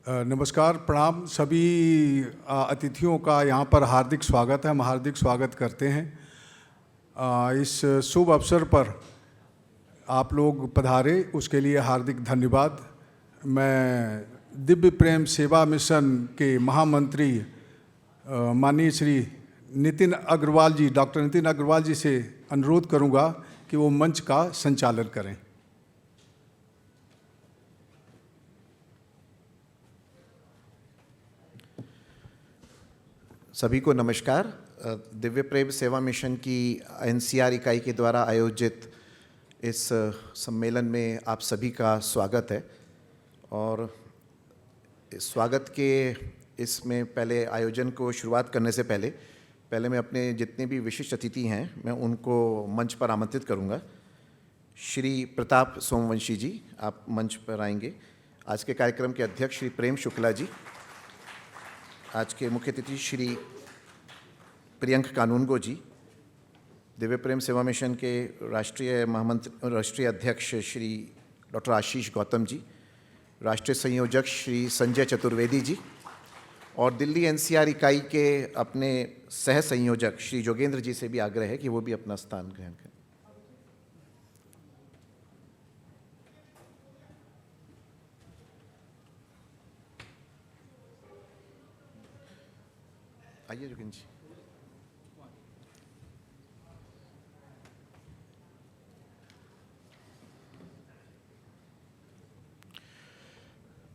नमस्कार, प्रणाम सभी अतिथियों का यहाँ पर हार्दिक स्वागत है। हम हार्दिक स्वागत करते हैं। इस शुभ अवसर पर आप लोग पधारे उसके लिए हार्दिक धन्यवाद। मैं दिव्य प्रेम सेवा मिशन के महामंत्री माननीय श्री नितिन अग्रवाल जी, डॉक्टर नितिन अग्रवाल जी से अनुरोध करूँगा कि वो मंच का संचालन करें। सभी को नमस्कार। दिव्य प्रेम सेवा मिशन की एनसीआर इकाई के द्वारा आयोजित इस सम्मेलन में आप सभी का स्वागत है। और इस स्वागत के इसमें पहले आयोजन को शुरुआत करने से पहले मैं अपने जितने भी विशिष्ट अतिथि हैं मैं उनको मंच पर आमंत्रित करूंगा। श्री प्रताप सोमवंशी जी, आप मंच पर आएंगे। आज के कार्यक्रम के अध्यक्ष श्री प्रेम शुक्ला जी, आज के मुख्य अतिथि श्री प्रियंक कानूनगो जी, दिव्य प्रेम सेवा मिशन के राष्ट्रीय अध्यक्ष श्री डॉक्टर आशीष गौतम जी, राष्ट्रीय संयोजक श्री संजय चतुर्वेदी जी, और दिल्ली एनसीआर इकाई के अपने सह संयोजक श्री जोगेंद्र जी से भी आग्रह है कि वो भी अपना स्थान ग्रहण करें। आइए जोगेंद्र जी।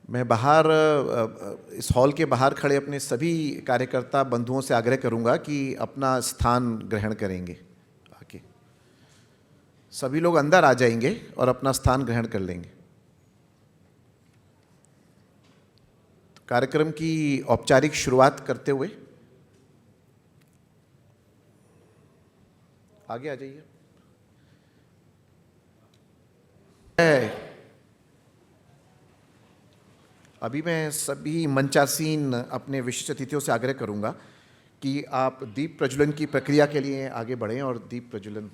मैं बाहर इस हॉल के बाहर खड़े अपने सभी कार्यकर्ता बंधुओं से आग्रह करूंगा कि अपना स्थान ग्रहण करेंगे। आके सभी लोग अंदर आ जाएंगे और अपना स्थान ग्रहण कर लेंगे। तो कार्यक्रम की औपचारिक शुरुआत करते हुए आगे आ जाइए। अभी मैं सभी मंचासीन अपने विशिष्ट अतिथियों से आग्रह करूंगा कि आप दीप प्रज्वलन की प्रक्रिया के लिए आगे बढ़ें और दीप प्रज्वलन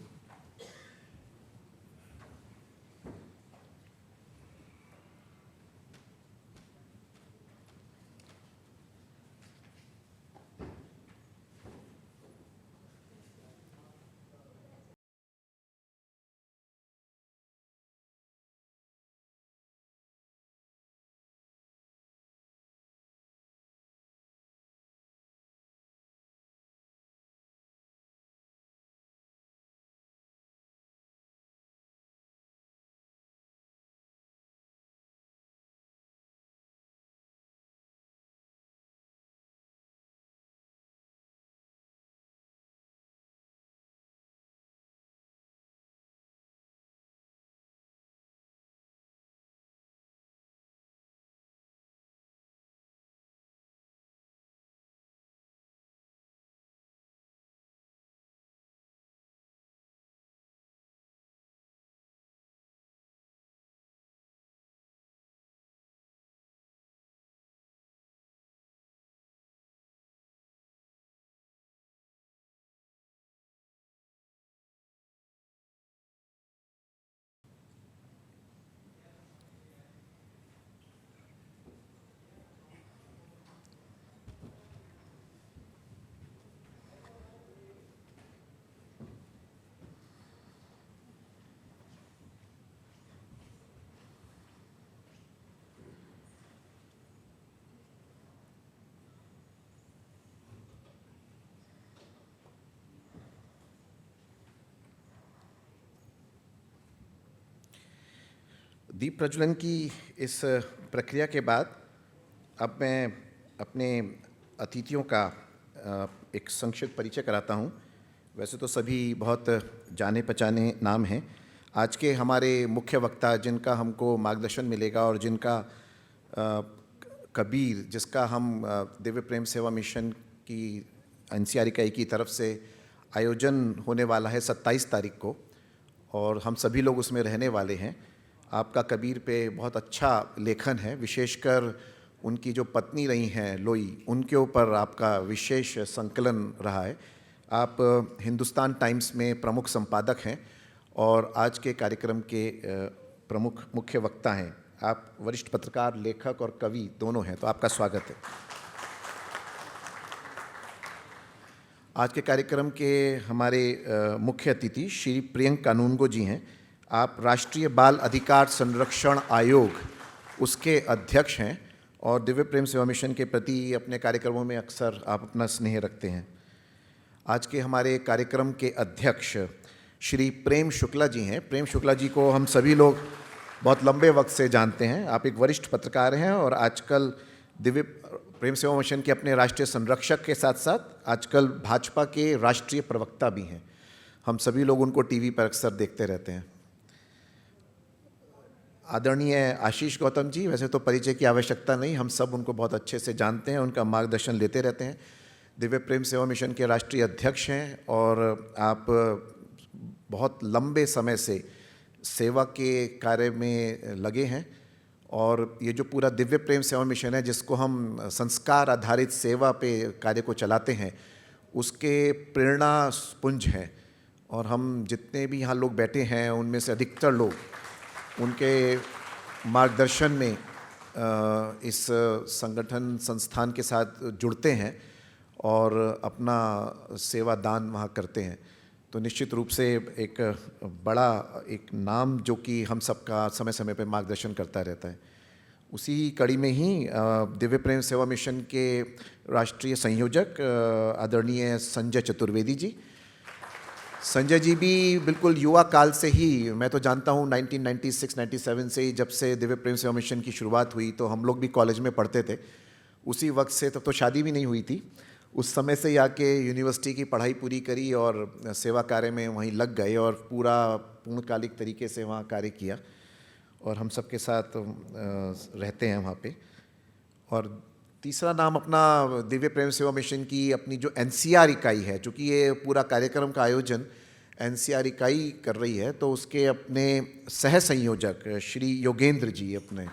दीप प्रज्वलन की इस प्रक्रिया के बाद अब मैं अपने अतिथियों का एक संक्षिप्त परिचय कराता हूं। वैसे तो सभी बहुत जाने पहचाने नाम हैं। आज के हमारे मुख्य वक्ता जिनका हमको मार्गदर्शन मिलेगा और जिनका कबीर, जिसका हम दिव्य प्रेम सेवा मिशन की एनसीआर इकाई की तरफ से आयोजन होने वाला है 27 तारीख को, और हम सभी लोग उसमें रहने वाले हैं। आपका कबीर पे बहुत अच्छा लेखन है, विशेषकर उनकी जो पत्नी रही हैं लोई, उनके ऊपर आपका विशेष संकलन रहा है। आप हिंदुस्तान टाइम्स में प्रमुख संपादक हैं और आज के कार्यक्रम के प्रमुख मुख्य वक्ता हैं। आप वरिष्ठ पत्रकार, लेखक और कवि दोनों हैं, तो आपका स्वागत है। आज के कार्यक्रम के हमारे मुख्य अतिथि श्री प्रियंक कानूनगो जी हैं। आप राष्ट्रीय बाल अधिकार संरक्षण आयोग उसके अध्यक्ष हैं और दिव्य प्रेम सेवा मिशन के प्रति अपने कार्यक्रमों में अक्सर आप अपना स्नेह रखते हैं। आज के हमारे कार्यक्रम के अध्यक्ष श्री प्रेम शुक्ला जी हैं। प्रेम शुक्ला जी को हम सभी लोग बहुत लंबे वक्त से जानते हैं। आप एक वरिष्ठ पत्रकार हैं और आजकल दिव्य प्रेम सेवा मिशन के अपने राष्ट्रीय संरक्षक के साथ साथ आजकल भाजपा के राष्ट्रीय प्रवक्ता भी हैं। हम सभी लोग उनको टीवी पर अक्सर देखते रहते हैं। आदरणीय आशीष गौतम जी, वैसे तो परिचय की आवश्यकता नहीं, हम सब उनको बहुत अच्छे से जानते हैं, उनका मार्गदर्शन लेते रहते हैं। दिव्य प्रेम सेवा मिशन के राष्ट्रीय अध्यक्ष हैं और आप बहुत लंबे समय से सेवा के कार्य में लगे हैं और ये जो पूरा दिव्य प्रेम सेवा मिशन है, जिसको हम संस्कार आधारित सेवा पे कार्य को चलाते हैं, उसके प्रेरणा पुंज हैं। और हम जितने भी यहाँ लोग बैठे हैं उनमें से अधिकतर लोग उनके मार्गदर्शन में इस संगठन संस्थान के साथ जुड़ते हैं और अपना सेवा दान वहाँ करते हैं। तो निश्चित रूप से एक बड़ा एक नाम जो कि हम सबका समय समय पे मार्गदर्शन करता रहता है। उसी कड़ी में ही दिव्य प्रेम सेवा मिशन के राष्ट्रीय संयोजक आदरणीय संजय चतुर्वेदी जी। संजय जी भी बिल्कुल युवा काल से ही, मैं तो जानता हूँ 1996-97 से ही, जब से दिव्य प्रेम सेवा मिशन की शुरुआत हुई तो हम लोग भी कॉलेज में पढ़ते थे। उसी वक्त से तब तो शादी भी नहीं हुई थी। उस समय से ही आके यूनिवर्सिटी की पढ़ाई पूरी करी और सेवा कार्य में वहीं लग गए और पूरा पूर्णकालिक तरीके से वहाँ कार्य किया और हम सबके साथ रहते हैं वहाँ पे। और तीसरा नाम अपना दिव्य प्रेम सेवा मिशन की अपनी जो NCR इकाई है, चूँकि ये पूरा कार्यक्रम का आयोजन NCR इकाई कर रही है, तो उसके अपने सह संयोजक श्री योगेंद्र जी, अपने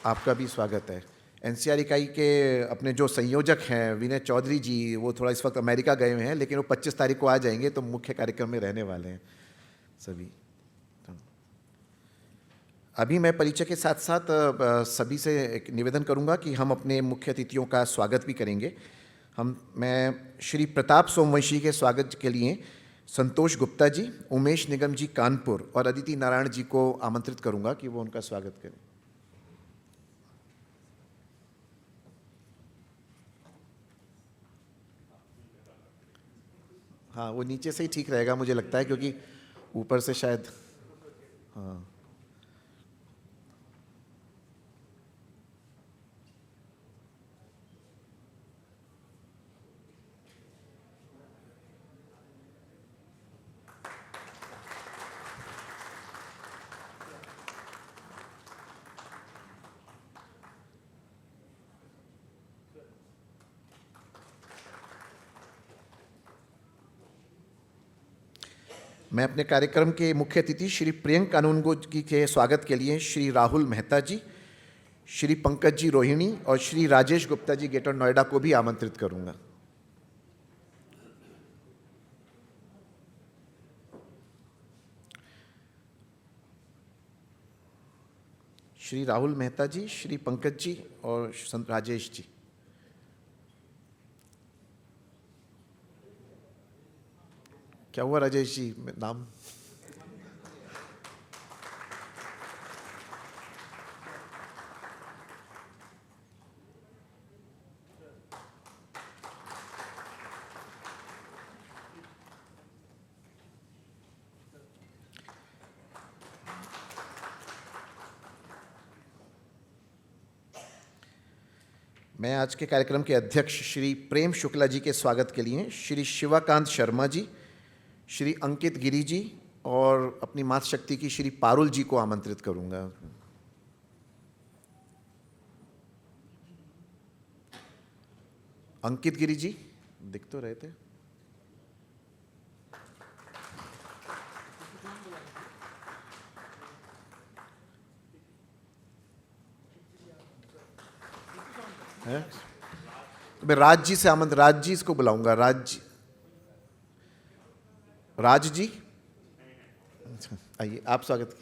आपका भी स्वागत है। NCR इकाई के अपने जो संयोजक हैं विनय चौधरी जी, वो थोड़ा इस वक्त अमेरिका गए हुए हैं, लेकिन वो 25 तारीख को आ जाएंगे, तो मुख्य कार्यक्रम में रहने वाले हैं सभी। अभी मैं परिचय के साथ साथ सभी से एक निवेदन करूंगा कि हम अपने मुख्य अतिथियों का स्वागत भी करेंगे। मैं श्री प्रताप सोमवंशी के स्वागत के लिए संतोष गुप्ता जी, उमेश निगम जी कानपुर और अदिति नारायण जी को आमंत्रित करूंगा कि वो उनका स्वागत करें। हाँ, वो नीचे से ही ठीक रहेगा मुझे लगता है, क्योंकि ऊपर से शायद, हाँ। मैं अपने कार्यक्रम के मुख्य अतिथि श्री प्रियंक कानूनगो जी के स्वागत के लिए श्री राहुल मेहता जी, श्री पंकज जी रोहिणी और श्री राजेश गुप्ता जी ग्रेटर नोएडा को भी आमंत्रित करूंगा। श्री राहुल मेहता जी, श्री पंकज जी और संत राजेश जी। क्या हुआ राजेश जी, नाम? मैं आज के कार्यक्रम के अध्यक्ष श्री प्रेम शुक्ला जी के स्वागत के लिए श्री शिवाकांत शर्मा जी, श्री अंकित गिरी जी और अपनी मातृशक्ति की श्री पारुल जी को आमंत्रित करूंगा। अंकित गिरी जी दिख तो रहे थे। है? तो मैं राज जी से आमंत्रित, राज जी इसको बुलाऊंगा। राज जी आइए, आप स्वागत।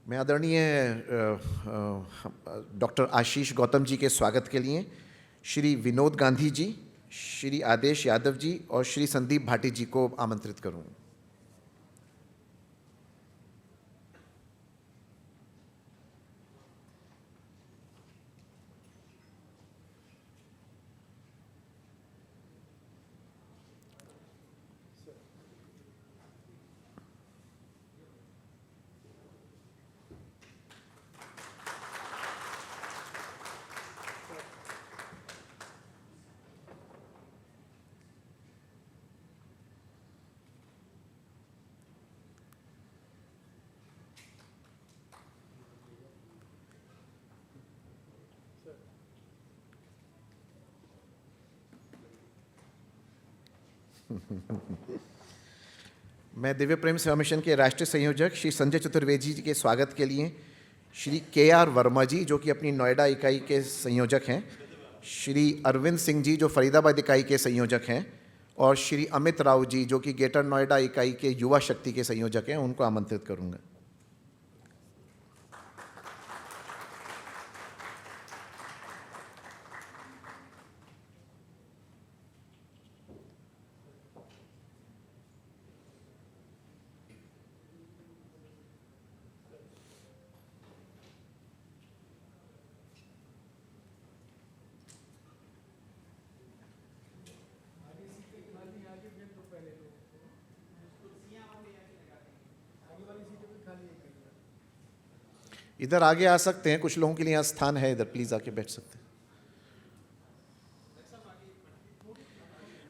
मैं आदरणीय डॉक्टर आशीष गौतम जी के स्वागत के लिए श्री विनोद गांधी जी, श्री आदेश यादव जी और श्री संदीप भाटी जी को आमंत्रित करूँगा। मैं दिव्य प्रेम सेवा मिशन के राष्ट्रीय संयोजक श्री संजय चतुर्वेदी जी के स्वागत के लिए श्री KR वर्मा जी, जो कि अपनी नोएडा इकाई के संयोजक हैं, श्री अरविंद सिंह जी, जो फरीदाबाद इकाई के संयोजक हैं, और श्री अमित राव जी, जो कि ग्रेटर नोएडा इकाई के युवा शक्ति के संयोजक हैं, उनको आमंत्रित करूंगा। इधर आगे आ सकते हैं, कुछ लोगों के लिए यहाँ स्थान है, इधर प्लीज आके बैठ सकते हैं।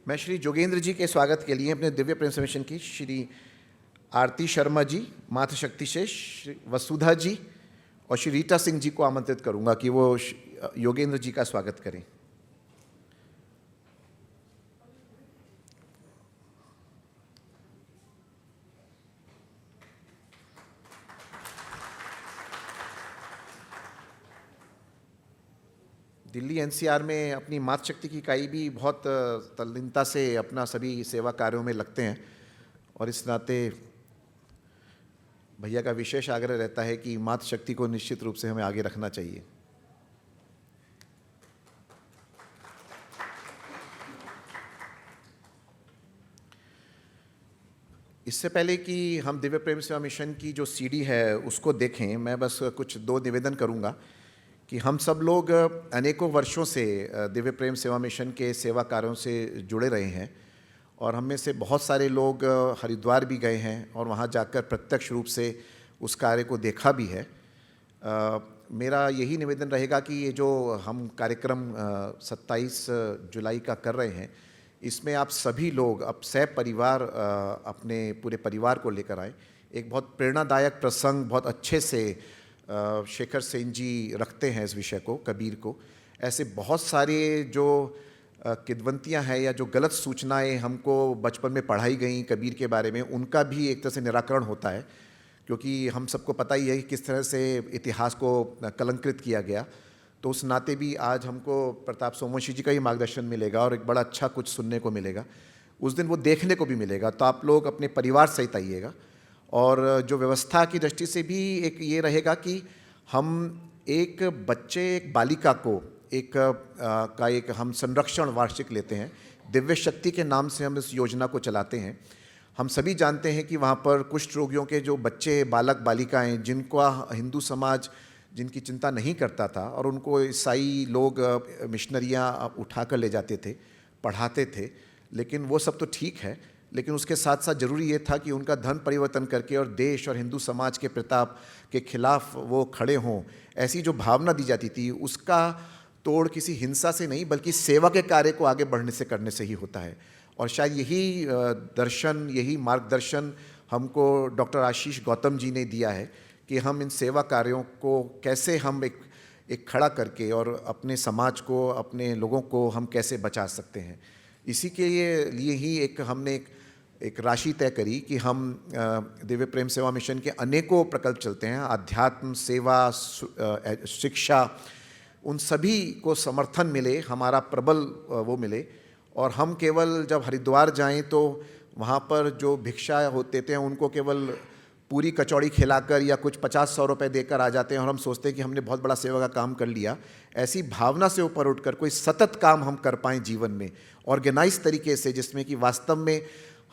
मैं श्री जोगेंद्र जी के स्वागत के लिए अपने दिव्य प्रेम सेवा मिशन की श्री आरती शर्मा जी, मातृशक्ति से श्री वसुधा जी और श्री रीटा सिंह जी को आमंत्रित करूंगा कि वो योगेंद्र जी का स्वागत करें। दिल्ली NCR में अपनी मातृशक्ति की इकाई भी बहुत तल्लीनता से अपना सभी सेवा कार्यों में लगते हैं, और इस नाते भैया का विशेष आग्रह रहता है कि मातृशक्ति को निश्चित रूप से हमें आगे रखना चाहिए। इससे पहले कि हम दिव्य प्रेम सेवा मिशन की जो CD है उसको देखें, मैं बस कुछ दो निवेदन करूंगा कि हम सब लोग अनेकों वर्षों से दिव्य प्रेम सेवा मिशन के सेवा कार्यों से जुड़े रहे हैं, और हम में से बहुत सारे लोग हरिद्वार भी गए हैं और वहाँ जाकर प्रत्यक्ष रूप से उस कार्य को देखा भी है। मेरा यही निवेदन रहेगा कि ये जो हम कार्यक्रम 27 जुलाई का कर रहे हैं, इसमें आप सभी लोग अब परिवार अपने पूरे परिवार को लेकर आए। एक बहुत प्रेरणादायक प्रसंग बहुत अच्छे से शेखर सेन जी रखते हैं इस विषय को, कबीर को। ऐसे बहुत सारे जो किद्वंतियाँ हैं या जो गलत सूचनाएं हमको बचपन में पढ़ाई गई कबीर के बारे में, उनका भी एक तरह से निराकरण होता है, क्योंकि हम सबको पता ही है कि किस तरह से इतिहास को कलंकृत किया गया। तो उस नाते भी आज हमको प्रताप सोमवंशी जी का ही मार्गदर्शन मिलेगा और एक बड़ा अच्छा कुछ सुनने को मिलेगा। उस दिन वो देखने को भी मिलेगा, तो आप लोग अपने परिवार सहित आइएगा। और जो व्यवस्था की दृष्टि से भी एक ये रहेगा कि हम एक बच्चे, एक बालिका को एक हम संरक्षण वार्षिक लेते हैं। दिव्य शक्ति के नाम से हम इस योजना को चलाते हैं। हम सभी जानते हैं कि वहाँ पर कुष्ठ रोगियों के जो बच्चे, बालक बालिकाएं, जिनका हिंदू समाज जिनकी चिंता नहीं करता था, और उनको ईसाई लोग मिशनरियाँ उठा कर ले जाते थे, पढ़ाते थे, लेकिन वो सब तो ठीक है, लेकिन उसके साथ साथ ज़रूरी ये था कि उनका धर्म परिवर्तन करके और देश और हिंदू समाज के प्रताप के खिलाफ वो खड़े हों। ऐसी जो भावना दी जाती थी, उसका तोड़ किसी हिंसा से नहीं बल्कि सेवा के कार्य को आगे बढ़ने से करने से ही होता है। और शायद यही दर्शन, यही मार्गदर्शन हमको डॉक्टर आशीष गौतम जी ने दिया है कि हम इन सेवा कार्यों को कैसे हम एक खड़ा करके और अपने समाज को, अपने लोगों को हम कैसे बचा सकते हैं। इसी के लिए ही हमने एक राशि तय करी कि हम दिव्य प्रेम सेवा मिशन के अनेकों प्रकल्प चलते हैं, अध्यात्म, सेवा, शिक्षा, उन सभी को समर्थन मिले, हमारा प्रबल वो मिले। और हम केवल जब हरिद्वार जाएं तो वहाँ पर जो भिक्षा होते थे उनको केवल पूरी कचौड़ी खिलाकर या कुछ 50-100 रुपए देकर आ जाते हैं और हम सोचते हैं कि हमने बहुत बड़ा सेवा का काम कर लिया। ऐसी भावना से ऊपर उठकर कोई सतत काम हम कर पाएँ जीवन में ऑर्गेनाइज तरीके से, जिसमें कि वास्तव में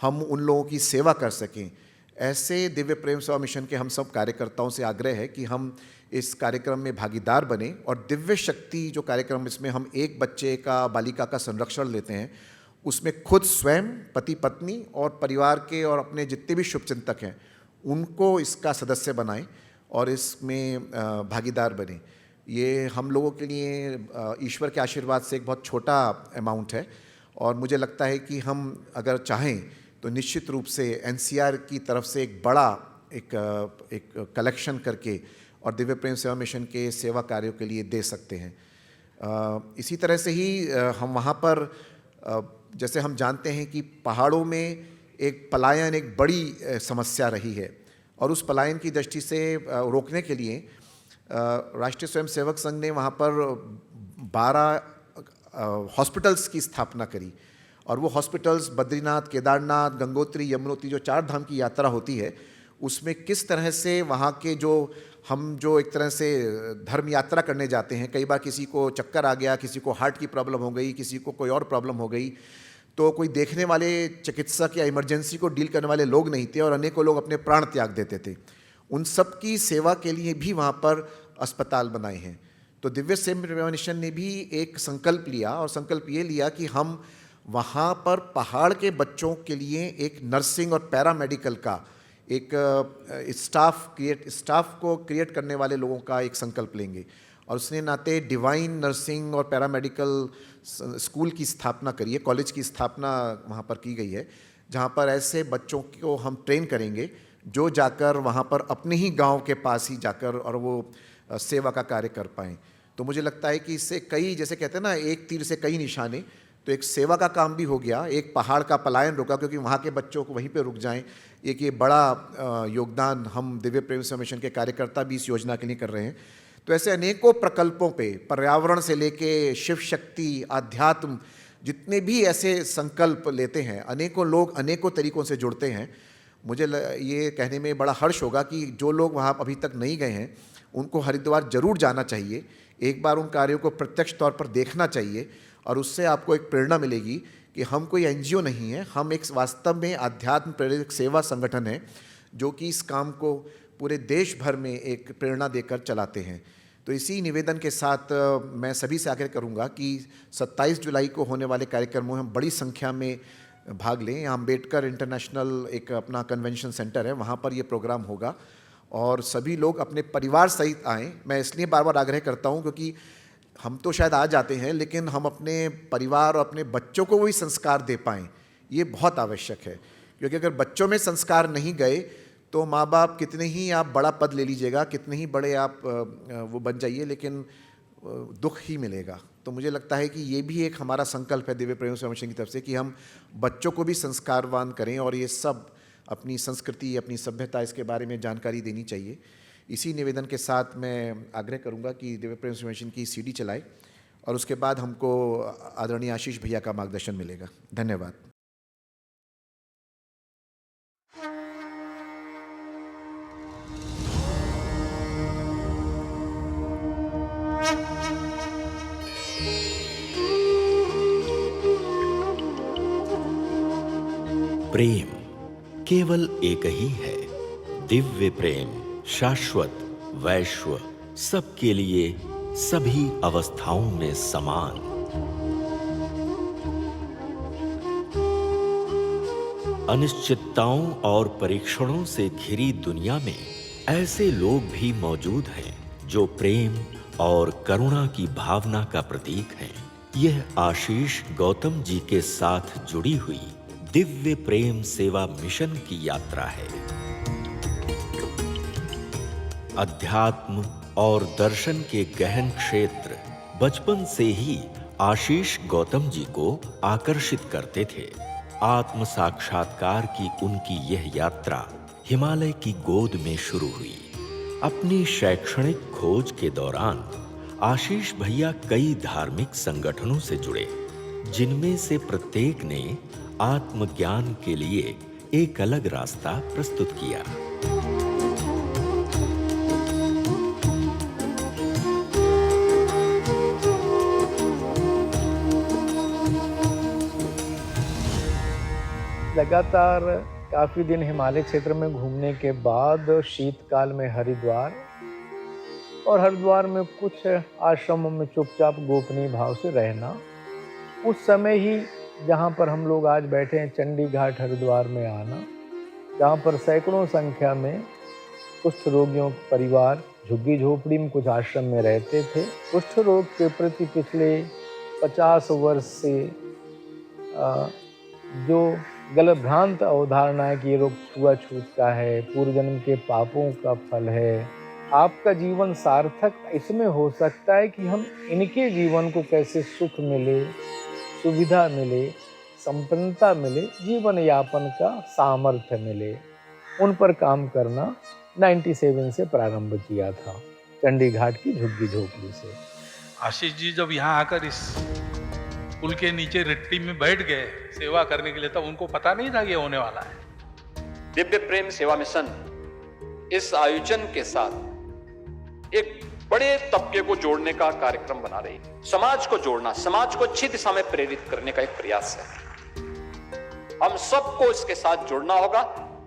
हम उन लोगों की सेवा कर सकें। ऐसे दिव्य प्रेम सेवा मिशन के हम सब कार्यकर्ताओं से आग्रह है कि हम इस कार्यक्रम में भागीदार बने और दिव्य शक्ति जो कार्यक्रम, इसमें हम एक बच्चे का, बालिका का संरक्षण लेते हैं, उसमें खुद स्वयं, पति पत्नी और परिवार के और अपने जितने भी शुभचिंतक हैं उनको इसका सदस्य बनाएं और इसमें भागीदार बने। ये हम लोगों के लिए ईश्वर के आशीर्वाद से एक बहुत छोटा अमाउंट है और मुझे लगता है कि हम अगर चाहें तो निश्चित रूप से एनसीआर की तरफ से एक बड़ा एक कलेक्शन करके और दिव्य प्रेम सेवा मिशन के सेवा कार्यों के लिए दे सकते हैं। इसी तरह से ही हम वहाँ पर जैसे हम जानते हैं कि पहाड़ों में एक पलायन एक बड़ी समस्या रही है और उस पलायन की दृष्टि से रोकने के लिए राष्ट्रीय स्वयंसेवक संघ ने वहाँ पर 12 हॉस्पिटल्स की स्थापना करी और वो हॉस्पिटल्स बद्रीनाथ, केदारनाथ, गंगोत्री, यमुनोत्री जो 4 धाम की यात्रा होती है उसमें किस तरह से वहाँ के जो एक तरह से धर्म यात्रा करने जाते हैं, कई बार किसी को चक्कर आ गया, किसी को हार्ट की प्रॉब्लम हो गई, किसी को कोई और प्रॉब्लम हो गई, तो कोई देखने वाले चिकित्सक या इमरजेंसी को डील करने वाले लोग नहीं थे और अनेकों लोग अपने प्राण त्याग देते थे। उन सब की सेवा के लिए भी वहाँ पर अस्पताल बनाए हैं। तो दिव्य सेवा मिशन ने भी एक संकल्प लिया और संकल्प ये लिया कि हम वहाँ पर पहाड़ के बच्चों के लिए एक नर्सिंग और पैरामेडिकल का एक स्टाफ को क्रिएट करने वाले लोगों का एक संकल्प लेंगे और उसने नाते डिवाइन नर्सिंग और पैरामेडिकल स्कूल की स्थापना करी है, कॉलेज की स्थापना वहाँ पर की गई है, जहाँ पर ऐसे बच्चों को हम ट्रेन करेंगे जो जाकर वहाँ पर अपने ही गांव के पास ही जाकर और वो सेवा का कार्य कर पाएँ। तो मुझे लगता है कि इससे कई, जैसे कहते हैं ना, एक तीर से कई निशाने, तो एक सेवा का काम भी हो गया, एक पहाड़ का पलायन रुका क्योंकि वहाँ के बच्चों को वहीं पे रुक जाएं। एक ये बड़ा योगदान हम दिव्य प्रेम सेवा मिशन के कार्यकर्ता भी इस योजना के लिए कर रहे हैं। तो ऐसे अनेकों प्रकल्पों पे, पर्यावरण से लेके शिव शक्ति, आध्यात्म, जितने भी ऐसे संकल्प लेते हैं, अनेकों लोग अनेकों तरीकों से जुड़ते हैं। मुझे ये कहने में बड़ा हर्ष होगा कि जो लोग वहाँ अभी तक नहीं गए हैं उनको हरिद्वार जरूर जाना चाहिए, एक बार उन कार्यों को प्रत्यक्ष तौर पर देखना चाहिए और उससे आपको एक प्रेरणा मिलेगी कि हम कोई एनजीओ नहीं है, हम एक वास्तव में आध्यात्म प्रेरित सेवा संगठन है जो कि इस काम को पूरे देश भर में एक प्रेरणा देकर चलाते हैं। तो इसी निवेदन के साथ मैं सभी से आग्रह करूंगा कि 27 जुलाई को होने वाले कार्यक्रमों में हम बड़ी संख्या में भाग लें। यहाँ अम्बेडकर इंटरनेशनल एक अपना कन्वेंशन सेंटर है, वहाँ पर ये प्रोग्राम होगा और सभी लोग अपने परिवार सहित आएँ। मैं इसलिए बार बार आग्रह करता हूँ क्योंकि हम तो शायद आ जाते हैं लेकिन हम अपने परिवार और अपने बच्चों को वही संस्कार दे पाएँ, ये बहुत आवश्यक है। क्योंकि अगर बच्चों में संस्कार नहीं गए तो माँ बाप कितने ही आप बड़ा पद ले लीजिएगा, कितने ही बड़े आप वो बन जाइए, लेकिन दुख ही मिलेगा। तो मुझे लगता है कि ये भी एक हमारा संकल्प है दिव्य प्रेम सेवा मिशन की तरफ से कि हम बच्चों को भी संस्कारवान करें और ये सब अपनी संस्कृति, अपनी सभ्यता, इसके बारे में जानकारी देनी चाहिए। इसी निवेदन के साथ मैं आग्रह करूंगा कि दिव्य प्रेम सेवा मिशन की सीडी चलाए और उसके बाद हमको आदरणीय आशीष भैया का मार्गदर्शन मिलेगा। धन्यवाद। प्रेम केवल एक ही है, दिव्य प्रेम शाश्वत, वैश्व, सबके लिए, सभी अवस्थाओं में समान। अनिश्चितताओं और परीक्षणों से घिरी दुनिया में ऐसे लोग भी मौजूद हैं जो प्रेम और करुणा की भावना का प्रतीक हैं। यह आशीष गौतम जी के साथ जुड़ी हुई दिव्य प्रेम सेवा मिशन की यात्रा है। अध्यात्म और दर्शन के गहन क्षेत्र बचपन से ही आशीष गौतम जी को आकर्षित करते थे। आत्म साक्षात्कार की उनकी यह यात्रा हिमालय की गोद में शुरू हुई। अपनी शैक्षणिक खोज के दौरान आशीष भैया कई धार्मिक संगठनों से जुड़े, जिनमें से प्रत्येक ने आत्मज्ञान के लिए एक अलग रास्ता प्रस्तुत किया। लगातार काफ़ी दिन हिमालय क्षेत्र में घूमने के बाद शीतकाल में हरिद्वार और हरिद्वार में कुछ आश्रमों में चुपचाप गोपनीय भाव से रहना, उस समय ही जहाँ पर हम लोग आज बैठे हैं चंडी घाट हरिद्वार में आना, जहाँ पर सैकड़ों संख्या में कुष्ठ रोगियों के परिवार झुग्गी झोपड़ी में कुछ आश्रम में रहते थे। कुष्ठ रोग के प्रति पिछले 50 वर्ष से जो गलत भ्रांत अवधारणा है कि ये रोग छुआछूत का है, पूर्व जन्म के पापों का फल है, आपका जीवन सार्थक इसमें हो सकता है कि हम इनके जीवन को कैसे सुख मिले, सुविधा मिले, संपन्नता मिले, जीवन यापन का सामर्थ्य मिले, उन पर काम करना 97 से प्रारंभ किया था चंडी घाट की झुग्गी झोपड़ी से। आशीष जी जब यहाँ आकर इस पुल के नीचे रिट्टी में बैठ गए सेवा करने के लिए, तब उनको पता नहीं था कि ये होने वाला है। दिव्य प्रेम सेवा मिशन इस आयोजन के साथ एक बड़े तबके को जोड़ने का कार्यक्रम बना रही है। समाज को जोड़ना, समाज को अच्छी दिशा में प्रेरित करने का एक प्रयास है। हम सबको इसके साथ जुड़ना होगा।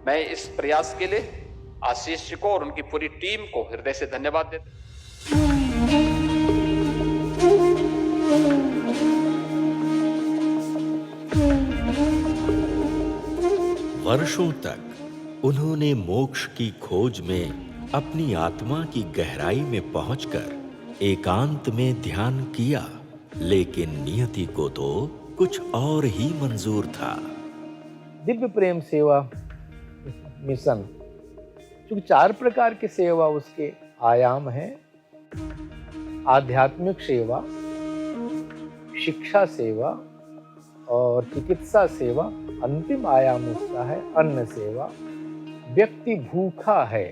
मैं इस प्रयास के लिए आशीष जी को और उनकी पूरी टीम को हृदय से धन्यवाद देता हूं। वर्षों तक उन्होंने मोक्ष की खोज में अपनी आत्मा की गहराई में पहुंचकर एकांत में ध्यान किया, लेकिन नियति को तो कुछ और ही मंजूर था। दिव्य प्रेम सेवा मिशन, क्योंकि 4 प्रकार की सेवा उसके आयाम हैं। आध्यात्मिक सेवा, शिक्षा सेवा और चिकित्सा सेवा। अंतिम आयाम उसका है अन्न सेवा। व्यक्ति भूखा है,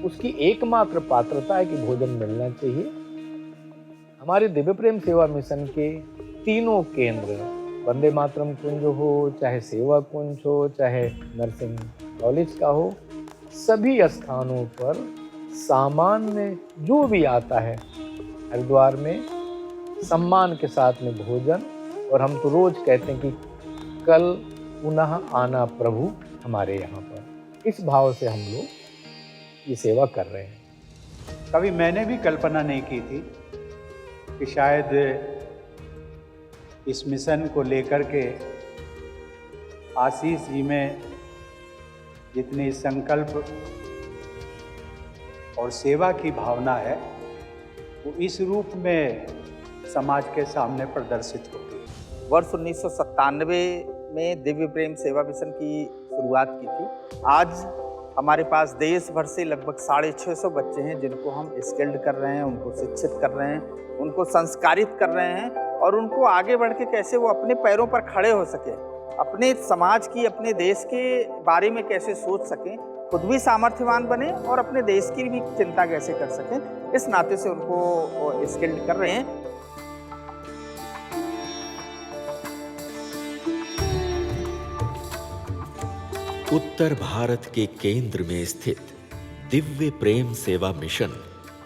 उसकी एकमात्र पात्रता है कि भोजन मिलना चाहिए। हमारे दिव्य प्रेम सेवा मिशन के तीनों केंद्र, वंदे मातरम कुंज हो, चाहे सेवा कुंज हो, चाहे नर्सिंग कॉलेज का हो, सभी स्थानों पर सामान्य जो भी आता है हरिद्वार में सम्मान के साथ में भोजन। और हम तो रोज कहते हैं कि कल पुनः आना प्रभु हमारे यहाँ पर। इस भाव से हम लोग ये सेवा कर रहे हैं। कभी मैंने भी कल्पना नहीं की थी कि शायद इस मिशन को लेकर के आशीष जी में जितनी संकल्प और सेवा की भावना है वो इस रूप में समाज के सामने प्रदर्शित होगी। वर्ष 1997 में दिव्य प्रेम सेवा मिशन की शुरुआत की थी। आज हमारे पास देश भर से लगभग 650 बच्चे हैं जिनको हम स्किल्ड कर रहे हैं, उनको शिक्षित कर रहे हैं, उनको संस्कारित कर रहे हैं और उनको आगे बढ़ के कैसे वो अपने पैरों पर खड़े हो सके, अपने समाज की, अपने देश के बारे में कैसे सोच सकें, खुद भी सामर्थ्यवान बने और अपने देश की भी चिंता कैसे कर सकें, इस नाते से उनको स्किल्ड कर रहे हैं। उत्तर भारत के केंद्र में स्थित दिव्य प्रेम सेवा मिशन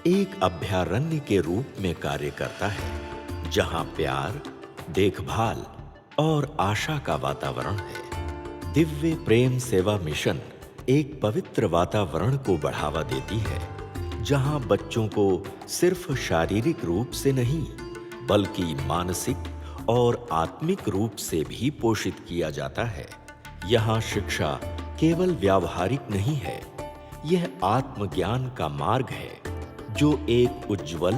एक अभयारण्य के रूप में कार्य करता है, जहां प्यार, देखभाल और आशा का वातावरण है। दिव्य प्रेम सेवा मिशन एक पवित्र वातावरण को बढ़ावा देती है, जहां बच्चों को सिर्फ शारीरिक रूप से नहीं बल्कि मानसिक और आत्मिक रूप से भी पोषित किया जाता है। यहाँ शिक्षा केवल व्यावहारिक नहीं है, यह आत्मज्ञान का मार्ग है जो एक उज्जवल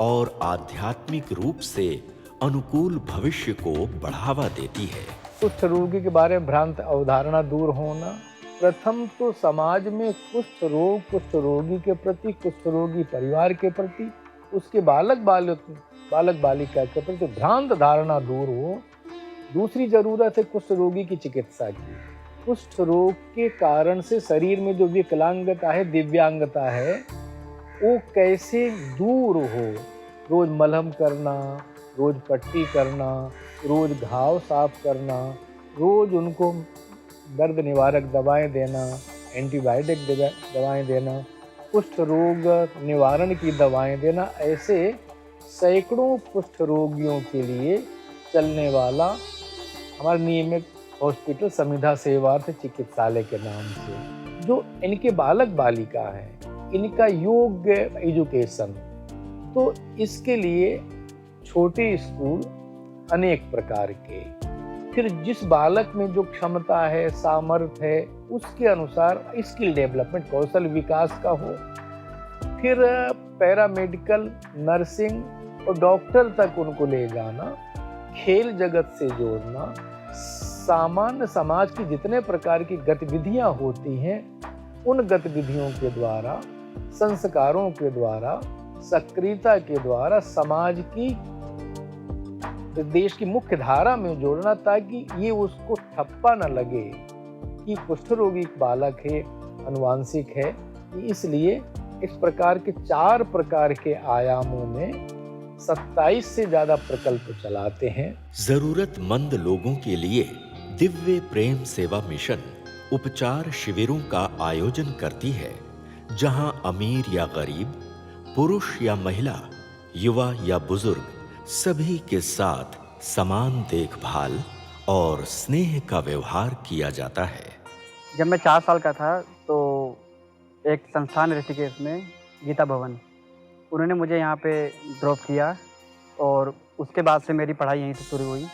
और आध्यात्मिक रूप से अनुकूल भविष्य को बढ़ावा देती है। कुष्ठ रोगी के बारे में भ्रांत अवधारणा दूर होना। प्रथम तो समाज में कुष्ठ रोग, कुष्ठ रोगी के प्रति, कुष्ठ रोगी परिवार के प्रति, उसके बालक बालिका के प्रति भ्रांत धारणा दूर हो। दूसरी जरूरत है कुष्ठ रोगी की चिकित्सा की। कुष्ठ रोग के कारण से शरीर में जो विकलांगता है, दिव्यांगता है, वो कैसे दूर हो। रोज मलहम करना, रोज पट्टी करना, रोज घाव साफ करना, रोज उनको दर्द निवारक दवाएं देना, एंटीबायोटिक दवाएं देना, कुष्ठ रोग निवारण की दवाएं देना, ऐसे सैकड़ों कुष्ठ रोगियों के लिए चलने वाला हमारा नियमित हॉस्पिटल समिधा सेवार्थ चिकित्सालय के नाम से, जो इनके बालक बालिका हैं, इनका योग्य एजुकेशन, तो इसके लिए छोटे स्कूल अनेक प्रकार के, फिर जिस बालक में जो क्षमता है, सामर्थ्य है, उसके अनुसार स्किल डेवलपमेंट, कौशल विकास का हो, फिर पैरामेडिकल, नर्सिंग और डॉक्टर तक उनको ले जाना, खेल जगत से जोड़ना, सामान्य समाज की जितने प्रकार की गतिविधियां होती हैं, उन गतिविधियों के द्वारा, संस्कारों के द्वारा, सक्रियता के द्वारा समाज की, देश की मुख्य धारा में जोड़ना, ताकि ये उसको ठप्पा न लगे कि कुष्ठ रोगी बालक है, अनुवांशिक है। इसलिए इस प्रकार के 4 प्रकार के आयामों में 27 से ज्यादा प्रकल्प चलाते हैं। जरूरतमंद लोगों के लिए दिव्य प्रेम सेवा मिशन उपचार शिविरों का आयोजन करती है, जहां अमीर या गरीब, पुरुष या महिला, युवा या बुजुर्ग, सभी के साथ समान देखभाल और स्नेह का व्यवहार किया जाता है। जब मैं 4 साल का था तो एक संस्थान ऋषिकेश में, गीता भवन, उन्होंने मुझे यहाँ पे ड्रॉप किया और उसके बाद से मेरी पढ़ाई यहीं से शुरू हुई।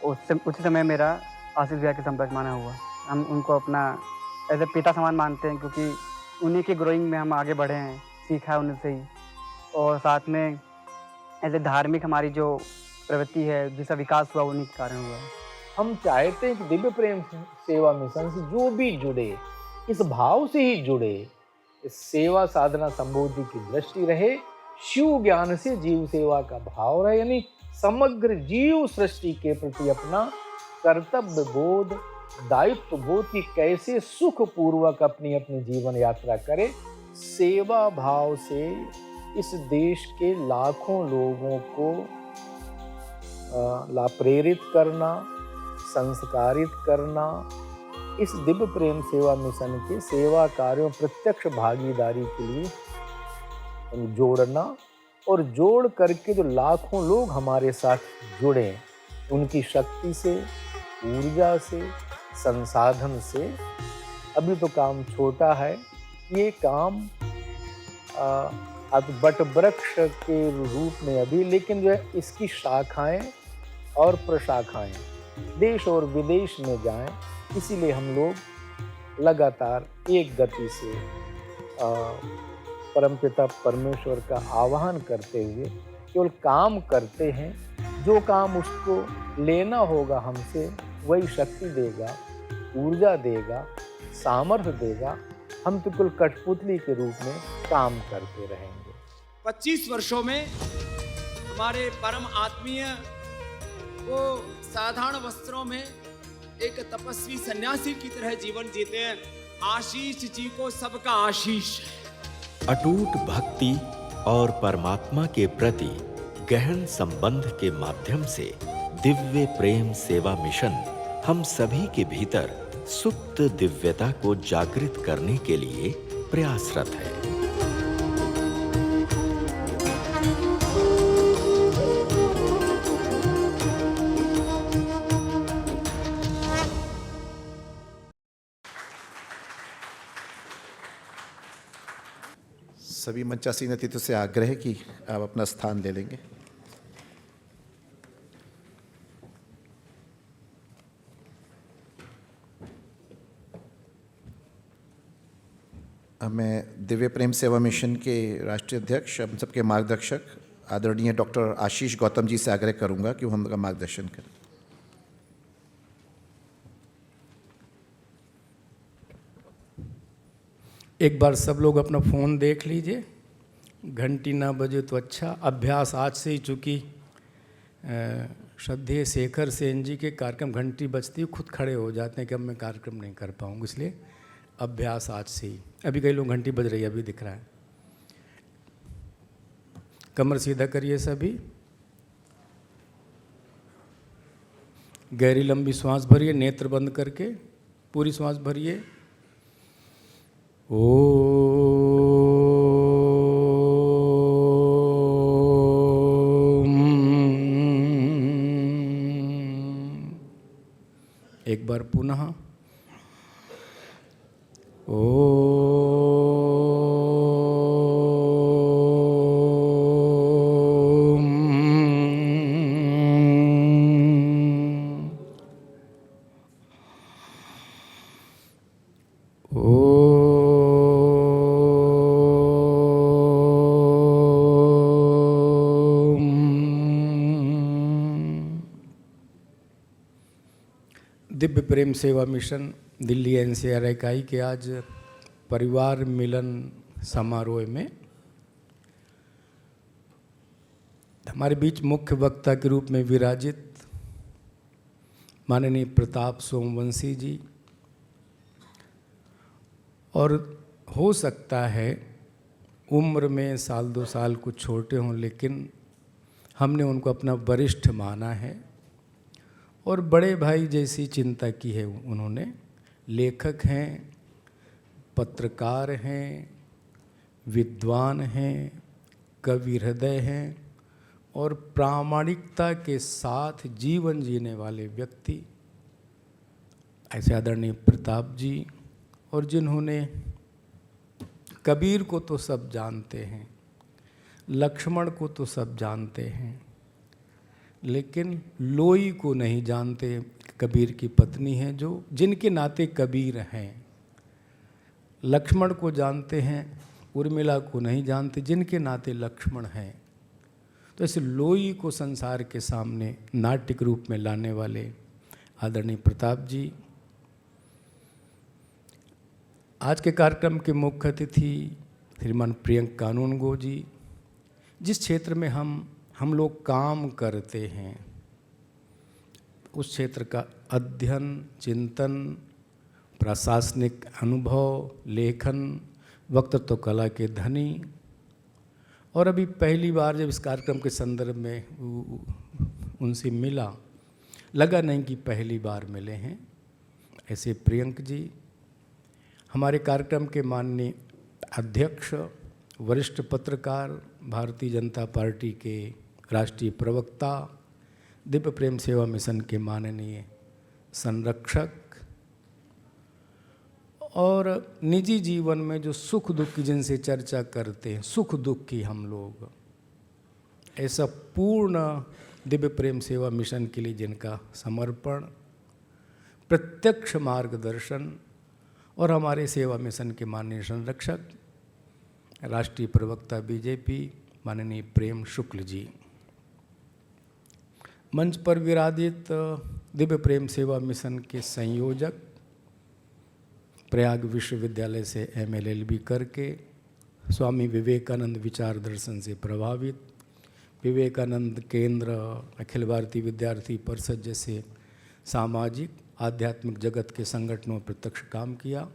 उसी समय मेरा आशीष भैया के संपर्क माना हुआ। हम उनको अपना एज ए पिता समान मानते हैं, क्योंकि उन्हीं की ग्रोइंग में हम आगे बढ़े हैं, सीखा है उनसे ही। और साथ में एज ए धार्मिक हमारी जो प्रवृत्ति है, जिसका विकास हुआ, उन्हीं के कारण हुआ। हम चाहते हैं कि दिव्य प्रेम सेवा मिशन से जो भी जुड़े, इस भाव से ही जुड़े, इस सेवा साधना संबोधि की दृष्टि रहे, शिव ज्ञान से जीव सेवा का भाव रहे, यानी समग्र जीव सृष्टि के प्रति अपना कर्तव्य बोध, दायित्व बोध की कैसे सुख पूर्वक अपनी अपनी जीवन यात्रा करे, सेवा भाव से इस देश के लाखों लोगों को प्रेरित करना, संस्कारित करना, इस दिव्य प्रेम सेवा मिशन के सेवा कार्यों प्रत्यक्ष भागीदारी के लिए जोड़ना, और जोड़ करके जो लाखों लोग हमारे साथ जुड़े, उनकी शक्ति से, ऊर्जा से, संसाधन से। अभी तो काम छोटा है, ये काम बट वृक्ष के रूप में अभी, लेकिन जो है इसकी शाखाएं और प्रशाखाएं देश और विदेश में जाएं, इसीलिए हम लोग लगातार एक गति से परमपिता परमेश्वर का आह्वान करते हुए केवल काम करते हैं। जो काम उसको लेना होगा हमसे, वही शक्ति देगा, ऊर्जा देगा, सामर्थ्य देगा। हम तो कुल कठपुतली के रूप में काम करते रहेंगे। 25 वर्षों में हमारे परम आत्मीय वो साधारण वस्त्रों में एक तपस्वी सन्यासी की तरह जीवन जीते हैं। आशीष जी को सबका आशीष। अटूट भक्ति और परमात्मा के प्रति गहन संबंध के माध्यम से दिव्य प्रेम सेवा मिशन हम सभी के भीतर सुप्त दिव्यता को जागृत करने के लिए प्रयासरत है। सभी मंचासीन अतिथियों से आग्रह है कि आप अपना स्थान ले लेंगे। मैं दिव्य प्रेम सेवा मिशन के राष्ट्रीय अध्यक्ष, हम सबके मार्गदर्शक आदरणीय डॉक्टर आशीष गौतम जी से आग्रह करूंगा कि वो हम लोग का मार्गदर्शन करें। एक बार सब लोग अपना फ़ोन देख लीजिए, घंटी ना बजे तो अच्छा। अभ्यास आज से ही, चूँकि श्रद्धेय शेखर सेन जी के कार्यक्रम घंटी बजती है खुद खड़े हो जाते हैं कि अब मैं कार्यक्रम नहीं कर पाऊँगा, इसलिए अभ्यास आज से ही। अभी कई लोग घंटी बज रही है, अभी दिख रहा है। कमर सीधा करिए सभी, गहरी लंबी श्वास भरिए, नेत्र बंद करके पूरी श्वास भरिए। एक बार पुनः दिव्य प्रेम सेवा मिशन दिल्ली एनसीआर इकाई के आज परिवार मिलन समारोह में हमारे बीच मुख्य वक्ता के रूप में विराजित माननीय प्रताप सोमवंशी जी, और हो सकता है उम्र में साल 2 साल कुछ छोटे हों, लेकिन हमने उनको अपना वरिष्ठ माना है और बड़े भाई जैसी चिंता की है उन्होंने। लेखक हैं, पत्रकार हैं, विद्वान हैं, कवि हृदय हैं और प्रामाणिकता के साथ जीवन जीने वाले व्यक्ति ऐसे आदरणीय प्रताप जी, और जिन्होंने कबीर को तो सब जानते हैं, लक्ष्मण को तो सब जानते हैं, लेकिन लोई को नहीं जानते। कबीर की पत्नी है जो जिनके नाते कबीर हैं। लक्ष्मण को जानते हैं, उर्मिला को नहीं जानते जिनके नाते लक्ष्मण हैं। तो इस लोई को संसार के सामने नाट्यिक रूप में लाने वाले आदरणीय प्रताप जी। आज के कार्यक्रम के मुख्य अतिथि श्रीमान प्रियंक कानूनगो जी। जिस क्षेत्र में हम लोग काम करते हैं उस क्षेत्र का अध्ययन, चिंतन, प्रशासनिक अनुभव, लेखन, वक्तृत्व कला के धनी, और अभी पहली बार जब इस कार्यक्रम के संदर्भ में उनसे मिला, लगा नहीं कि पहली बार मिले हैं। ऐसे प्रियंक जी हमारे कार्यक्रम के माननीय अध्यक्ष, वरिष्ठ पत्रकार, भारतीय जनता पार्टी के राष्ट्रीय प्रवक्ता, दिव्य प्रेम सेवा मिशन के माननीय संरक्षक, और निजी जीवन में जो सुख दुख की जिनसे चर्चा करते हैं, सुख दुख की हम लोग, ऐसा पूर्ण दिव्य प्रेम सेवा मिशन के लिए जिनका समर्पण, प्रत्यक्ष मार्गदर्शन, और हमारे सेवा मिशन के माननीय संरक्षक, राष्ट्रीय प्रवक्ता बीजेपी माननीय प्रेम शुक्ल जी। मंच पर विराजित दिव्य प्रेम सेवा मिशन के संयोजक, प्रयाग विश्वविद्यालय से MA-LLB करके स्वामी विवेकानंद विचार दर्शन से प्रभावित, विवेकानंद केंद्र, अखिल भारतीय विद्यार्थी परिषद जैसे सामाजिक आध्यात्मिक जगत के संगठनों में प्रत्यक्ष काम किया,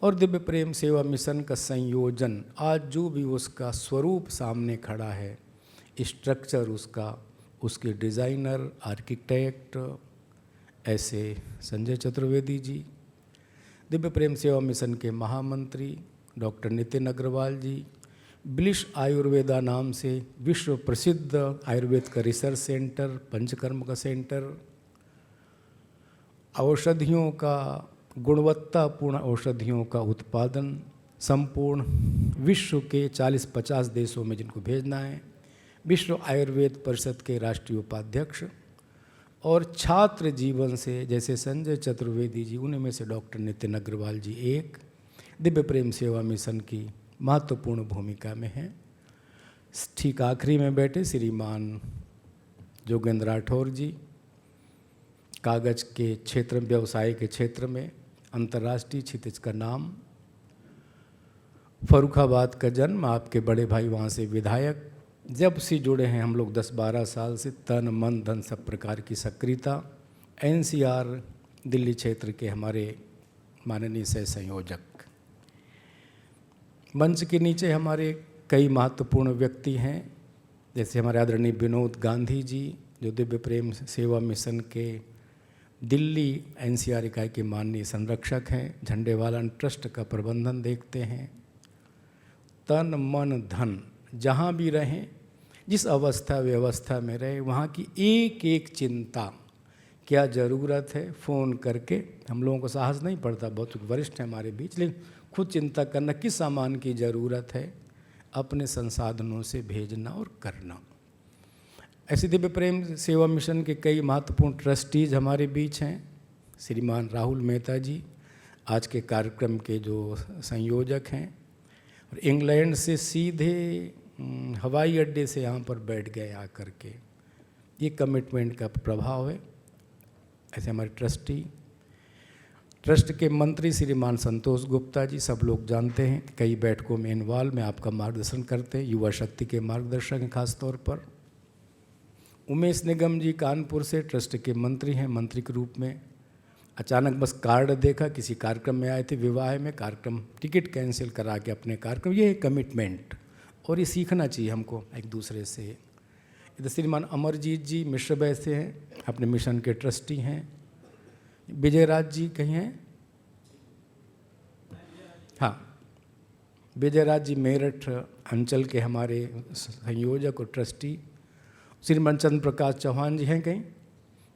और दिव्य प्रेम सेवा मिशन का संयोजन आज जो भी उसका स्वरूप सामने खड़ा है, स्ट्रक्चर उसका, उसके डिज़ाइनर, आर्किटेक्ट ऐसे संजय चतुर्वेदी जी, दिव्य प्रेम सेवा मिशन के महामंत्री डॉक्टर नितिन अग्रवाल जी, ब्लिश आयुर्वेदा नाम से विश्व प्रसिद्ध आयुर्वेद का रिसर्च सेंटर, पंचकर्म का सेंटर, औषधियों का, गुणवत्तापूर्ण औषधियों का उत्पादन संपूर्ण विश्व के 40-50 देशों में जिनको भेजना है, विश्व आयुर्वेद परिषद के राष्ट्रीय उपाध्यक्ष, और छात्र जीवन से जैसे संजय चतुर्वेदी जी, उन्हीं में से डॉक्टर नितिन अग्रवाल जी एक दिव्य प्रेम सेवा मिशन की महत्वपूर्ण भूमिका में हैं। ठीक आखिरी में बैठे श्रीमान जोगेंद्र राठौर जी, कागज के क्षेत्र, व्यवसाय के क्षेत्र में अंतर्राष्ट्रीय क्षितिज का नाम, फर्रुखाबाद का जन्म, आपके बड़े भाई वहाँ से विधायक, जब से जुड़े हैं हम लोग 10-12 साल से, तन मन धन सब प्रकार की सक्रियता, NCR दिल्ली क्षेत्र के हमारे माननीय सह संयोजक। मंच के नीचे हमारे कई महत्वपूर्ण व्यक्ति हैं, जैसे हमारे आदरणीय विनोद गांधी जी जो दिव्य प्रेम सेवा मिशन के दिल्ली NCR इकाई के माननीय संरक्षक हैं, झंडेवाला ट्रस्ट का प्रबंधन देखते हैं। तन मन धन जहाँ भी रहें, जिस अवस्था व्यवस्था में रहे, वहाँ की एक एक चिंता क्या ज़रूरत है, फ़ोन करके, हम लोगों को साहस नहीं पड़ता, बहुत वरिष्ठ हैं हमारे बीच, लेकिन खुद चिंता करना किस सामान की ज़रूरत है, अपने संसाधनों से भेजना और करना। ऐसे दिव्य प्रेम सेवा मिशन के कई महत्वपूर्ण ट्रस्टीज हमारे बीच हैं। श्रीमान राहुल मेहता जी आज के कार्यक्रम के जो संयोजक हैं, और इंग्लैंड से सीधे हवाई अड्डे से यहाँ पर बैठ गए आकर के। ये कमिटमेंट का प्रभाव है। ऐसे हमारे ट्रस्ट के मंत्री श्रीमान संतोष गुप्ता जी, सब लोग जानते हैं, कई बैठकों में इन्वॉल्व में आपका मार्गदर्शन करते हैं, युवा शक्ति के मार्गदर्शक हैं खास तौर पर। उमेश निगम जी कानपुर से ट्रस्ट के मंत्री हैं, मंत्री के रूप में। अचानक बस कार्ड देखा, किसी कार्यक्रम में आए थे, विवाह में, कार्यक्रम टिकट कैंसिल करा के अपने कार्यक्रम। ये है कमिटमेंट, और ये सीखना चाहिए हमको एक दूसरे से। इधर श्रीमान अमरजीत जी मिश्र से हैं, अपने मिशन के ट्रस्टी हैं। विजय राज जी कहीं हैं? हाँ, विजय राज जी मेरठ अंचल के हमारे संयोजक और ट्रस्टी। श्रीमान चंद्र प्रकाश चौहान जी हैं कहीं?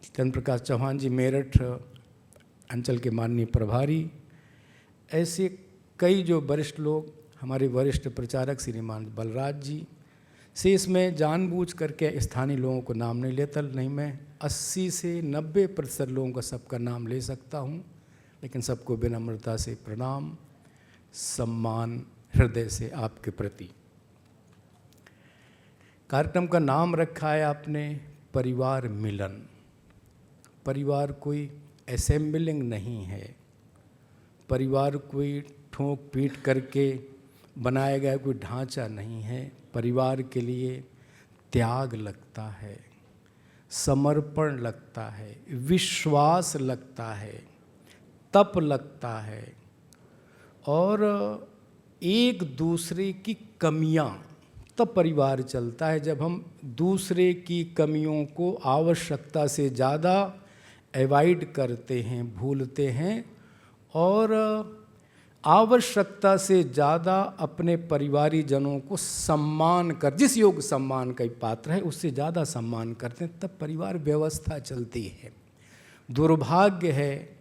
चंद्र प्रकाश चौहान जी मेरठ अंचल के माननीय प्रभारी। ऐसे कई जो वरिष्ठ लोग, हमारे वरिष्ठ प्रचारक श्रीमान बलराज जी से, इसमें जानबूझ करके स्थानीय लोगों को नाम नहीं लेता, नहीं मैं 80 से 90% लोगों का सबका नाम ले सकता हूँ, लेकिन सबको विनम्रता से प्रणाम, सम्मान हृदय से आपके प्रति। कार्यक्रम का नाम रखा है आपने परिवार मिलन। परिवार कोई असेंबलिंग नहीं है, परिवार कोई ठोक पीट करके बनाया गया कोई ढांचा नहीं है। परिवार के लिए त्याग लगता है, समर्पण लगता है, विश्वास लगता है, तप लगता है, और एक दूसरे की कमियां, तब परिवार चलता है। जब हम दूसरे की कमियों को आवश्यकता से ज़्यादा अवॉइड करते हैं, भूलते हैं, और आवश्यकता से ज़्यादा अपने परिवारी जनों को सम्मान कर, जिस योग्य सम्मान का पात्र है उससे ज़्यादा सम्मान करते हैं, तब परिवार व्यवस्था चलती है। दुर्भाग्य है,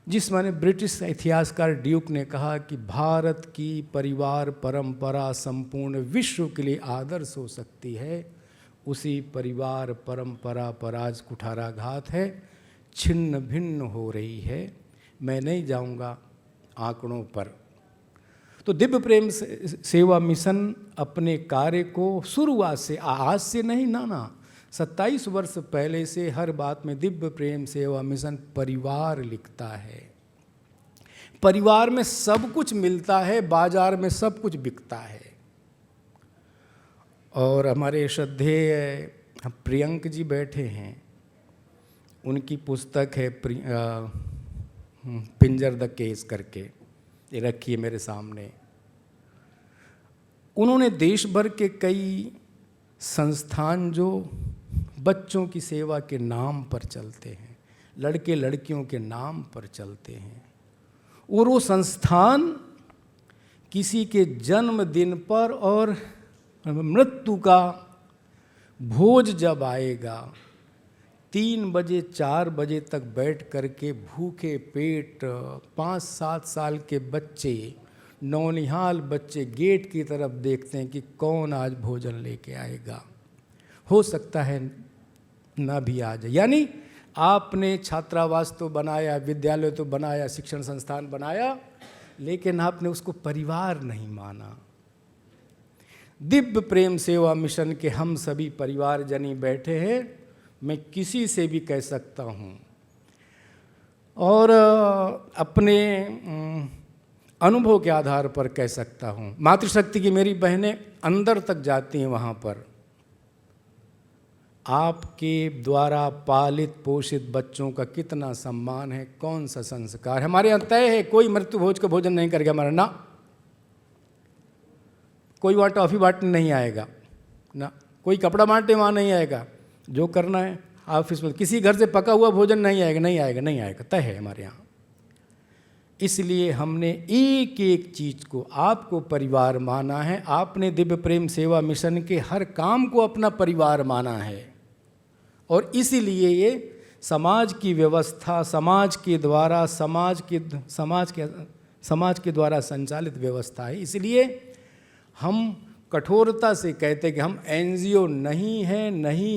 जिस माने ब्रिटिश इतिहासकार ड्यूक ने कहा कि भारत की परिवार परंपरा संपूर्ण विश्व के लिए आदर्श हो सकती है, उसी परिवार परंपरा पर आज कुठाराघात है, छिन्न भिन्न हो रही है। मैं नहीं जाऊंगा आंकड़ों पर। तो दिव्य प्रेम सेवा मिशन अपने कार्य को शुरुआत से, आज से नहीं, ना 27 वर्ष पहले से हर बात में दिव्य प्रेम सेवा मिशन परिवार लिखता है। परिवार में सब कुछ मिलता है, बाजार में सब कुछ बिकता है। और हमारे श्रद्धेय प्रियंक जी बैठे हैं, उनकी पुस्तक है पिंजर द केस करके, ये रखी है मेरे सामने। उन्होंने देश भर के कई संस्थान जो बच्चों की सेवा के नाम पर चलते हैं, लड़के लड़कियों के नाम पर चलते हैं, और वो संस्थान किसी के जन्मदिन पर और मृत्यु का भोज जब आएगा, 3 बजे 4 बजे तक बैठ करके भूखे पेट 5-7 साल के बच्चे, नौनिहाल बच्चे गेट की तरफ देखते हैं कि कौन आज भोजन लेके आएगा। हो सकता है ना भी आ जाए। यानी आपने छात्रावास तो बनाया, विद्यालय तो बनाया, शिक्षण संस्थान बनाया, लेकिन आपने उसको परिवार नहीं माना। दिव्य प्रेम सेवा मिशन के हम सभी परिवारजनी बैठे हैं, मैं किसी से भी कह सकता हूँ, और अपने अनुभव के आधार पर कह सकता हूँ। मातृशक्ति की मेरी बहनें अंदर तक जाती हैं, वहाँ पर आपके द्वारा पालित पोषित बच्चों का कितना सम्मान है, कौन सा संस्कार। हमारे यहाँ तय है, कोई मृत्यु भोज का भोजन नहीं करेगा हमारा, ना कोई वहाँ टॉफ़ी बांटने नहीं आएगा, ना कोई कपड़ा बांटने वहाँ नहीं आएगा। जो करना है ऑफिस में, किसी घर से पका हुआ भोजन नहीं आएगा, नहीं आएगा, नहीं आएगा, तय है हमारे यहाँ। इसलिए हमने एक एक चीज़ को आपको परिवार माना है। आपने दिव्य प्रेम सेवा मिशन के हर काम को अपना परिवार माना है, और इसीलिए ये समाज की व्यवस्था, समाज के द्वारा संचालित व्यवस्था है। इसलिए हम कठोरता से कहते हैं कि हम एनजीओ नहीं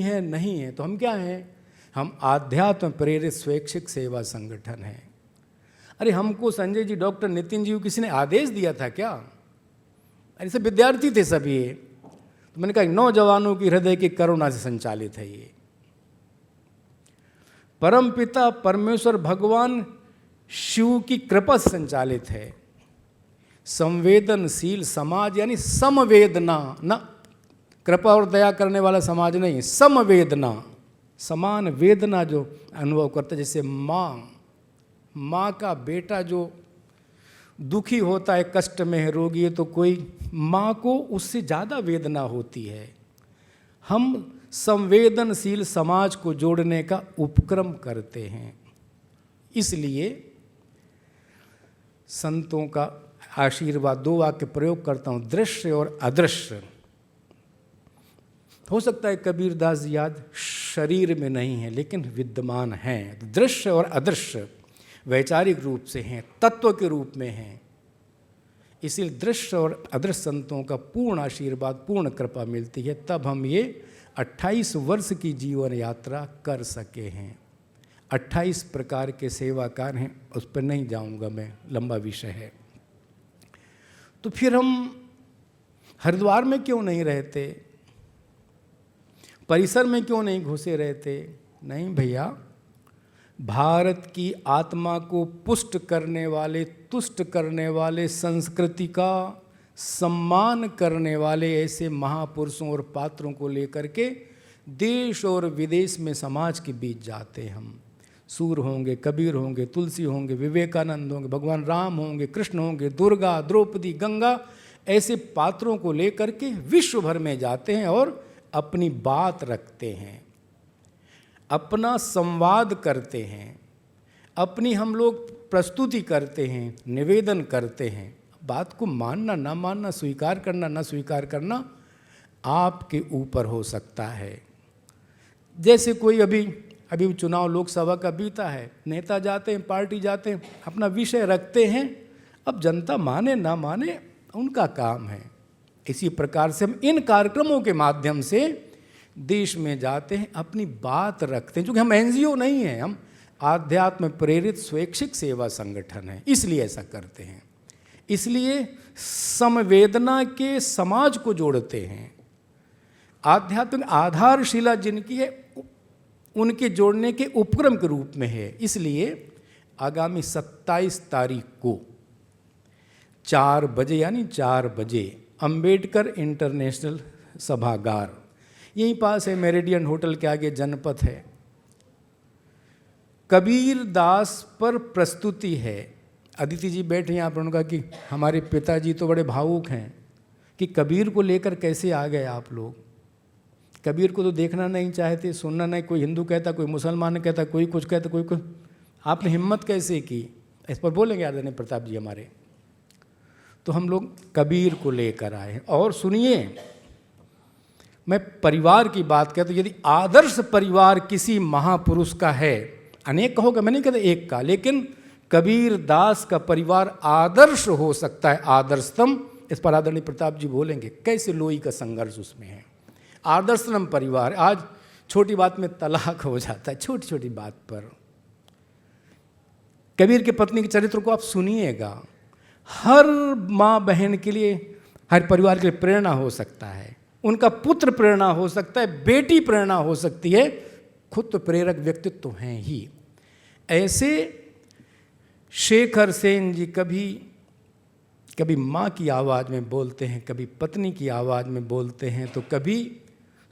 है। तो हम क्या हैं? हम आध्यात्म प्रेरित स्वैच्छिक सेवा संगठन हैं। अरे हमको संजय जी, डॉक्टर नितिन जी को किसी ने आदेश दिया था क्या? अरे सब विद्यार्थी थे सभी ये। तो मैंने कहा नौजवानों की हृदय की करुणा से संचालित है ये। परम पिता परमेश्वर भगवान शिव की कृपा से संचालित है। संवेदनशील समाज यानी समवेदना, ना कृपा और दया करने वाला समाज नहीं, समवेदना, समान वेदना जो अनुभव करता है। जैसे माँ का बेटा जो दुखी होता है, कष्ट में है, रोगी है, तो कोई माँ को उससे ज़्यादा वेदना होती है। हम संवेदनशील समाज को जोड़ने का उपक्रम करते हैं। इसलिए संतों का आशीर्वाद, 2 वाक्य प्रयोग करता हूँ, दृश्य और अदृश्य। हो सकता है कबीरदास जी याद शरीर में नहीं है लेकिन विद्यमान हैं। दृश्य और अदृश्य वैचारिक रूप से हैं, तत्व के रूप में हैं। इसलिए दृश्य और अदृश्य संतों का पूर्ण आशीर्वाद, पूर्ण कृपा मिलती है, तब हम ये 28 वर्ष की जीवन यात्रा कर सके हैं। 28 प्रकार के सेवा कार्य हैं, उस पर नहीं जाऊंगा मैं, लंबा विषय है। तो फिर हम हरिद्वार में क्यों नहीं रहते? परिसर में क्यों नहीं घुसे रहते? नहीं भैया, भारत की आत्मा को पुष्ट करने वाले, तुष्ट करने वाले, संस्कृति का सम्मान करने वाले ऐसे महापुरुषों और पात्रों को लेकर के देश और विदेश में समाज के बीच जाते हैं हम। सूर होंगे, कबीर होंगे, तुलसी होंगे, विवेकानंद होंगे, भगवान राम होंगे, कृष्ण होंगे, दुर्गा, द्रौपदी, गंगा, ऐसे पात्रों को लेकर के विश्व भर में जाते हैं और अपनी बात रखते हैं, अपना संवाद करते हैं, अपनी हम लोग प्रस्तुति करते हैं, निवेदन करते हैं। बात को मानना ना मानना, स्वीकार करना ना स्वीकार करना आपके ऊपर हो सकता है। जैसे कोई अभी चुनाव लोकसभा का बीता है, नेता जाते हैं, पार्टी जाते हैं, अपना विषय रखते हैं, अब जनता माने ना माने उनका काम है। इसी प्रकार से हम इन कार्यक्रमों के माध्यम से देश में जाते हैं, अपनी बात रखते हैं। क्योंकि हम एनजीओ नहीं हैं, हम आध्यात्म प्रेरित स्वैच्छिक सेवा संगठन है, इसलिए ऐसा करते हैं। इसलिए समवेदना के समाज को जोड़ते हैं। आध्यात्मिक आधारशिला जिनकी है उनके जोड़ने के उपक्रम के रूप में है। इसलिए आगामी 27 तारीख को 4 बजे यानी 4 बजे अंबेडकर इंटरनेशनल सभागार, यहीं पास है, मेरिडियन होटल के आगे जनपथ है, कबीर दास पर प्रस्तुति है। अदिति जी बैठे यहाँ पर, उनका कि हमारे पिताजी तो बड़े भावुक हैं कि कबीर को लेकर कैसे आ गए आप लोग। कबीर को तो देखना नहीं चाहते, सुनना नहीं, कोई हिंदू कहता, कोई मुसलमान कहता, कोई कुछ कहता, कोई कुछ। आपने हिम्मत कैसे की? इस पर बोलेंगे आदरणीय प्रताप जी हमारे। तो हम लोग कबीर को लेकर आए। और सुनिए, मैं परिवार की बात कहता हूँ, यदि आदर्श परिवार किसी महापुरुष का है, अनेक कहोगे, मैं नहीं कहता एक का, लेकिन कबीर दास का परिवार आदर्श हो सकता है, आदर्शतम। इस पर आदरणीय प्रताप जी बोलेंगे कैसे लोई का संघर्ष उसमें है। आदर्शतम परिवार। आज छोटी बात में तलाक हो जाता है, छोटी छोटी बात पर। कबीर की पत्नी के चरित्र को आप सुनिएगा, हर माँ बहन के लिए, हर परिवार के लिए प्रेरणा हो सकता है। उनका पुत्र प्रेरणा हो सकता है, बेटी प्रेरणा हो सकती है, खुद तो प्रेरक व्यक्तित्व तो हैं ही। ऐसे शेखर सेन जी कभी माँ की आवाज़ में बोलते हैं, कभी पत्नी की आवाज़ में बोलते हैं, तो कभी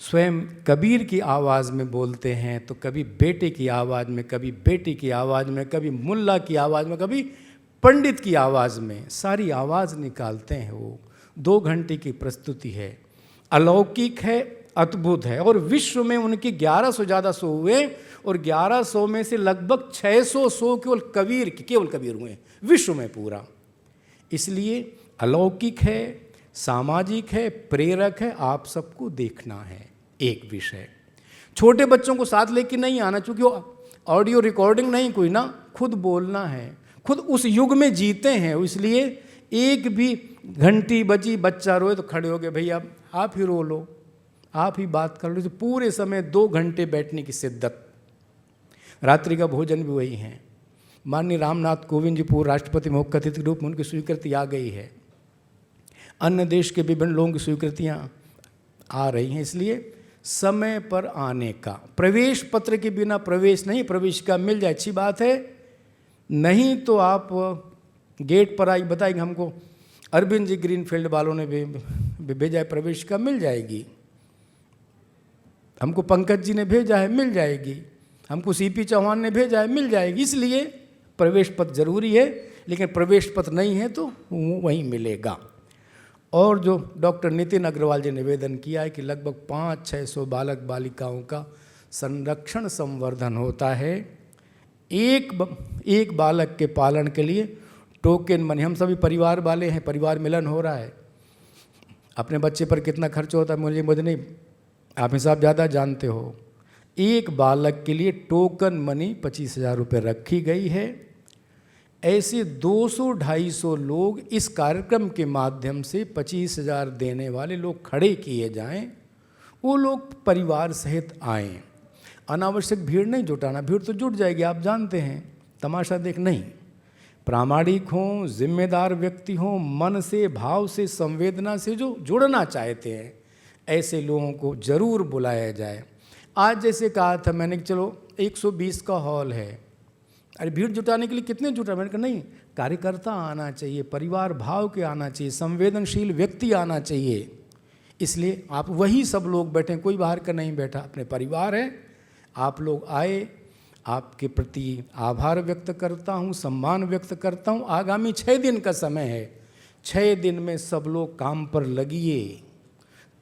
स्वयं कबीर की आवाज़ में बोलते हैं, तो कभी बेटे की आवाज़ में, कभी बेटी की आवाज़ में, कभी मुल्ला की आवाज़ में, कभी पंडित की आवाज़ में, सारी आवाज़ निकालते हैं। वो 2 घंटे की प्रस्तुति है, अलौकिक है, अद्भुत है। और विश्व में उनके 1100 ज़्यादा शो हुए और 1100 में से लगभग 600 शो केवल कबीर हुए विश्व में पूरा। इसलिए अलौकिक है, सामाजिक है, प्रेरक है, आप सबको देखना है। एक विषय, छोटे बच्चों को साथ लेके नहीं आना, क्योंकि वो ऑडियो रिकॉर्डिंग नहीं कोई ना, खुद बोलना है, खुद उस युग में जीते हैं। इसलिए एक भी घंटी बजी, बच्चा रोए तो खड़े हो गए, भैया आप ही रो लो, आप ही बात कर लो। तो पूरे समय 2 घंटे बैठने की शिद्दत। रात्रि का भोजन भी वही है। माननीय रामनाथ कोविंद जी पूर्व राष्ट्रपति मुख्य अतिथि के रूप में उनकी स्वीकृति आ गई है। अन्य देश के विभिन्न लोगों की स्वीकृतियाँ आ रही हैं। इसलिए समय पर आने का, प्रवेश पत्र के बिना प्रवेश नहीं, प्रवेशिका मिल जाए अच्छी बात है, नहीं तो आप गेट पर आई बताएंगे हमको अरविंद जी ग्रीनफील्ड वालों ने भेजा है, प्रवेशिका मिल जाएगी। हमको पंकज जी ने भेजा है, मिल जाएगी। हमको सीपी चौहान ने भेजा है, मिल जाएगी। इसलिए प्रवेश पत्र जरूरी है, लेकिन प्रवेश पत्र नहीं है तो वहीं मिलेगा। और जो डॉक्टर नितिन अग्रवाल जी ने निवेदन किया है कि लगभग 500-600 बालक बालिकाओं का संरक्षण संवर्धन होता है। एक बालक के पालन के लिए टोकन मनी, हम सभी परिवार वाले हैं, परिवार मिलन हो रहा है, अपने बच्चे पर कितना खर्च होता है मुझे नहीं, आप हिसाब ज़्यादा जानते हो। एक बालक के लिए टोकन मनी 25,000 रुपये रखी गई है। ऐसे 200-250 लोग इस कार्यक्रम के माध्यम से 25,000 देने वाले लोग खड़े किए जाएं, वो लोग परिवार सहित आएं। अनावश्यक भीड़ नहीं जुटाना, भीड़ तो जुट जाएगी, आप जानते हैं, तमाशा देख नहीं। प्रामाणिक हों, जिम्मेदार व्यक्ति हों, मन से, भाव से, संवेदना से जो जुड़ना चाहते हैं, ऐसे लोगों को जरूर बुलाया जाए। आज जैसे कहा था मैंने कि चलो 120 का हॉल है, अरे भीड़ जुटाने के लिए कितने जुटा, मैंने कहा नहीं, कार्यकर्ता आना चाहिए, परिवार भाव के आना चाहिए, संवेदनशील व्यक्ति आना चाहिए। इसलिए आप वही सब लोग बैठे, कोई बाहर का नहीं बैठा, अपने परिवार है, आप लोग आए, आपके प्रति आभार व्यक्त करता हूँ, सम्मान व्यक्त करता हूँ। आगामी 6 दिन का समय है, 6 दिन में सब लोग काम पर लगिए,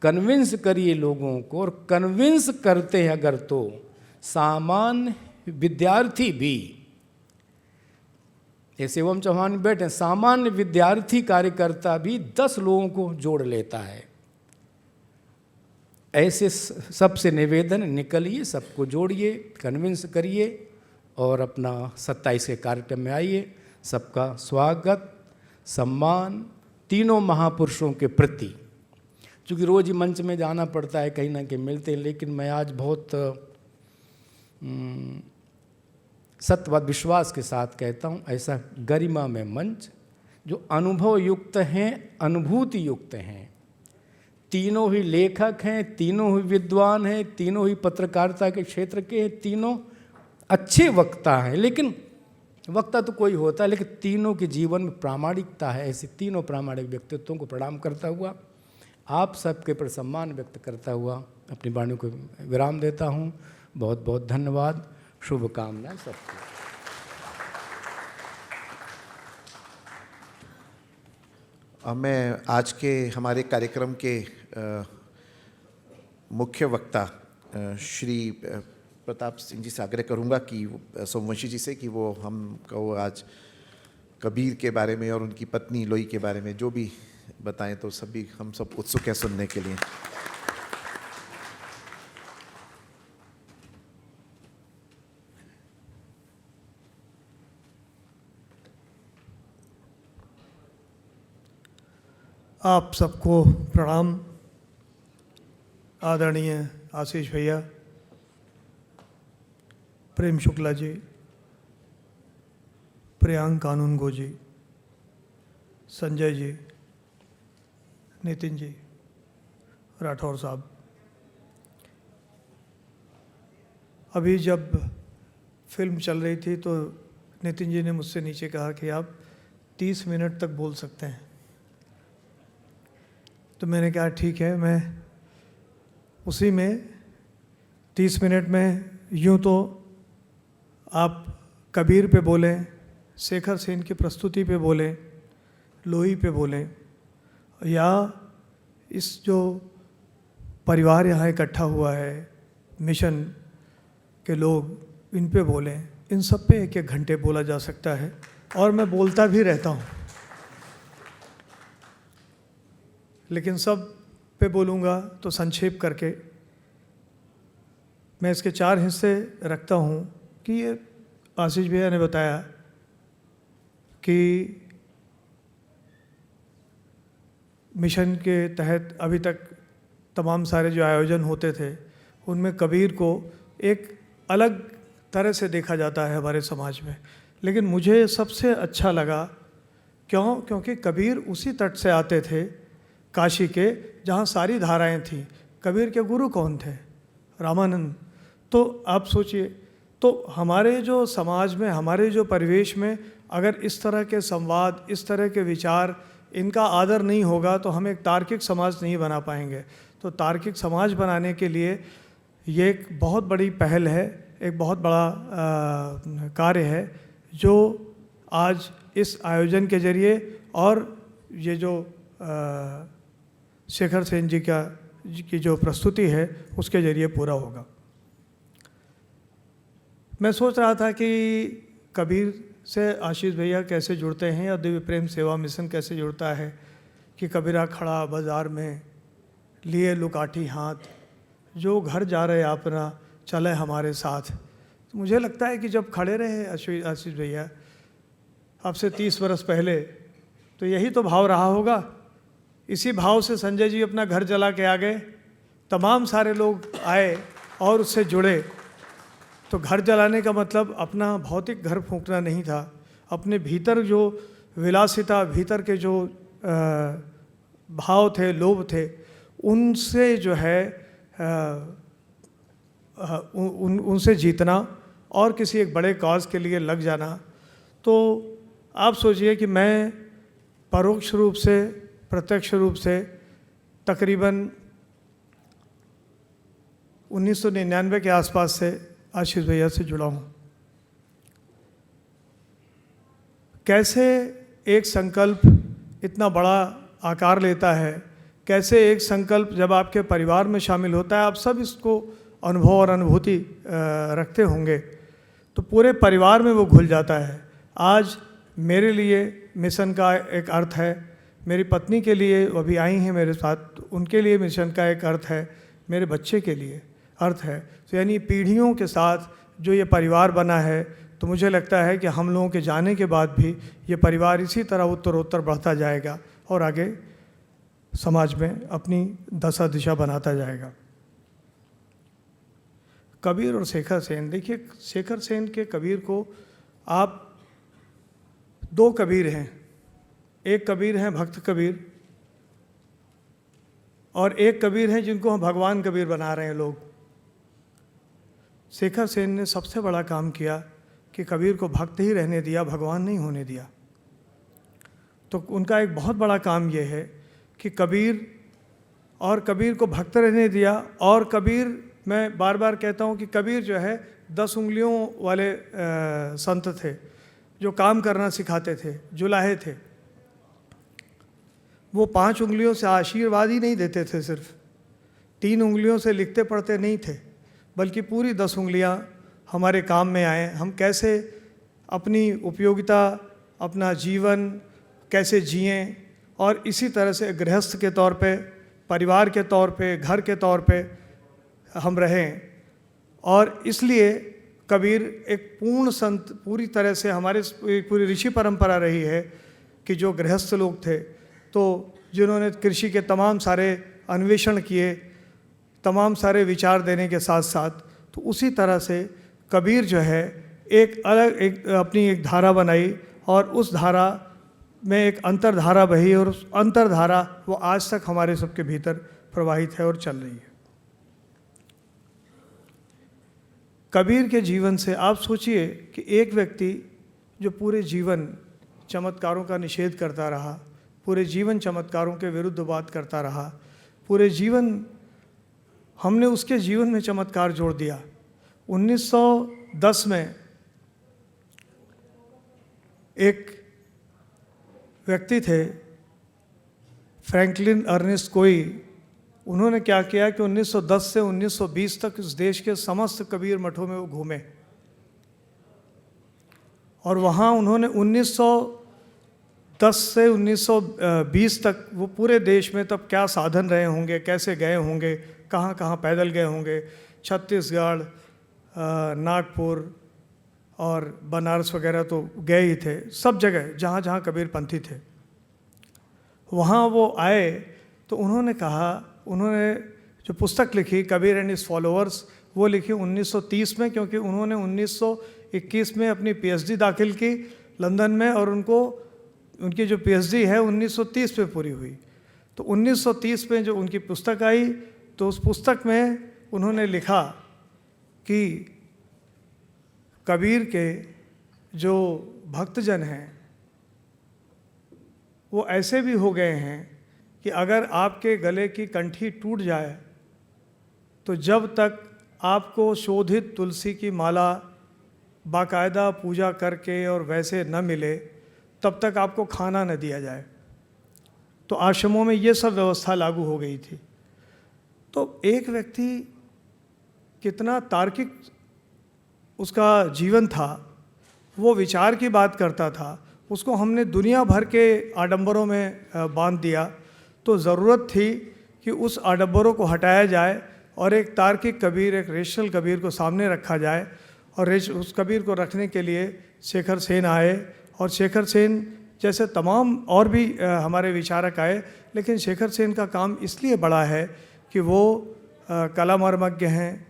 कन्विंस करिए लोगों को, और कन्विंस करते हैं अगर तो सामान्य विद्यार्थी भी, जैसे शिवम चौहान बैठे, सामान्य विद्यार्थी कार्यकर्ता भी 10 लोगों को जोड़ लेता है। ऐसे सबसे निवेदन, निकलिए, सबको जोड़िए, कन्विंस करिए और अपना 27 के कार्यक्रम में आइए। सबका स्वागत, सम्मान तीनों महापुरुषों के प्रति। चूँकि रोज़ ही मंच में जाना पड़ता है, कहीं ना कहीं मिलते हैं, लेकिन मैं आज बहुत सत्यवाद विश्वास के साथ कहता हूँ, ऐसा गरिमा में मंच जो अनुभव युक्त हैं, अनुभूति युक्त हैं, तीनों ही लेखक हैं, तीनों ही विद्वान हैं, तीनों ही पत्रकारिता के क्षेत्र के हैं, तीनों अच्छे वक्ता हैं। लेकिन वक्ता तो कोई होता है, लेकिन तीनों के जीवन में प्रामाणिकता है। ऐसे तीनों प्रामाणिक व्यक्तित्वों को प्रणाम करता हुआ, आप सबके पर सम्मान व्यक्त करता हुआ अपनी वाणी को विराम देता हूँ। बहुत बहुत धन्यवाद, शुभकामनाएं सबको। मैं आज के हमारे कार्यक्रम के मुख्य वक्ता श्री प्रताप सिंह जी से आग्रह करूंगा कि सोमवंशी जी से कि वो हमको आज कबीर के बारे में और उनकी पत्नी लोई के बारे में जो भी बताएं, तो सभी हम सब उत्सुक हैं सुनने के लिए। आप सबको प्रणाम। आदरणीय आशीष भैया, प्रेम शुक्ला जी, प्रियांक कानूनगो जी, संजय जी, नितिन जी, राठौर साहब, अभी जब फिल्म चल रही थी तो नितिन जी ने मुझसे नीचे कहा कि आप 30 मिनट तक बोल सकते हैं। तो मैंने कहा ठीक है, मैं उसी में 30 मिनट में यूँ तो आप कबीर पे बोलें, शेखर सेन की प्रस्तुति पे बोलें, लोही पे बोलें, या इस जो परिवार यहाँ इकट्ठा हुआ है, मिशन के लोग, इन पे बोलें। इन सब पे 1-1 घंटे बोला जा सकता है, और मैं बोलता भी रहता हूँ, लेकिन सब पे बोलूँगा तो संक्षेप करके मैं इसके 4 हिस्से रखता हूँ। कि ये आशीष भैया ने बताया कि मिशन के तहत अभी तक तमाम सारे जो आयोजन होते थे उनमें कबीर को एक अलग तरह से देखा जाता है हमारे समाज में। लेकिन मुझे सबसे अच्छा लगा, क्योंकि कबीर उसी तट से आते थे काशी के जहाँ सारी धाराएं थीं। कबीर के गुरु कौन थे? रामानंद। तो आप सोचिए, तो हमारे जो समाज में, हमारे जो परिवेश में अगर इस तरह के संवाद, इस तरह के विचार, इनका आदर नहीं होगा तो हम एक तार्किक समाज नहीं बना पाएंगे। तो तार्किक समाज बनाने के लिए ये एक बहुत बड़ी पहल है, एक बहुत बड़ा कार्य है जो आज इस आयोजन के जरिए और ये जो शेखर सेन जी की जो प्रस्तुति है उसके जरिए पूरा होगा। मैं सोच रहा था कि कबीर से आशीष भैया कैसे जुड़ते हैं या दिव्य प्रेम सेवा मिशन कैसे जुड़ता है कि कबीरा खड़ा बाज़ार में लिए लुकाठी हाथ, जो घर जा रहे अपना चले हमारे साथ। तो मुझे लगता है कि जब खड़े रहे आशीष भैया अब से 30 वर्ष पहले, तो यही तो भाव रहा होगा। इसी भाव से संजय जी अपना घर जला के आ गए, तमाम सारे लोग आए और उससे जुड़े। तो घर जलाने का मतलब अपना भौतिक घर फूंकना नहीं था, अपने भीतर जो विलासिता, भीतर के जो भाव थे, लोभ थे, उनसे जो है उनसे जीतना और किसी एक बड़े कॉज के लिए लग जाना। तो आप सोचिए कि मैं परोक्ष रूप से, प्रत्यक्ष रूप से तकरीबन 1999 के आसपास से आशीष भैया से जुड़ा हूँ। कैसे एक संकल्प इतना बड़ा आकार लेता है, कैसे एक संकल्प जब आपके परिवार में शामिल होता है, आप सब इसको अनुभव और अनुभूति रखते होंगे, तो पूरे परिवार में वो घुल जाता है। आज मेरे लिए मिशन का एक अर्थ है, मेरी पत्नी के लिए, वो अभी आई हैं मेरे साथ, उनके लिए मिशन का एक अर्थ है, मेरे बच्चे के लिए अर्थ है। तो यानी पीढ़ियों के साथ जो ये परिवार बना है, तो मुझे लगता है कि हम लोगों के जाने के बाद भी ये परिवार इसी तरह उत्तरोत्तर बढ़ता जाएगा और आगे समाज में अपनी दशा दिशा बनाता जाएगा। कबीर और शेखर सेन, देखिए शेखर सेन के कबीर को आप दो कबीर हैं, एक कबीर हैं भक्त कबीर और एक कबीर हैं जिनको हम भगवान कबीर बना रहे हैं लोग। शेखर सेन ने सबसे बड़ा काम किया कि कबीर को भक्त ही रहने दिया, भगवान नहीं होने दिया। तो उनका एक बहुत बड़ा काम ये है कि कबीर को भक्त रहने दिया। और कबीर, मैं बार बार कहता हूँ कि कबीर जो है 10 उंगलियों वाले संत थे जो काम करना सिखाते थे, जुलाहे थे। वो 5 उंगलियों से आशीर्वाद ही नहीं देते थे, सिर्फ 3 उंगलियों से लिखते पढ़ते नहीं थे, बल्कि पूरी 10 उंगलियाँ हमारे काम में आए। हम कैसे अपनी उपयोगिता, अपना जीवन कैसे जिएं और इसी तरह से गृहस्थ के तौर पे, परिवार के तौर पे, घर के तौर पे हम रहें। और इसलिए कबीर एक पूर्ण संत, पूरी तरह से हमारे पूरी ऋषि परंपरा रही है कि जो गृहस्थ लोग थे, तो जिन्होंने कृषि के तमाम सारे अन्वेषण किए, तमाम सारे विचार देने के साथ साथ, तो उसी तरह से कबीर जो है एक अलग अपनी एक धारा बनाई और उस धारा में एक अंतरधारा बही और उस अंतरधारा वो आज तक हमारे सबके भीतर प्रवाहित है और चल रही है। कबीर के जीवन से आप सोचिए कि एक व्यक्ति जो पूरे जीवन चमत्कारों का निषेध करता रहा, पूरे जीवन चमत्कारों के विरुद्ध बात करता रहा, पूरे जीवन हमने उसके जीवन में चमत्कार जोड़ दिया। 1910 में एक व्यक्ति थे फ्रैंकलिन अर्नेस्ट कोई, उन्होंने क्या किया कि 1910 से 1920 तक इस देश के समस्त कबीर मठों में वो घूमे और वहाँ उन्होंने 1910 से 1920 तक वो पूरे देश में तब क्या साधन रहे होंगे, कैसे गए होंगे, कहाँ कहाँ पैदल गए होंगे, छत्तीसगढ़, नागपुर, और बनारस वगैरह तो गए ही थे, सब जगह जहाँ जहाँ कबीरपंथी थे वहाँ वो आए। तो उन्होंने कहा, उन्होंने जो पुस्तक लिखी कबीर एंड हिज फॉलोअर्स, वो लिखी 1930 में, क्योंकि उन्होंने 1921 में अपनी पीएचडी दाखिल की लंदन में, और उनकी जो पीएचडी है 1930 में पूरी हुई। तो 1930 में जो उनकी पुस्तक आई, तो उस पुस्तक में उन्होंने लिखा कि कबीर के जो भक्तजन हैं वो ऐसे भी हो गए हैं कि अगर आपके गले की कंठी टूट जाए तो जब तक आपको शोधित तुलसी की माला बाकायदा पूजा करके और वैसे न मिले तब तक आपको खाना न दिया जाए। तो आश्रमों में ये सब व्यवस्था लागू हो गई थी। तो एक व्यक्ति कितना तार्किक उसका जीवन था, वो विचार की बात करता था, उसको हमने दुनिया भर के आडंबरों में बांध दिया। तो ज़रूरत थी कि उस आडंबरों को हटाया जाए और एक तार्किक कबीर, एक रेशनल कबीर को सामने रखा जाए। और उस कबीर को रखने के लिए शेखर सेन आए, और शेखर सेन जैसे तमाम और भी हमारे विचारक आए। लेकिन शेखर सेन का काम इसलिए बड़ा है कि वो कलामर्मज्ञ हैं,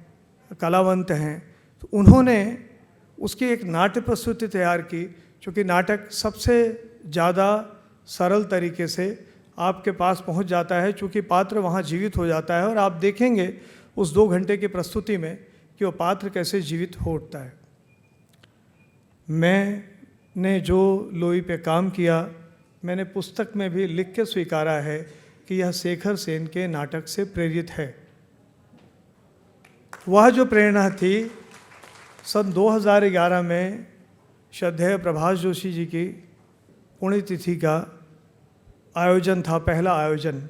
कलावंत हैं। तो उन्होंने उसकी एक नाट्य प्रस्तुति तैयार की, चूँकि नाटक सबसे ज़्यादा सरल तरीके से आपके पास पहुंच जाता है, चूँकि पात्र वहाँ जीवित हो जाता है। और आप देखेंगे उस 2 घंटे की प्रस्तुति में कि वो पात्र कैसे जीवित हो उठता है। मैंने जो लोई पे काम किया, मैंने पुस्तक में भी लिख के स्वीकारा है कि यह शेखर सेन के नाटक से प्रेरित है। वह जो प्रेरणा थी, सन 2011 में श्रद्धेय प्रभाष जोशी जी की पुण्यतिथि का आयोजन था, पहला आयोजन।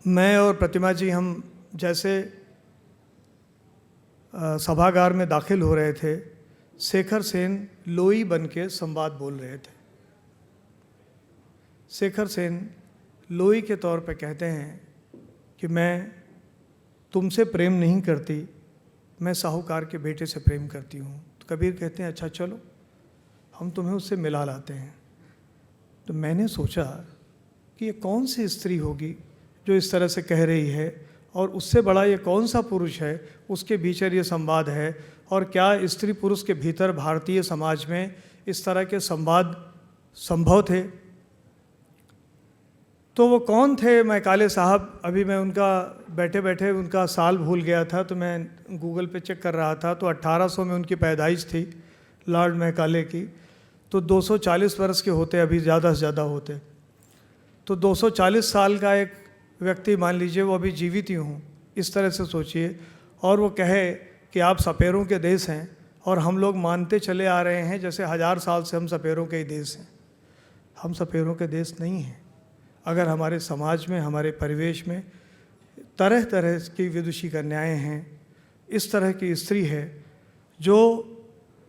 मैं और प्रतिमा जी हम जैसे सभागार में दाखिल हो रहे थे, शेखर सेन लोई बन के संवाद बोल रहे थे। शेखर सेन लोई के तौर पे कहते हैं कि मैं तुमसे प्रेम नहीं करती, मैं साहूकार के बेटे से प्रेम करती हूँ। तो कबीर कहते हैं अच्छा चलो हम तुम्हें उससे मिला लाते हैं। तो मैंने सोचा कि ये कौन सी स्त्री होगी जो इस तरह से कह रही है, और उससे बड़ा ये कौन सा पुरुष है उसके भीतर ये संवाद है, और क्या स्त्री पुरुष के भीतर भारतीय समाज में इस तरह के संवाद संभव थे। तो वो कौन थे मैकाले साहब? अभी मैं उनका बैठे बैठे उनका साल भूल गया था, तो मैं गूगल पे चेक कर रहा था। तो 1800 में उनकी पैदाइश थी, लॉर्ड मैकाले की। तो 240 वर्ष के होते, अभी ज़्यादा से ज़्यादा होते। तो 240 साल का एक व्यक्ति मान लीजिए, वो अभी जीवित ही हूँ, इस तरह से सोचिए। और वो कहे कि आप सपेरों के देश हैं, और हम लोग मानते चले आ रहे हैं जैसे 1000 साल से हम सपेरों के ही देश हैं। हम सपेरों के देश नहीं हैं। अगर हमारे समाज में, हमारे परिवेश में तरह तरह की विदुषी कन्याएँ हैं, इस तरह की स्त्री है जो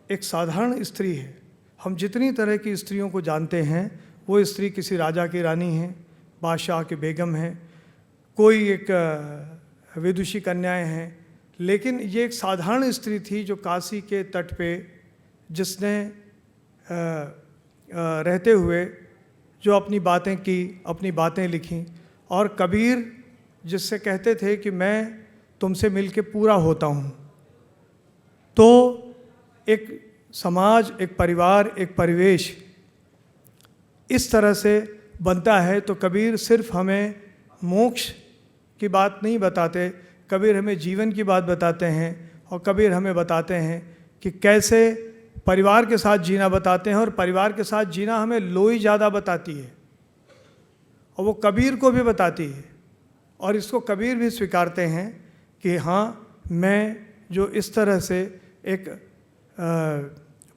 एक साधारण स्त्री है। हम जितनी तरह की स्त्रियों को जानते हैं, वो स्त्री किसी राजा की रानी है, बादशाह की बेगम है, कोई एक विदुषी कन्याएँ हैं। लेकिन ये एक साधारण स्त्री थी जो काशी के तट पे, जिसने रहते हुए जो अपनी बातें की, अपनी बातें लिखीं। और कबीर जिससे कहते थे कि मैं तुमसे मिलके पूरा होता हूँ। तो एक समाज, एक परिवार, एक परिवेश इस तरह से बनता है। तो कबीर सिर्फ हमें मोक्ष की बात नहीं बताते, कबीर हमें जीवन की बात बताते हैं। और कबीर हमें बताते हैं कि कैसे परिवार के साथ जीना बताते हैं, और परिवार के साथ जीना हमें लोई ज़्यादा बताती है, और वो कबीर को भी बताती है। और इसको कबीर भी स्वीकारते हैं कि हाँ, मैं जो इस तरह से एक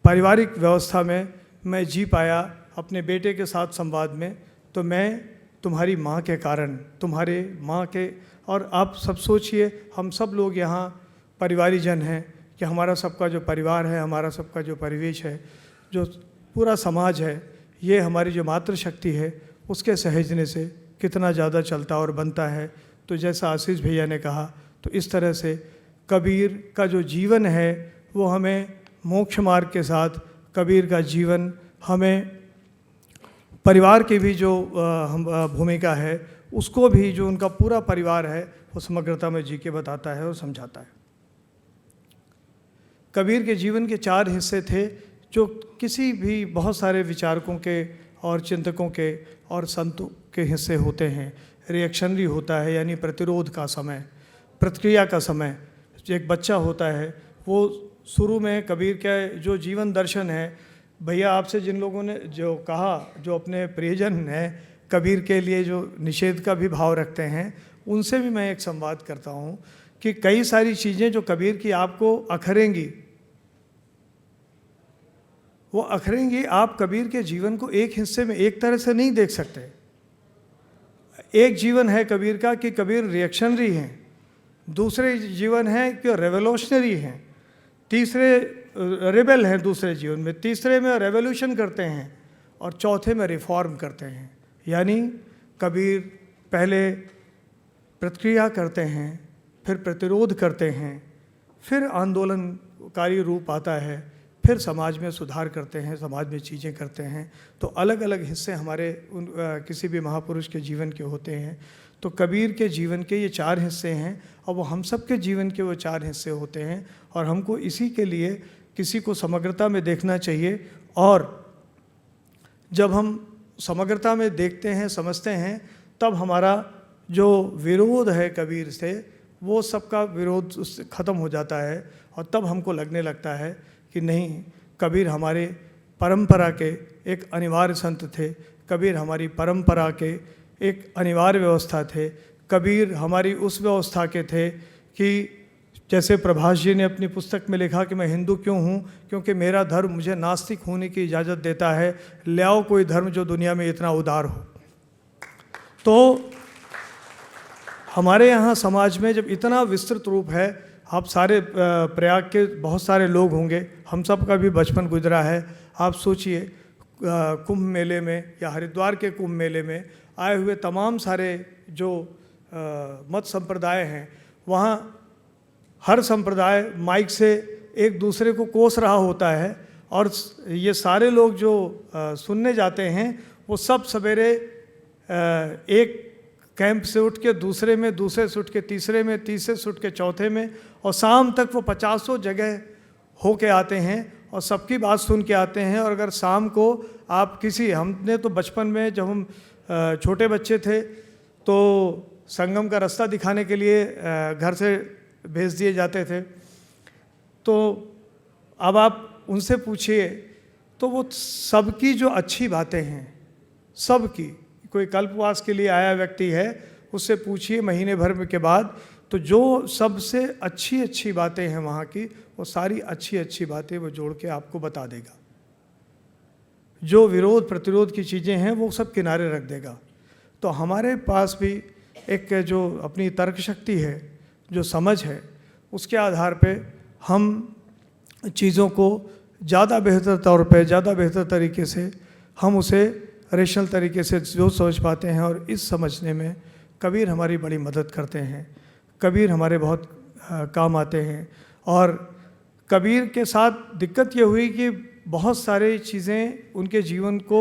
पारिवारिक व्यवस्था में मैं जी पाया अपने बेटे के साथ संवाद में, तो मैं तुम्हारी माँ के कारण, तुम्हारे माँ के। और आप सब सोचिए, हम सब लोग यहाँ परिवारीजन हैं कि हमारा सबका जो परिवार है, हमारा सबका जो परिवेश है, जो पूरा समाज है, ये हमारी जो मातृशक्ति है उसके सहेजने से कितना ज़्यादा चलता और बनता है। तो जैसा आशीष भैया ने कहा, तो इस तरह से कबीर का जो जीवन है वो हमें मोक्ष मार्ग के साथ कबीर का जीवन हमें परिवार की भी जो भूमिका है उसको भी, जो उनका पूरा परिवार है, वो समग्रता में जी के बताता है और समझाता है। कबीर के जीवन के 4 हिस्से थे जो किसी भी बहुत सारे विचारकों के और चिंतकों के और संतों के हिस्से होते हैं। रिएक्शनरी होता है यानी प्रतिरोध का समय, प्रतिक्रिया का समय। एक बच्चा होता है, वो शुरू में कबीर का जो जीवन दर्शन है, भैया आपसे जिन लोगों ने जो कहा, जो अपने प्रियजन हैं कबीर के लिए जो निषेध का भी भाव रखते हैं, उनसे भी मैं एक संवाद करता हूँ कि कई सारी चीज़ें जो कबीर की आपको अखरेंगी, वो अखरेंगी। आप कबीर के जीवन को एक हिस्से में एक तरह से नहीं देख सकते। एक जीवन है कबीर का कि कबीर रिएक्शनरी हैं, दूसरे जीवन है कि रेवोल्यूशनरी हैं, तीसरे रिबेल हैं दूसरे जीवन में, तीसरे में रेवोल्यूशन करते हैं और चौथे में रिफॉर्म करते हैं। यानी कबीर पहले प्रतिक्रिया करते हैं, फिर प्रतिरोध करते हैं, फिर आंदोलनकारी रूप आता है, फिर समाज में सुधार करते हैं, समाज में चीज़ें करते हैं। तो अलग अलग हिस्से हमारे किसी भी महापुरुष के जीवन के होते हैं। तो कबीर के जीवन के ये 4 हिस्से हैं और वो हम सब के जीवन के वो 4 हिस्से होते हैं और हमको इसी के लिए किसी को समग्रता में देखना चाहिए। और जब हम समग्रता में देखते हैं, समझते हैं, तब हमारा जो विरोध है कबीर से, वो सबका विरोध उससे ख़त्म हो जाता है और तब हमको लगने लगता है कि नहीं, कबीर हमारे परंपरा के एक अनिवार्य संत थे, कबीर हमारी परंपरा के एक अनिवार्य व्यवस्था थे, कबीर हमारी उस व्यवस्था के थे कि जैसे प्रभाष जी ने अपनी पुस्तक में लिखा कि मैं हिंदू क्यों हूँ, क्योंकि मेरा धर्म मुझे नास्तिक होने की इजाज़त देता है, ले आओ कोई धर्म जो दुनिया में इतना उदार हो। तो हमारे यहाँ समाज में जब इतना विस्तृत रूप है, आप सारे प्रयाग के बहुत सारे लोग होंगे, हम सब का भी बचपन गुजरा है। आप सोचिए कुंभ मेले में या हरिद्वार के कुंभ मेले में आए हुए तमाम सारे जो मत संप्रदाय हैं, वहाँ हर संप्रदाय माइक से एक दूसरे को कोस रहा होता है और ये सारे लोग जो सुनने जाते हैं वो सब सवेरे एक कैंप से उठ के दूसरे में, दूसरे से उठ के तीसरे में, तीसरे से उठ के चौथे में, और शाम तक वो 50 जगह हो के आते हैं और सबकी बात सुन के आते हैं। और अगर शाम को आप किसी, हमने तो बचपन में जब हम छोटे बच्चे थे तो संगम का रास्ता दिखाने के लिए घर से भेज दिए जाते थे। तो अब आप उनसे पूछिए तो वो सबकी जो अच्छी बातें हैं, सबकी, कोई कल्पवास के लिए आया व्यक्ति है उससे पूछिए महीने भर के बाद, तो जो सबसे अच्छी अच्छी बातें हैं वहाँ की, वो सारी अच्छी अच्छी बातें वो जोड़ के आपको बता देगा। जो विरोध प्रतिरोध की चीज़ें हैं वो सब किनारे रख देगा। तो हमारे पास भी एक जो अपनी तर्क शक्ति है, जो समझ है, उसके आधार पे हम चीज़ों को ज़्यादा बेहतर तौर पे, ज़्यादा बेहतर तरीके से हम उसे रेशनल तरीके से जो समझ पाते हैं। और इस समझने में कबीर हमारी बड़ी मदद करते हैं, कबीर हमारे बहुत काम आते हैं। और कबीर के साथ दिक्कत ये हुई कि बहुत सारी चीज़ें उनके जीवन को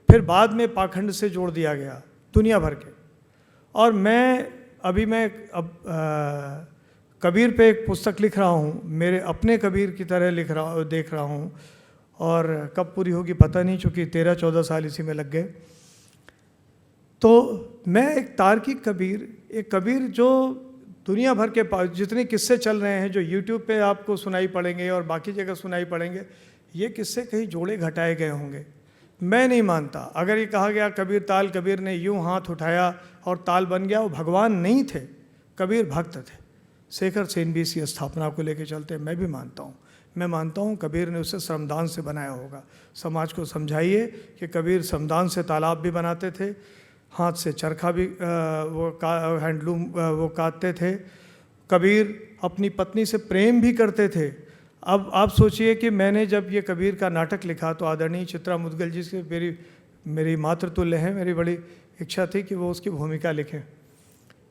फिर बाद में पाखंड से जोड़ दिया गया दुनिया भर के। और मैं कबीर पे एक पुस्तक लिख रहा हूँ, मेरे अपने कबीर की तरह देख रहा हूँ, और कब पूरी होगी पता नहीं, चूँकि 13-14 साल इसी में लग गए। तो मैं एक तार्किक कबीर, एक कबीर जो दुनिया भर के जितने किस्से चल रहे हैं, जो यूट्यूब पे आपको सुनाई पड़ेंगे और बाकी जगह सुनाई पड़ेंगे, ये किस्से कहीं जोड़े घटाए गए होंगे। मैं नहीं मानता। अगर ये कहा गया कबीर ने यूं हाथ उठाया और ताल बन गया, वो भगवान नहीं थे, कबीर भक्त थे। शेखर सेन भी इसी स्थापना को लेकर चलते हैं, मैं भी मानता हूँ। मैं मानता हूँ कबीर ने उसे श्रमदान से बनाया होगा। समाज को समझाइए कि कबीर श्रमदान से तालाब भी बनाते थे, हाथ से चरखा भी हैंडलूम वो काटते थे। कबीर अपनी पत्नी से प्रेम भी करते थे। अब आप सोचिए कि मैंने जब ये कबीर का नाटक लिखा तो आदरणीय चित्रा मुदगल जी से मेरी मातृतुल्य है, मेरी बड़ी इच्छा थी कि वो उसकी भूमिका लिखें।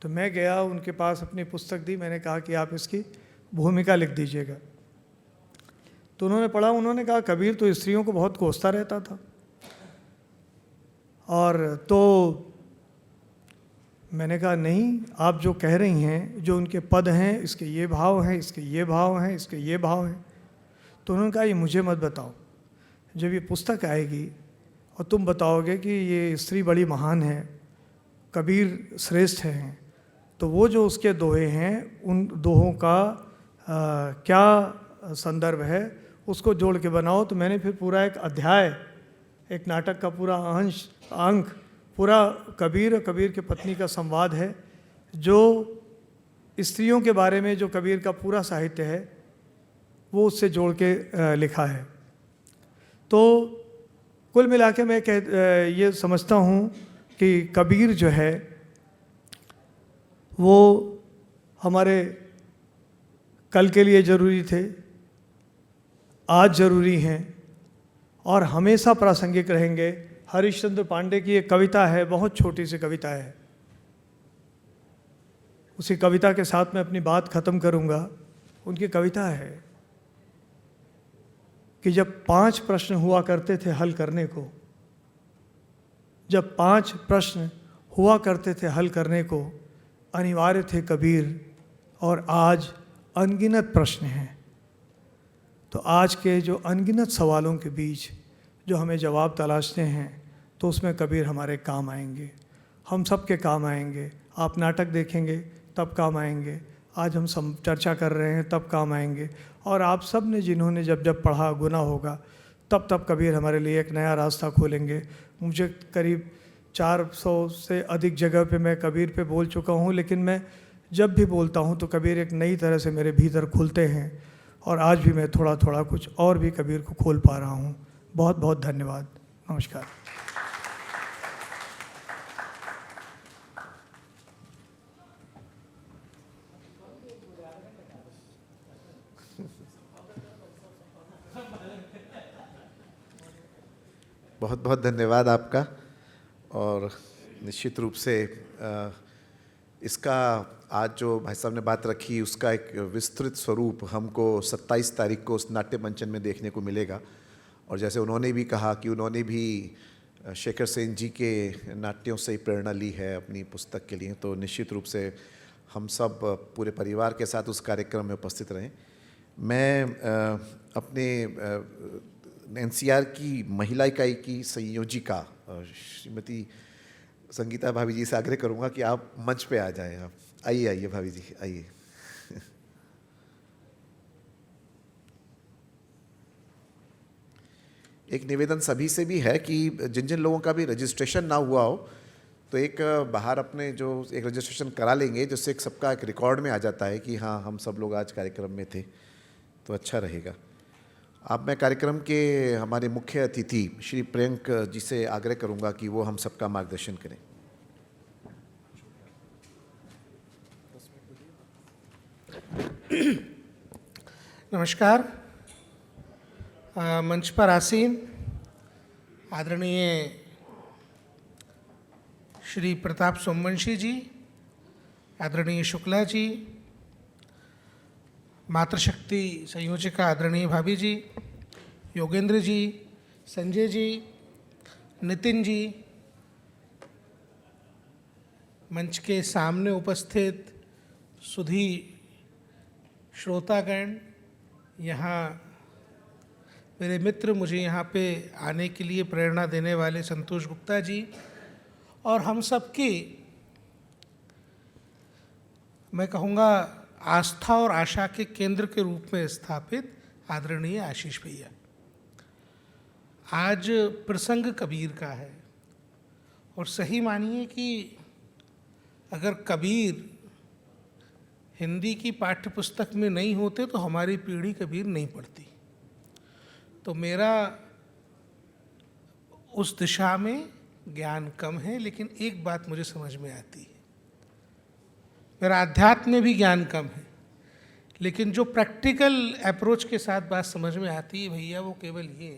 तो मैं गया उनके पास, अपनी पुस्तक दी, मैंने कहा कि आप इसकी भूमिका लिख दीजिएगा। तो उन्होंने पढ़ा, उन्होंने कहा कबीर तो स्त्रियों को बहुत कोसता रहता था। और तो मैंने कहा नहीं, आप जो कह रही हैं, जो उनके पद हैं, इसके ये भाव हैं, इसके ये भाव हैं, इसके ये भाव हैं। तो उन्होंने कहा ये मुझे मत बताओ, जब ये पुस्तक आएगी और तुम बताओगे कि ये स्त्री बड़ी महान है, कबीर श्रेष्ठ हैं, तो वो जो उसके दोहे हैं, उन दोहों का क्या संदर्भ है उसको जोड़ के बनाओ। तो मैंने फिर पूरा एक अध्याय, एक नाटक का पूरा अंक पूरा कबीर और कबीर के पत्नी का संवाद है, जो स्त्रियों के बारे में जो कबीर का पूरा साहित्य है वो उससे जोड़ के लिखा है। तो कुल मिला के मैं ये समझता हूँ कि कबीर जो है वो हमारे कल के लिए ज़रूरी थे, आज ज़रूरी हैं और हमेशा प्रासंगिक रहेंगे। हरीशचंद्र पांडे की एक कविता है, बहुत छोटी सी कविता है, उसी कविता के साथ मैं अपनी बात ख़त्म करूँगा। उनकी कविता है कि जब 5 प्रश्न हुआ करते थे हल करने को, जब 5 प्रश्न हुआ करते थे हल करने को, अनिवार्य थे कबीर, और आज अनगिनत प्रश्न हैं। तो आज के जो अनगिनत सवालों के बीच जो हमें जवाब तलाशते हैं, तो उसमें कबीर हमारे काम आएंगे, हम सब के काम आएंगे। आप नाटक देखेंगे तब काम आएंगे, आज हम सब चर्चा कर रहे हैं तब काम आएंगे, और आप सब ने जिन्होंने जब जब पढ़ा गुना होगा, तब तब कबीर हमारे लिए एक नया रास्ता खोलेंगे। मुझे करीब 400 से अधिक जगह पे मैं कबीर पे बोल चुका हूँ, लेकिन मैं जब भी बोलता हूँ तो कबीर एक नई तरह से मेरे भीतर खुलते हैं, और आज भी मैं थोड़ा थोड़ा कुछ और भी कबीर को खोल पा रहा हूँ। बहुत बहुत धन्यवाद, नमस्कार। बहुत बहुत धन्यवाद आपका। और निश्चित रूप से इसका आज जो भाई साहब ने बात रखी, उसका एक विस्तृत स्वरूप हमको 27 तारीख को उस नाट्य मंचन में देखने को मिलेगा। और जैसे उन्होंने भी कहा कि उन्होंने भी शेखर सेन जी के नाट्यों से ही प्रेरणा ली है अपनी पुस्तक के लिए, तो निश्चित रूप से हम सब पूरे परिवार के साथ उस कार्यक्रम में उपस्थित रहें। मैं अपने एनसीआर की महिला इकाई की संयोजिका श्रीमती संगीता भाभी जी से आग्रह करूंगा कि आप मंच पे आ जाएं। आप आइए भाभी जी, आइए। एक निवेदन सभी से भी है कि जिन जिन लोगों का भी रजिस्ट्रेशन ना हुआ हो, तो एक बाहर अपने जो एक रजिस्ट्रेशन करा लेंगे, जिससे एक सबका एक रिकॉर्ड में आ जाता है कि हाँ हम सब लोग आज कार्यक्रम में थे, तो अच्छा रहेगा। अब मैं कार्यक्रम के हमारे मुख्य अतिथि श्री प्रियंक जी से आग्रह करूंगा कि वो हम सबका मार्गदर्शन करें। नमस्कार। मंच पर आसीन आदरणीय श्री प्रताप सोमवंशी जी, आदरणीय शुक्ला जी, मातृशक्ति संयोजिका आदरणीय भाभी जी, योगेंद्र जी, संजय जी, नितिन जी, मंच के सामने उपस्थित सुधी श्रोतागण, यहाँ मेरे मित्र, मुझे यहाँ पे आने के लिए प्रेरणा देने वाले संतोष गुप्ता जी, और हम सब की मैं कहूँगा आस्था और आशा के केंद्र के रूप में स्थापित आदरणीय आशीष भैया। आज प्रसंग कबीर का है, और सही मानिए कि अगर कबीर हिंदी की पाठ्य पुस्तक में नहीं होते तो हमारी पीढ़ी कबीर नहीं पढ़ती। तो मेरा उस दिशा में ज्ञान कम है, लेकिन एक बात मुझे समझ में आती है, मेरा अध्यात्म में भी ज्ञान कम है, लेकिन जो प्रैक्टिकल अप्रोच के साथ बात समझ में आती है भैया, वो केवल ये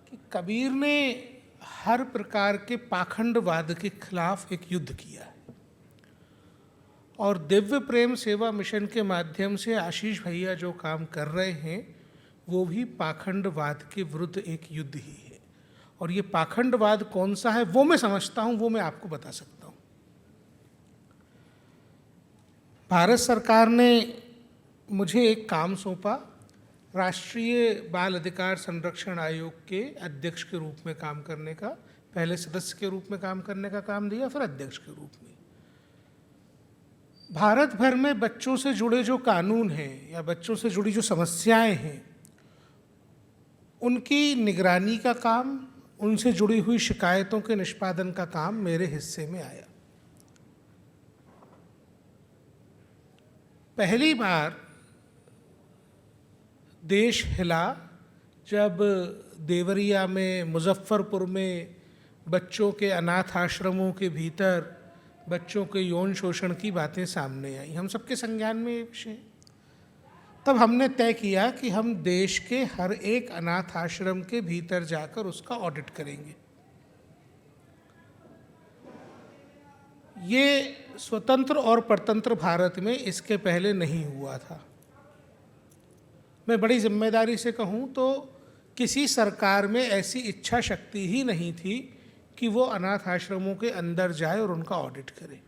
कि कबीर ने हर प्रकार के पाखंडवाद के खिलाफ एक युद्ध किया है, और दिव्य प्रेम सेवा मिशन के माध्यम से आशीष भैया जो काम कर रहे हैं वो भी पाखंडवाद के विरुद्ध एक युद्ध ही है। और ये पाखंडवाद कौन सा है वो मैं समझता हूँ, वो मैं आपको बता सकता हूँ। भारत सरकार ने मुझे एक काम सौंपा, राष्ट्रीय बाल अधिकार संरक्षण आयोग के अध्यक्ष के रूप में काम करने का। पहले सदस्य के रूप में काम करने का काम दिया, फिर अध्यक्ष के रूप में। भारत भर में बच्चों से जुड़े जो कानून हैं या बच्चों से जुड़ी जो समस्याएं हैं, उनकी निगरानी का काम, उनसे जुड़ी हुई शिकायतों के निष्पादन का काम मेरे हिस्से में आया। पहली बार देश हिला जब देवरिया में, मुजफ्फरपुर में बच्चों के अनाथ आश्रमों के भीतर बच्चों के यौन शोषण की बातें सामने आई। हम सबके संज्ञान में ये विषय। तब हमने तय किया कि हम देश के हर एक अनाथ आश्रम के भीतर जाकर उसका ऑडिट करेंगे। ये स्वतंत्र और परतंत्र भारत में इसके पहले नहीं हुआ था। मैं बड़ी जिम्मेदारी से कहूँ तो किसी सरकार में ऐसी इच्छा शक्ति ही नहीं थी कि वो अनाथ आश्रमों के अंदर जाए और उनका ऑडिट करे।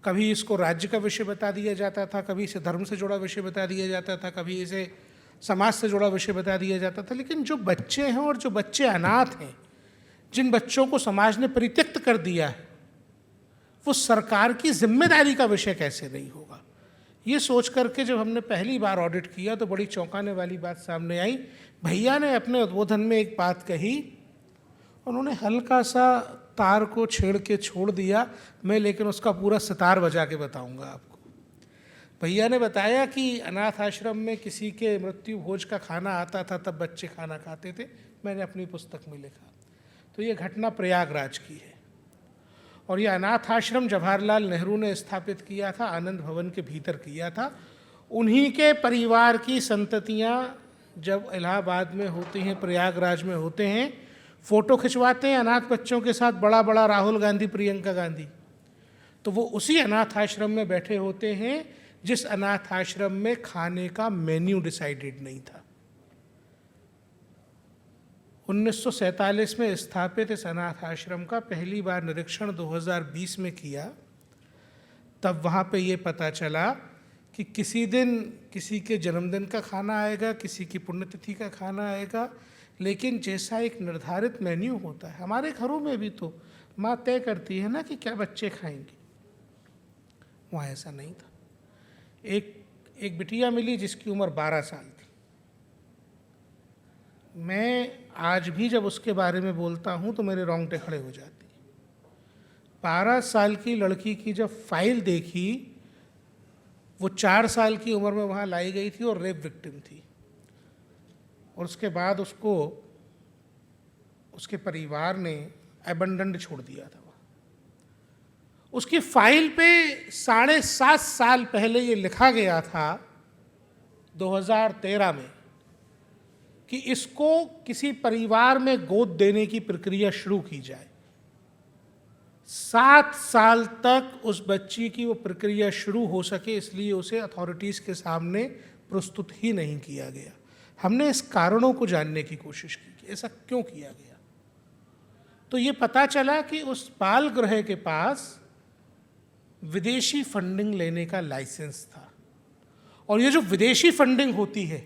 कभी इसको राज्य का विषय बता दिया जाता था, कभी इसे धर्म से जुड़ा विषय बता दिया जाता था, कभी इसे समाज से जुड़ा विषय बता दिया जाता था। लेकिन जो बच्चे हैं और जो बच्चे अनाथ हैं, जिन बच्चों को समाज ने परित्यक्त कर दिया है, वो सरकार की जिम्मेदारी का विषय कैसे नहीं होगा। ये सोच करके जब हमने पहली बार ऑडिट किया तो बड़ी चौंकाने वाली बात सामने आई। भैया ने अपने उद्बोधन में एक बात कही, उन्होंने हल्का सा तार को छेड़ के छोड़ दिया, मैं लेकिन उसका पूरा सितार बजा के बताऊंगा आपको। भैया ने बताया कि अनाथ आश्रम में किसी के मृत्यु भोज का खाना आता था, तब बच्चे खाना खाते थे। मैंने अपनी पुस्तक में लिखा। तो ये घटना प्रयागराज की है और ये अनाथ आश्रम जवाहरलाल नेहरू ने स्थापित किया था, आनंद भवन के भीतर किया था। उन्हीं के परिवार की संततियाँ जब इलाहाबाद में होती हैं, प्रयागराज में होते हैं, फ़ोटो खिंचवाते हैं अनाथ बच्चों के साथ, बड़ा बड़ा राहुल गांधी, प्रियंका गांधी, तो वो उसी अनाथ आश्रम में बैठे होते हैं जिस अनाथ आश्रम में खाने का मेन्यू डिसाइडेड नहीं था। 1947 में स्थापित इस अनाथ आश्रम का पहली बार निरीक्षण 2020 में किया। तब वहाँ पे ये पता चला कि किसी दिन किसी के जन्मदिन का खाना आएगा, किसी की पुण्यतिथि का खाना आएगा, लेकिन जैसा एक निर्धारित मेन्यू होता है, हमारे घरों में भी तो माँ तय करती है ना कि क्या बच्चे खाएंगे, वहाँ ऐसा नहीं था। एक बिटिया मिली जिसकी उम्र 12 साल थी। मैं आज भी जब उसके बारे में बोलता हूँ तो मेरे रोंगटे खड़े हो जाते हैं। 12 साल की लड़की की जब फाइल देखी, वो 4 साल की उम्र में वहाँ लाई गई थी और रेप विक्टिम थी, और उसके बाद उसको उसके परिवार ने एबंडन्ड छोड़ दिया था। उसकी फाइल पे 7.5 साल पहले ये लिखा गया था 2013 में कि इसको किसी परिवार में गोद देने की प्रक्रिया शुरू की जाए। 7 साल तक उस बच्ची की वो प्रक्रिया शुरू हो सके, इसलिए उसे अथॉरिटीज़ के सामने प्रस्तुत ही नहीं किया गया। हमने इस कारणों को जानने की कोशिश की कि ऐसा क्यों किया गया। तो ये पता चला कि उस बाल गृह के पास विदेशी फंडिंग लेने का लाइसेंस था, और ये जो विदेशी फंडिंग होती है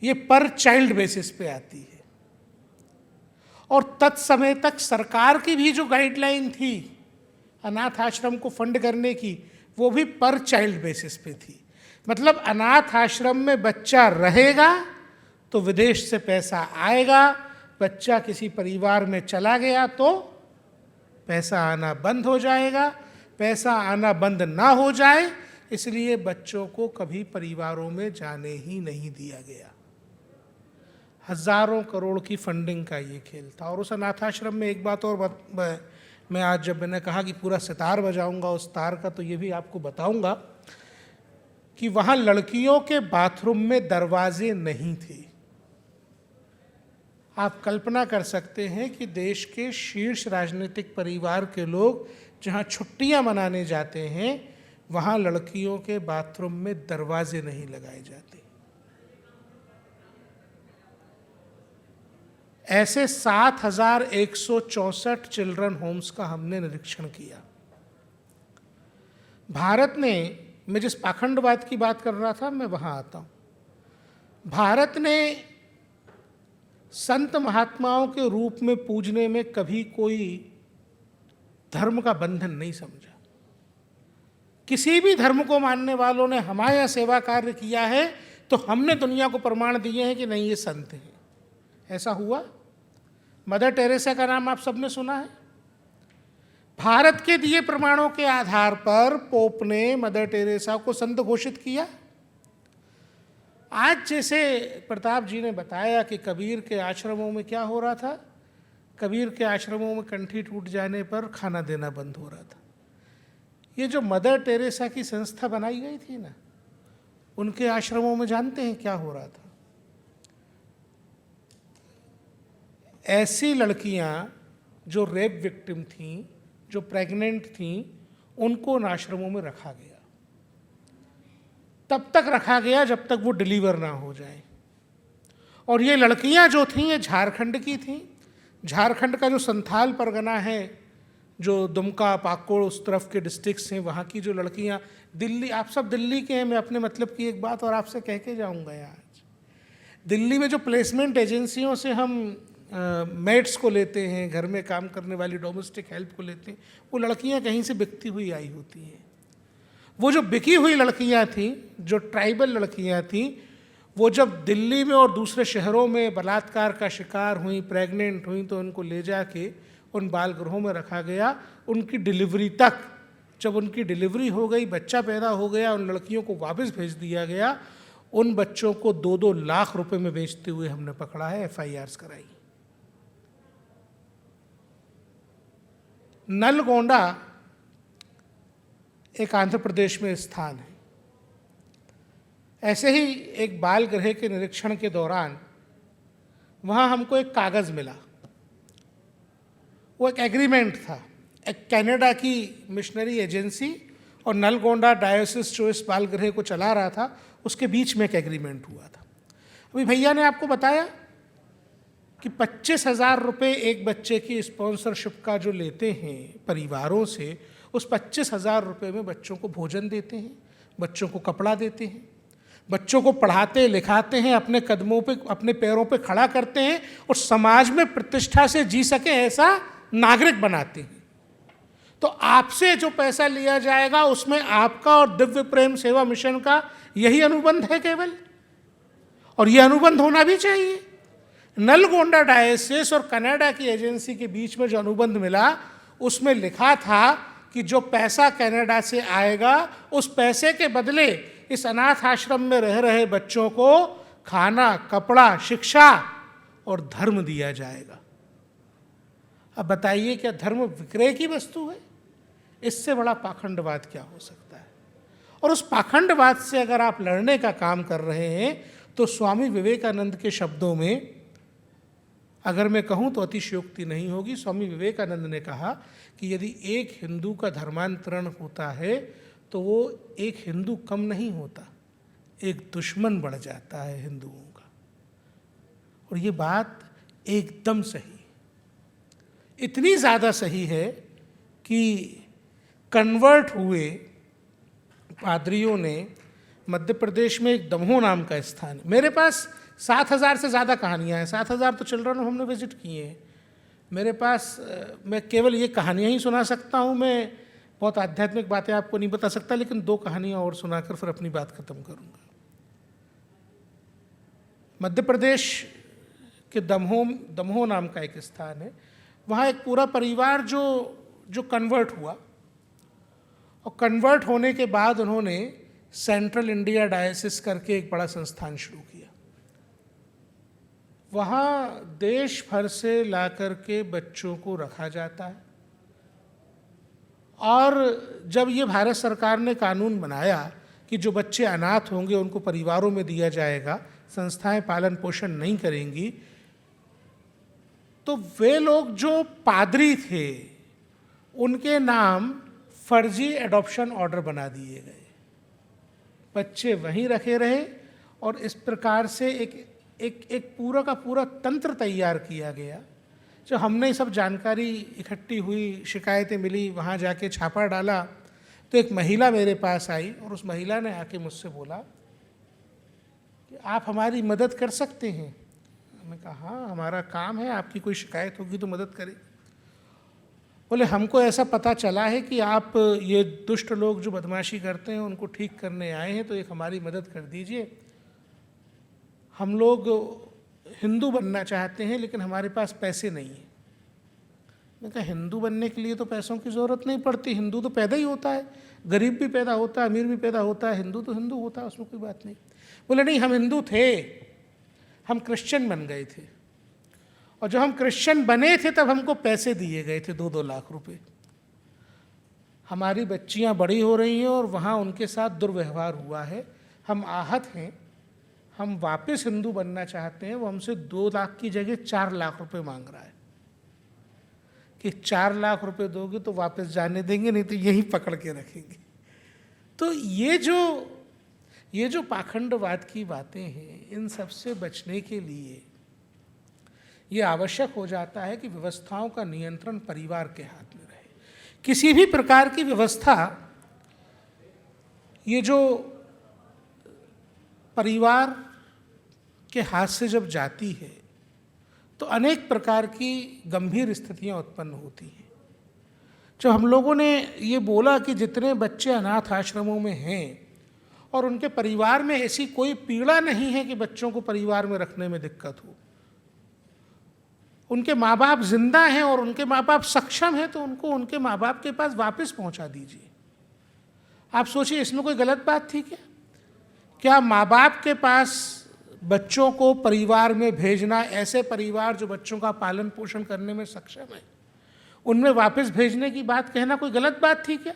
ये पर चाइल्ड बेसिस पे आती है, और तत्समय तक सरकार की भी जो गाइडलाइन थी अनाथ आश्रम को फंड करने की, वो भी पर चाइल्ड बेसिस पे थी। मतलब अनाथ आश्रम में बच्चा रहेगा तो विदेश से पैसा आएगा, बच्चा किसी परिवार में चला गया तो पैसा आना बंद हो जाएगा। पैसा आना बंद ना हो जाए इसलिए बच्चों को कभी परिवारों में जाने ही नहीं दिया गया। हजारों करोड़ की फंडिंग का ये खेल था। और उस अनाथ आश्रम में एक बात और मैं आज जब मैंने कहा कि पूरा सितार बजाऊंगा उस तार का, तो ये भी आपको बताऊंगा कि वहाँ लड़कियों के बाथरूम में दरवाजे नहीं थे। आप कल्पना कर सकते हैं कि देश के शीर्ष राजनीतिक परिवार के लोग जहाँ छुट्टियाँ मनाने जाते हैं, वहाँ लड़कियों के बाथरूम में दरवाजे नहीं लगाए जाते। ऐसे 7,164 चिल्ड्रन होम्स का हमने निरीक्षण किया। भारत ने, मैं जिस पाखंडवाद की बात कर रहा था मैं वहाँ आता हूँ, भारत ने संत महात्माओं के रूप में पूजने में कभी कोई धर्म का बंधन नहीं समझा। किसी भी धर्म को मानने वालों ने हमारे यहाँ सेवा कार्य किया है तो हमने दुनिया को प्रमाण दिए हैं कि नहीं ये संत हैं। ऐसा हुआ। मदर टेरेसा का नाम आप सबने सुना है। भारत के दिए प्रमाणों के आधार पर पोप ने मदर टेरेसा को संत घोषित किया। आज जैसे प्रताप जी ने बताया कि कबीर के आश्रमों में क्या हो रहा था, कबीर के आश्रमों में कंठी टूट जाने पर खाना देना बंद हो रहा था। ये जो मदर टेरेसा की संस्था बनाई गई थी ना, उनके आश्रमों में जानते हैं क्या हो रहा था? ऐसी लड़कियां जो रेप विक्टिम थीं, जो प्रेग्नेंट थीं, उनको उन आश्रमों में रखा गया। तब तक रखा गया जब तक वो डिलीवर ना हो जाए। और ये लड़कियां जो थीं ये झारखंड की थीं। झारखंड का जो संथाल परगना है, जो दुमका, पाकुड़, उस तरफ के डिस्ट्रिक्ट्स हैं, वहाँ की जो लड़कियां, दिल्ली, आप सब दिल्ली के हैं, मैं अपने मतलब की एक बात और आपसे कह के जाऊँगा। आज दिल्ली में जो प्लेसमेंट एजेंसियों से हम मेड्स को लेते हैं, घर में काम करने वाली डोमेस्टिक हेल्प को लेते हैं, वो लड़कियां कहीं से बिकती हुई आई होती हैं। वो जो बिकी हुई लड़कियां थीं, जो ट्राइबल लड़कियां थीं, वो जब दिल्ली में और दूसरे शहरों में बलात्कार का शिकार हुई, प्रेग्नेंट हुई, तो उनको ले जाके उन बाल गृहों में रखा गया। उनकी डिलीवरी तक, जब उनकी डिलीवरी हो गई, बच्चा पैदा हो गया, उन लड़कियों को वापस भेज दिया गया। उन बच्चों को 2-2 लाख रुपए में बेचते हुए हमने पकड़ा है, FIRs कराई। नलगोंडा एक आंध्र प्रदेश में स्थान है। ऐसे ही एक बाल गृह के निरीक्षण के दौरान वहाँ हमको एक कागज़ मिला। वो एक एग्रीमेंट था, एक कनाडा की मिशनरी एजेंसी और नलगोंडा डायोसिस जो इस बाल गृह को चला रहा था, उसके बीच में एक एग्रीमेंट हुआ था। अभी भैया ने आपको बताया कि 25,000 रुपये एक बच्चे की स्पॉन्सरशिप का जो लेते हैं परिवारों से, उस 25,000 रुपये में बच्चों को भोजन देते हैं, बच्चों को कपड़ा देते हैं, बच्चों को पढ़ाते लिखाते हैं, अपने कदमों पे, अपने पैरों पे खड़ा करते हैं और समाज में प्रतिष्ठा से जी सके ऐसा नागरिक बनाते हैं। तो आपसे जो पैसा लिया जाएगा उसमें आपका और दिव्य प्रेम सेवा मिशन का यही अनुबंध है केवल, और ये अनुबंध होना भी चाहिए। नलगोंडा डायोसिस और कनाडा की एजेंसी के बीच में जो अनुबंध मिला, उसमें लिखा था कि जो पैसा कनाडा से आएगा उस पैसे के बदले इस अनाथ आश्रम में रह रहे बच्चों को खाना, कपड़ा, शिक्षा और धर्म दिया जाएगा। अब बताइए, क्या धर्म विक्रय की वस्तु है? इससे बड़ा पाखंडवाद क्या हो सकता है? और उस पाखंडवाद से अगर आप लड़ने का काम कर रहे हैं तो स्वामी विवेकानंद के शब्दों में अगर मैं कहूँ तो अतिशयोक्ति नहीं होगी। स्वामी विवेकानंद ने कहा कि यदि एक हिंदू का धर्मांतरण होता है तो वो एक हिंदू कम नहीं होता, एक दुश्मन बढ़ जाता है हिंदुओं का। और ये बात एकदम सही, इतनी ज़्यादा सही है कि कन्वर्ट हुए पादरियों ने, मध्य प्रदेश में एक दमोह नाम का स्थान, मेरे पास 7,000 से ज़्यादा कहानियाँ हैं, 7,000 तो चिल्ड्रन हमने विजिट किए हैं मेरे पास। मैं केवल ये कहानियाँ ही सुना सकता हूँ, मैं बहुत आध्यात्मिक बातें आपको नहीं बता सकता, लेकिन 2 कहानियाँ और सुनाकर फिर अपनी बात खत्म करूँगा। मध्य प्रदेश के दमोह नाम का एक स्थान है, वहाँ एक पूरा परिवार जो कन्वर्ट हुआ, और कन्वर्ट होने के बाद उन्होंने सेंट्रल इंडिया डायोसिस करके एक बड़ा संस्थान शुरू किया। वहाँ देश भर से ला करके बच्चों को रखा जाता है, और जब ये भारत सरकार ने कानून बनाया कि जो बच्चे अनाथ होंगे उनको परिवारों में दिया जाएगा, संस्थाएं पालन पोषण नहीं करेंगी, तो वे लोग जो पादरी थे उनके नाम फर्जी एडॉप्शन ऑर्डर बना दिए गए। बच्चे वहीं रखे रहे और इस प्रकार से एक एक पूरा का पूरा तंत्र तैयार किया गया। जो हमने सब जानकारी इकट्ठी हुई, शिकायतें मिली, वहाँ जाके छापा डाला, तो एक महिला मेरे पास आई और उस महिला ने आके मुझसे बोला कि आप हमारी मदद कर सकते हैं। मैंने कहा हाँ, हमारा काम है, आपकी कोई शिकायत होगी तो मदद करें। बोले हमको ऐसा पता चला है कि आप ये दुष्ट लोग जो बदमाशी करते हैं उनको ठीक करने आए हैं, तो एक हमारी मदद कर दीजिए। हम लोग हिंदू बनना चाहते हैं लेकिन हमारे पास पैसे नहीं है। मैंने कहा हिंदू बनने के लिए तो पैसों की ज़रूरत नहीं पड़ती, हिंदू तो पैदा ही होता है, गरीब भी पैदा होता है, अमीर भी पैदा होता है, हिंदू तो हिंदू होता है, उसमें कोई बात नहीं। बोले नहीं, हम हिंदू थे, हम क्रिश्चियन बन गए थे, और जब हम क्रिश्चियन बने थे तब हमको पैसे दिए गए थे 2-2 लाख रुपए। हमारी बच्चियां बड़ी हो रही हैं और वहाँ उनके साथ दुर्व्यवहार हुआ है, हम आहत हैं, हम वापस हिंदू बनना चाहते हैं। वो हमसे 2 लाख की जगह 4 लाख रुपए मांग रहा है कि 4 लाख रुपए दोगे तो वापस जाने देंगे, नहीं तो यहीं पकड़ के रखेंगे। तो ये जो पाखंडवाद की बातें हैं, इन सब से बचने के लिए ये आवश्यक हो जाता है कि व्यवस्थाओं का नियंत्रण परिवार के हाथ में रहे। किसी भी प्रकार की व्यवस्था ये जो परिवार के हाथ से जब जाती है तो अनेक प्रकार की गंभीर स्थितियां उत्पन्न होती हैं। जो हम लोगों ने ये बोला कि जितने बच्चे अनाथ आश्रमों में हैं और उनके परिवार में ऐसी कोई पीड़ा नहीं है कि बच्चों को परिवार में रखने में दिक्कत हो, उनके माँ बाप जिंदा हैं और उनके माँ बाप सक्षम हैं, तो उनको उनके माँ बाप के पास वापस पहुँचा दीजिए। आप सोचिए, इसमें कोई गलत बात थी क्या? क्या माँ बाप के पास बच्चों को परिवार में भेजना, ऐसे परिवार जो बच्चों का पालन पोषण करने में सक्षम है, उनमें वापस भेजने की बात कहना कोई गलत बात थी क्या?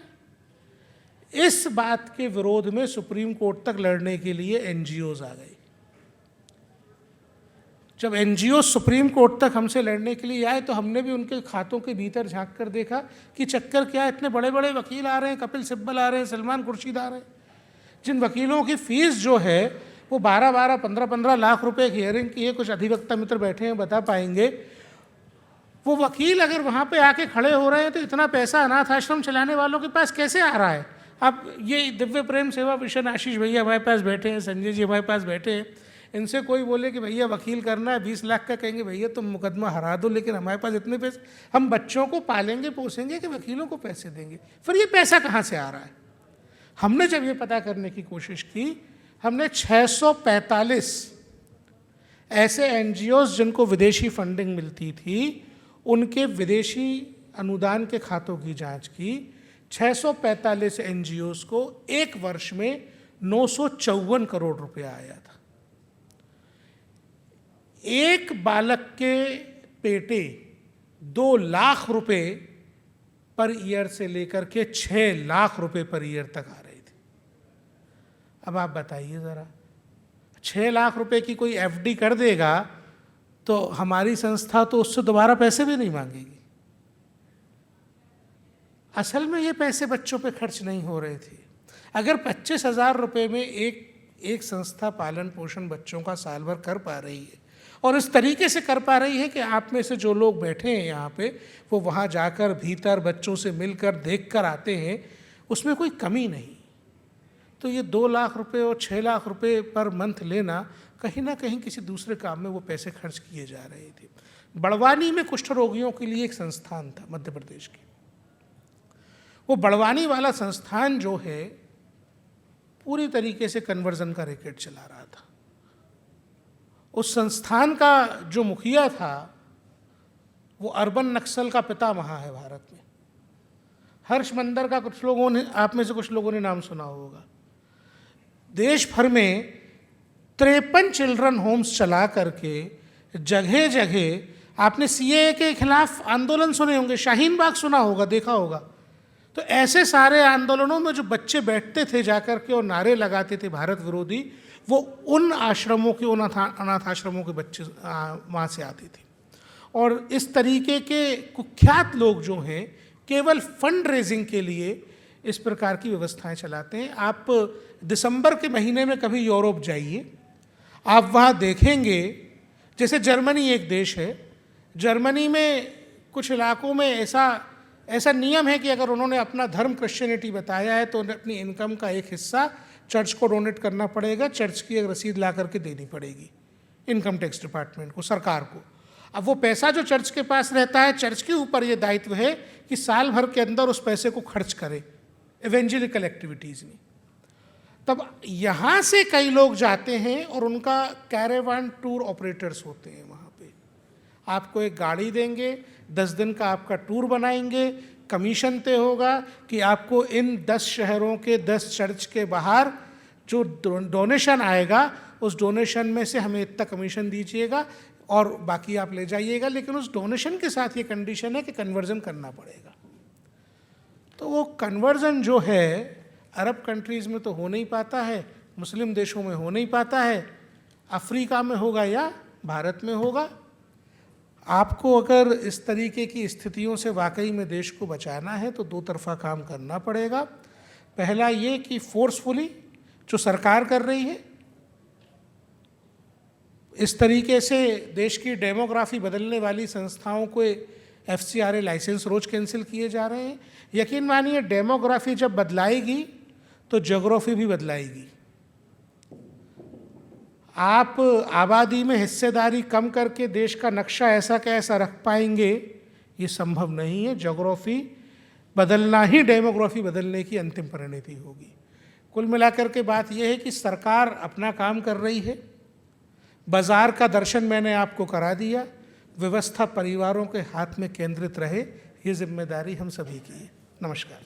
इस बात के विरोध में सुप्रीम कोर्ट तक लड़ने के लिए एनजीओज आ गए। जब एनजीओ सुप्रीम कोर्ट तक हमसे लड़ने के लिए आए तो हमने भी उनके खातों के भीतर झांक कर देखा कि चक्कर क्या है। इतने बड़े बड़े वकील आ रहे हैं, कपिल सिब्बल आ रहे हैं, सलमान खुर्शीद आ रहे हैं, जिन वकीलों की फीस जो है वो 12-12, 15-15 लाख रुपए एक हियरिंग की है। कुछ अधिवक्ता मित्र बैठे हैं, बता पाएंगे। वो वकील अगर वहाँ पे आके खड़े हो रहे हैं तो इतना पैसा अनाथ आश्रम चलाने वालों के पास कैसे आ रहा है? अब ये दिव्य प्रेम सेवा मिशन आशीष भैया हमारे पास बैठे हैं, संजय जी हमारे पास बैठे हैं, इनसे कोई बोले कि भैया वकील करना है 20 लाख का, कहेंगे भैया तुम मुकदमा हरा दो, लेकिन हमारे पास इतने पैसे, हम बच्चों को पालेंगे पोसेंगे कि वकीलों को पैसे देंगे? फिर ये पैसा कहाँ से आ रहा है? हमने जब ये पता करने की कोशिश की, हमने 645 ऐसे एनजीओज जिनको विदेशी फंडिंग मिलती थी, उनके विदेशी अनुदान के खातों की जांच की। 645 एनजीओज को एक वर्ष में 954 करोड़ रुपया आया था। एक बालक के पेटे 2 लाख रुपए पर ईयर से लेकर के 6 लाख रुपए पर ईयर तक आ रहे थे। अब आप बताइए ज़रा, 6 लाख रुपए की कोई एफडी कर देगा तो हमारी संस्था तो उससे दोबारा पैसे भी नहीं मांगेगी। असल में ये पैसे बच्चों पे खर्च नहीं हो रहे थे। अगर 25,000 रुपये में एक संस्था पालन पोषण बच्चों का साल भर कर पा रही है और इस तरीके से कर पा रही है कि आप में से जो लोग बैठे हैं यहाँ पे, वो वहाँ जाकर भीतर बच्चों से मिलकर देख कर आते हैं, उसमें कोई कमी नहीं, तो ये 2 लाख रुपए और 6 लाख रुपए पर मंथ लेना, कहीं ना कहीं किसी दूसरे काम में वो पैसे खर्च किए जा रहे थे। बड़वानी में कुष्ठ रोगियों के लिए एक संस्थान था मध्य प्रदेश की। वो बड़वानी वाला संस्थान जो है पूरी तरीके से कन्वर्जन का रैकेट चला रहा था। उस संस्थान का जो मुखिया था वो अर्बन नक्सल का पितामह है भारत में। हर्ष मंदर का कुछ लोगों ने, आप में से कुछ लोगों ने नाम सुना होगा। देश भर में 53 चिल्ड्रन होम्स चला करके जगह जगह, आपने सीएए के खिलाफ आंदोलन सुने होंगे, शाहीन बाग सुना होगा, देखा होगा। तो ऐसे सारे आंदोलनों में जो बच्चे बैठते थे जाकर के और नारे लगाते थे भारत विरोधी, वो उन आश्रमों के, उन अनाथ आश्रमों के बच्चे वहाँ से आते थे। और इस तरीके के कुख्यात लोग जो हैं केवल फंड रेजिंग के लिए इस प्रकार की व्यवस्थाएं चलाते हैं। आप दिसंबर के महीने में कभी यूरोप जाइए, आप वहाँ देखेंगे, जैसे जर्मनी एक देश है, जर्मनी में कुछ इलाकों में ऐसा नियम है कि अगर उन्होंने अपना धर्म क्रिश्चियनिटी बताया है तो उन्हें अपनी इनकम का एक हिस्सा चर्च को डोनेट करना पड़ेगा, चर्च की एक रसीद ला करके देनी पड़ेगी इनकम टैक्स डिपार्टमेंट को, सरकार को। अब वो पैसा जो चर्च के पास रहता है, चर्च के ऊपर ये दायित्व है कि साल भर के अंदर उस पैसे को खर्च करे एवेंजेलिकल एक्टिविटीज़ में। तब यहाँ से कई लोग जाते हैं और उनका कैरेवान टूर ऑपरेटर्स होते हैं वहाँ पे। आपको एक गाड़ी देंगे, 10 दिन का आपका टूर बनाएंगे, कमीशन तय होगा कि आपको इन 10 शहरों के 10 चर्च के बाहर जो डोनेशन आएगा उस डोनेशन में से हमें इतना कमीशन दीजिएगा और बाकी आप ले जाइएगा, लेकिन उस डोनेशन के साथ ये कंडीशन है कि कन्वर्जन करना पड़ेगा। तो वो कन्वर्जन जो है अरब कंट्रीज़ में तो हो नहीं पाता है, मुस्लिम देशों में हो नहीं पाता है, अफ्रीका में होगा या भारत में होगा। आपको अगर इस तरीके की स्थितियों से वाकई में देश को बचाना है तो दो तरफा काम करना पड़ेगा। पहला ये कि फोर्सफुली जो सरकार कर रही है, इस तरीके से देश की डेमोग्राफी बदलने वाली संस्थाओं को FCRA लाइसेंस रोज कैंसिल किए जा रहे हैं। यकीन मानिए डेमोग्राफी जब बदलाएगी तो ज्योग्राफी भी बदलाएगी। आप आबादी में हिस्सेदारी कम करके देश का नक्शा ऐसा कैसा रख पाएंगे, ये संभव नहीं है। ज्योग्राफी बदलना ही डेमोग्राफी बदलने की अंतिम परिणति होगी। कुल मिलाकर के बात यह है कि सरकार अपना काम कर रही है, बाजार का दर्शन मैंने आपको करा दिया, व्यवस्था परिवारों के हाथ में केंद्रित रहे, ये जिम्मेदारी हम सभी की है। नमस्कार।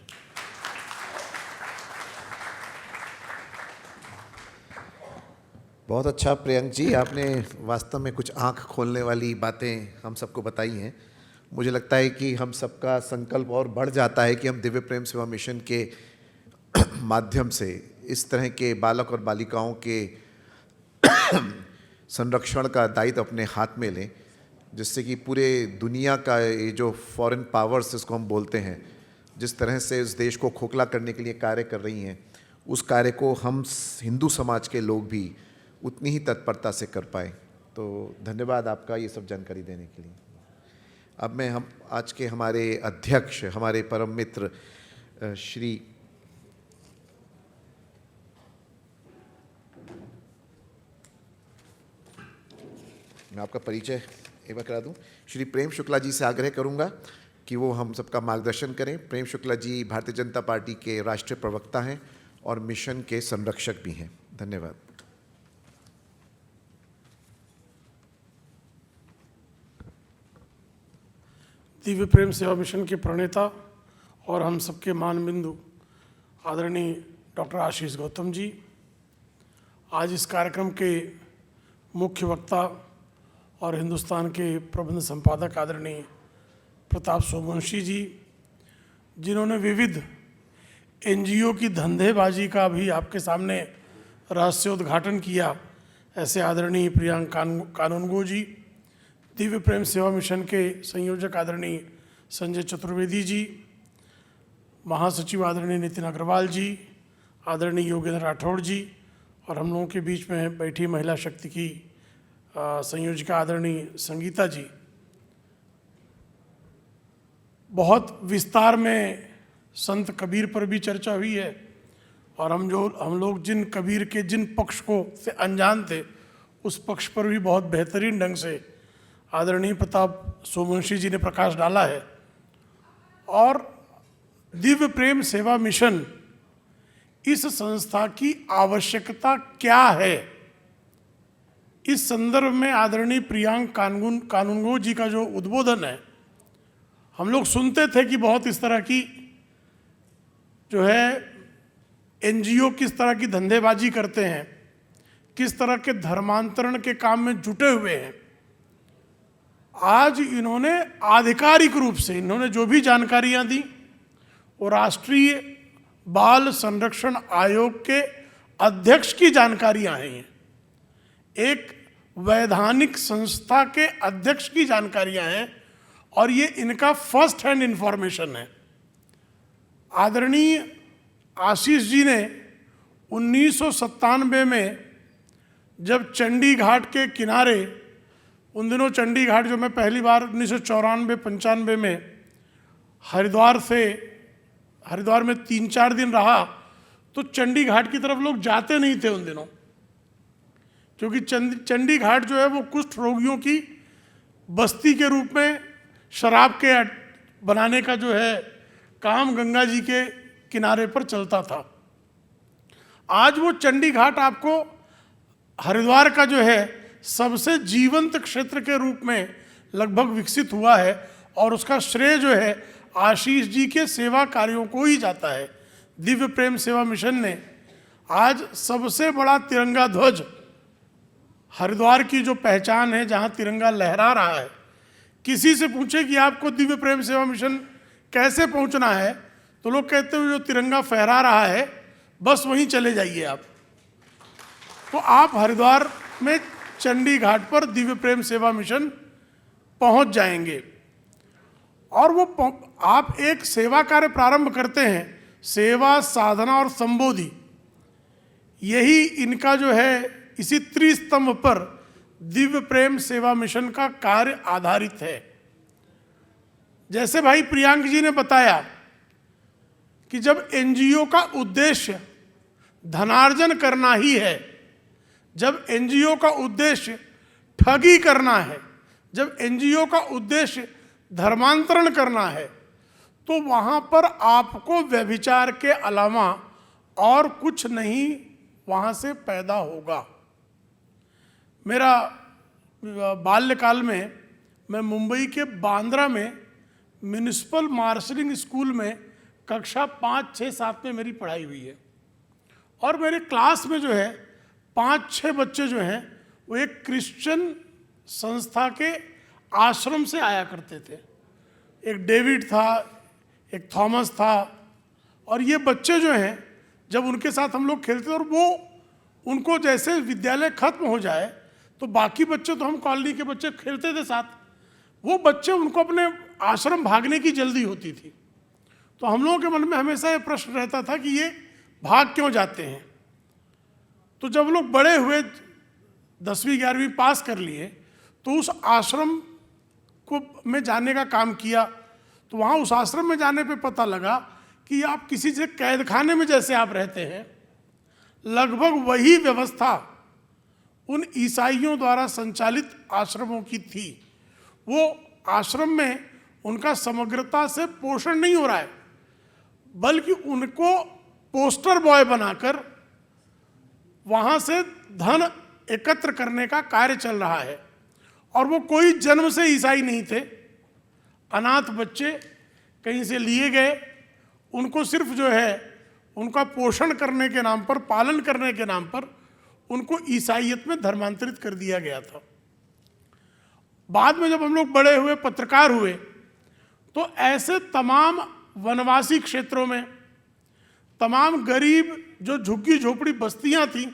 बहुत अच्छा प्रियंक जी, आपने वास्तव में कुछ आंख खोलने वाली बातें हम सबको बताई हैं। मुझे लगता है कि हम सबका संकल्प और बढ़ जाता है कि हम दिव्य प्रेम सेवा मिशन के माध्यम से इस तरह के बालक और बालिकाओं के संरक्षण का दायित्व अपने हाथ में लें, जिससे कि पूरे दुनिया का ये जो फॉरेन पावर्स जिसको हम बोलते हैं, जिस तरह से इस देश को खोखला करने के लिए कार्य कर रही हैं, उस कार्य को हम हिंदू समाज के लोग भी उतनी ही तत्परता से कर पाए। तो धन्यवाद आपका ये सब जानकारी देने के लिए। अब हम आज के हमारे अध्यक्ष, हमारे परम मित्र श्री मैं आपका परिचय एक बार करा दूं, श्री प्रेम शुक्ला जी से आग्रह करूंगा कि वो हम सबका मार्गदर्शन करें। प्रेम शुक्ला जी भारतीय जनता पार्टी के राष्ट्रीय प्रवक्ता हैं और मिशन के संरक्षक भी हैं। धन्यवाद। दिव्य प्रेम सेवा मिशन के प्रणेता और हम सबके मान बिंदु आदरणीय डॉक्टर आशीष गौतम जी, आज इस कार्यक्रम के मुख्य वक्ता और हिंदुस्तान के प्रबंध संपादक आदरणीय प्रताप सोमवंशी जी, जिन्होंने विविध NGO की धंधेबाजी का भी आपके सामने रहस्योद्घाटन किया, ऐसे आदरणीय प्रियांक कानूनगो जी, दिव्य प्रेम सेवा मिशन के संयोजक आदरणीय संजय चतुर्वेदी जी, महासचिव आदरणीय नितिन अग्रवाल जी, आदरणीय योगेंद्र राठौड़ जी, और हम लोगों के बीच में बैठी महिला शक्ति की संयोजिका आदरणीय संगीता जी। बहुत विस्तार में संत कबीर पर भी चर्चा हुई है और हम लोग जिन कबीर के जिन पक्ष को से अनजान थे, उस पक्ष पर भी बहुत बेहतरीन ढंग से आदरणीय प्रताप सोमवंशी जी ने प्रकाश डाला है। और दिव्य प्रेम सेवा मिशन, इस संस्था की आवश्यकता क्या है, इस संदर्भ में आदरणीय प्रियांक कानूनगो जी का जो उद्बोधन है, हम लोग सुनते थे कि बहुत इस तरह की जो है NGO किस तरह की धंधेबाजी करते हैं, किस तरह के धर्मांतरण के काम में जुटे हुए हैं। आज इन्होंने आधिकारिक रूप से इन्होंने जो भी जानकारियां दी वो राष्ट्रीय बाल संरक्षण आयोग के अध्यक्ष की जानकारियां हैं, एक वैधानिक संस्था के अध्यक्ष की जानकारियां हैं और ये इनका फर्स्ट हैंड इंफॉर्मेशन है। आदरणीय आशीष जी ने 1997 में जब चंडी घाट के किनारे, उन दिनों चंडी घाट जो मैं पहली बार 1994-95 में हरिद्वार में 3-4 दिन रहा, तो चंडी घाट की तरफ लोग जाते नहीं थे उन दिनों, क्योंकि चंडी घाट जो है वो कुष्ठ रोगियों की बस्ती के रूप में शराब के बनाने का जो है काम गंगा जी के किनारे पर चलता था। आज वो चंडी घाट आपको हरिद्वार का जो है सबसे जीवंत क्षेत्र के रूप में लगभग विकसित हुआ है, और उसका श्रेय जो है आशीष जी के सेवा कार्यों को ही जाता है। दिव्य प्रेम सेवा मिशन ने आज सबसे बड़ा तिरंगा ध्वज, हरिद्वार की जो पहचान है, जहाँ तिरंगा लहरा रहा है, किसी से पूछे कि आपको दिव्य प्रेम सेवा मिशन कैसे पहुँचना है, तो लोग कहते हैं जो तिरंगा फहरा रहा है बस वहीं चले जाइए आप। तो आप हरिद्वार में चंडी घाट पर दिव्य प्रेम सेवा मिशन पहुंच जाएंगे, और वो आप एक सेवा कार्य प्रारंभ करते हैं, सेवा, साधना और संबोधि, यही इनका जो है इसी त्रिस्तंभ पर दिव्य प्रेम सेवा मिशन का कार्य आधारित है। जैसे भाई प्रियांक जी ने बताया कि जब एनजीओ का उद्देश्य धनार्जन करना ही है, जब एनजीओ का उद्देश्य ठगी करना है, जब एनजीओ का उद्देश्य धर्मांतरण करना है, तो वहाँ पर आपको व्यभिचार के अलावा और कुछ नहीं वहाँ से पैदा होगा। मेरा बाल्यकाल में मैं मुंबई के बांद्रा में म्यूनिसिपल मार्शलिंग स्कूल में कक्षा 5, 6, 7 में मेरी पढ़ाई हुई है, और मेरे क्लास में जो है 5-6 बच्चे जो हैं वो एक क्रिश्चियन संस्था के आश्रम से आया करते थे। एक डेविड था, एक थॉमस था, और ये बच्चे जो हैं जब उनके साथ हम लोग खेलते थे, और वो उनको जैसे विद्यालय खत्म हो जाए तो बाकी बच्चे, तो हम कॉलोनी के बच्चे खेलते थे साथ, वो बच्चे उनको अपने आश्रम भागने की जल्दी होती थी। तो हम लोगों के मन में हमेशा ये प्रश्न रहता था कि ये भाग क्यों जाते हैं। तो जब लोग बड़े हुए, 10वीं 11वीं पास कर लिए, तो उस आश्रम को में जाने का काम किया, तो वहाँ उस आश्रम में जाने पे पता लगा कि आप किसी से कैद खाने में जैसे आप रहते हैं, लगभग वही व्यवस्था उन ईसाइयों द्वारा संचालित आश्रमों की थी। वो आश्रम में उनका समग्रता से पोषण नहीं हो रहा है, बल्कि उनको पोस्टर बॉय बनाकर वहाँ से धन एकत्र करने का कार्य चल रहा है। और वो कोई जन्म से ईसाई नहीं थे, अनाथ बच्चे कहीं से लिए गए, उनको सिर्फ जो है उनका पोषण करने के नाम पर, पालन करने के नाम पर उनको ईसाइयत में धर्मांतरित कर दिया गया था। बाद में जब हम लोग बड़े हुए, पत्रकार हुए, तो ऐसे तमाम वनवासी क्षेत्रों में, तमाम गरीब जो झुग्गी झोपड़ी बस्तियां थीं,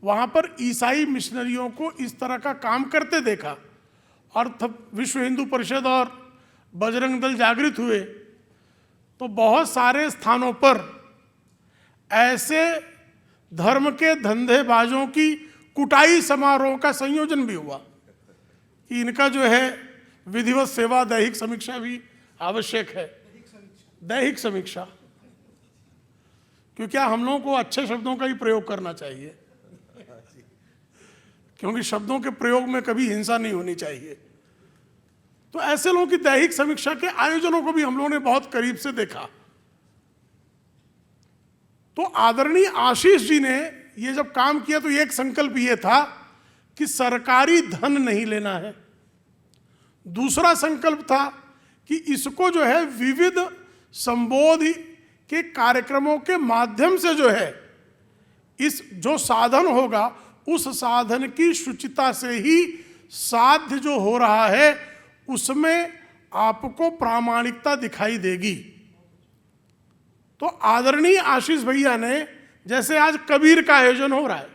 वहाँ पर ईसाई मिशनरियों को इस तरह का काम करते देखा, और विश्व हिंदू परिषद और बजरंग दल जागृत हुए, तो बहुत सारे स्थानों पर ऐसे धर्म के धंधेबाजों की कुटाई समारोह का संयोजन भी हुआ कि इनका जो है विधिवत सेवा, दैहिक समीक्षा भी आवश्यक है। दैहिक समीक्षा, क्योंकि हम लोगों को अच्छे शब्दों का ही प्रयोग करना चाहिए, क्योंकि शब्दों के प्रयोग में कभी हिंसा नहीं होनी चाहिए। तो ऐसे लोगों की दैहिक समीक्षा के आयोजनों को भी हम लोगों ने बहुत करीब से देखा। तो आदरणीय आशीष जी ने ये जब काम किया, तो एक संकल्प ये था कि सरकारी धन नहीं लेना है। दूसरा संकल्प था कि इसको जो है विविध संबोधि के कार्यक्रमों के माध्यम से जो है, इस जो साधन होगा उस साधन की शुचिता से ही साध्य जो हो रहा है उसमें आपको प्रामाणिकता दिखाई देगी। तो आदरणीय आशीष भैया ने, जैसे आज कबीर का आयोजन हो रहा है,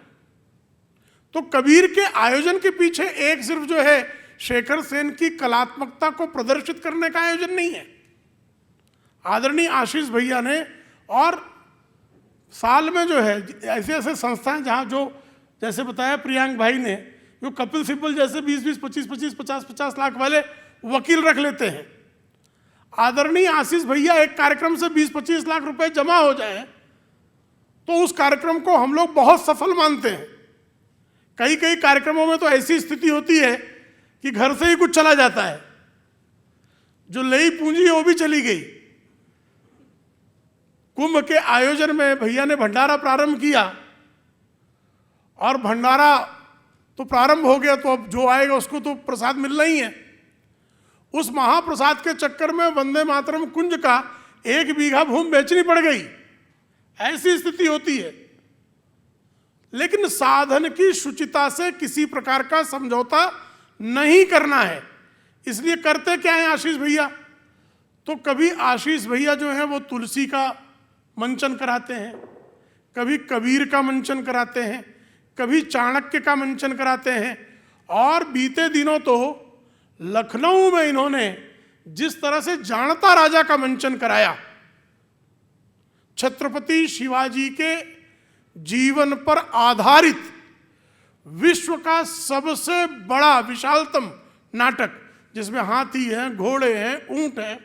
तो कबीर के आयोजन के पीछे एक सिर्फ जो है शेखर सेन की कलात्मकता को प्रदर्शित करने का आयोजन नहीं है। आदरणीय आशीष भैया ने, और साल में जो है ऐसे ऐसे संस्थाएं जहाँ जो, जैसे बताया प्रियांक भाई ने, जो कपिल सिब्बल जैसे 20-20, 25-25, 50-50 लाख वाले वकील रख लेते हैं। आदरणीय आशीष भैया एक कार्यक्रम से 20-25 लाख रुपए जमा हो जाए तो उस कार्यक्रम को हम लोग बहुत सफल मानते हैं। कई कई कार्यक्रमों में तो ऐसी स्थिति होती है कि घर से ही कुछ चला जाता है, जो नई पूंजी है वो भी चली गई। कुंभ के आयोजन में भैया ने भंडारा प्रारंभ किया और भंडारा तो प्रारंभ हो गया, तो अब जो आएगा उसको तो प्रसाद मिलना ही है। उस महाप्रसाद के चक्कर में वंदे मातरम कुंज का 1 बीघा भूमि बेचनी पड़ गई, ऐसी स्थिति होती है। लेकिन साधन की शुचिता से किसी प्रकार का समझौता नहीं करना है। इसलिए करते क्या है आशीष भैया, तो कभी आशीष भैया जो है वो तुलसी का मंचन कराते हैं, कभी कबीर का मंचन कराते हैं, कभी चाणक्य का मंचन कराते हैं। और बीते दिनों तो लखनऊ में इन्होंने जिस तरह से जानता राजा का मंचन कराया, छत्रपति शिवाजी के जीवन पर आधारित विश्व का सबसे बड़ा विशालतम नाटक, जिसमें हाथी हैं, घोड़े हैं, ऊंट हैं।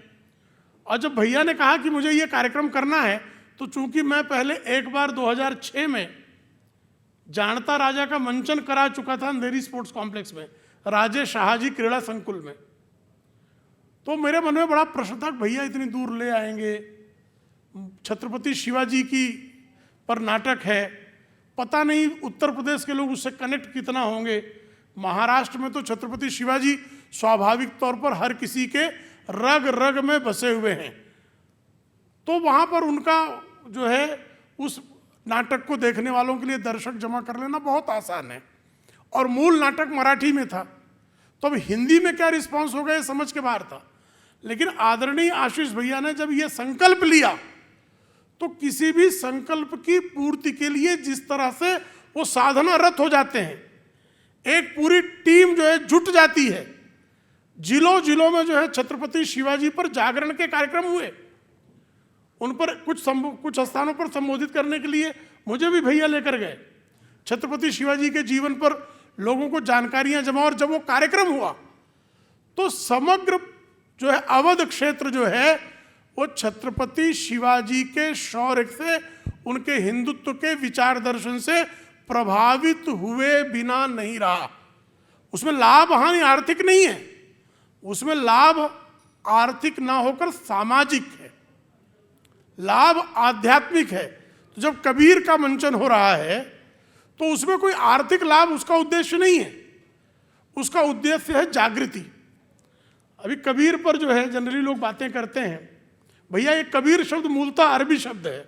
और जब भैया ने कहा कि मुझे ये कार्यक्रम करना है, तो चूंकि मैं पहले एक बार 2006 में जानता राजा का मंचन करा चुका था अंधेरी स्पोर्ट्स कॉम्प्लेक्स में, राजेश शाहजी क्रीड़ा संकुल में, तो मेरे मन में बड़ा प्रश्न था भैया इतनी दूर ले आएंगे, छत्रपति शिवाजी की पर नाटक है, पता नहीं उत्तर प्रदेश के लोग उससे कनेक्ट कितना होंगे। महाराष्ट्र में तो छत्रपति शिवाजी स्वाभाविक तौर पर हर किसी के रग रग में बसे हुए हैं, तो वहाँ पर उनका जो है उस नाटक को देखने वालों के लिए दर्शक जमा कर लेना बहुत आसान है। और मूल नाटक मराठी में था, तो अब हिंदी में क्या रिस्पांस होगा ये समझ के बाहर था। लेकिन आदरणीय आशीष भैया ने जब ये संकल्प लिया, तो किसी भी संकल्प की पूर्ति के लिए जिस तरह से वो साधना रत हो जाते हैं, एक पूरी टीम जो है जुट जाती है। जिलों जिलों में जो है छत्रपति शिवाजी पर जागरण के कार्यक्रम हुए, उन पर कुछ स्थानों पर संबोधित करने के लिए मुझे भी भैया लेकर गए। छत्रपति शिवाजी के जीवन पर लोगों को जानकारियां जमा, और जब वो कार्यक्रम हुआ तो समग्र जो है अवध क्षेत्र जो है वो छत्रपति शिवाजी के शौर्य से, उनके हिंदुत्व के विचार दर्शन से प्रभावित हुए बिना नहीं रहा। उसमें लाभ हानि आर्थिक नहीं है, उसमें लाभ आर्थिक ना होकर सामाजिक है, लाभ आध्यात्मिक है। तो जब कबीर का मंचन हो रहा है तो उसमें कोई आर्थिक लाभ उसका उद्देश्य नहीं है, उसका उद्देश्य है जागृति। अभी कबीर पर जो है जनरली लोग बातें करते हैं, भैया ये कबीर शब्द मूलतः अरबी शब्द है,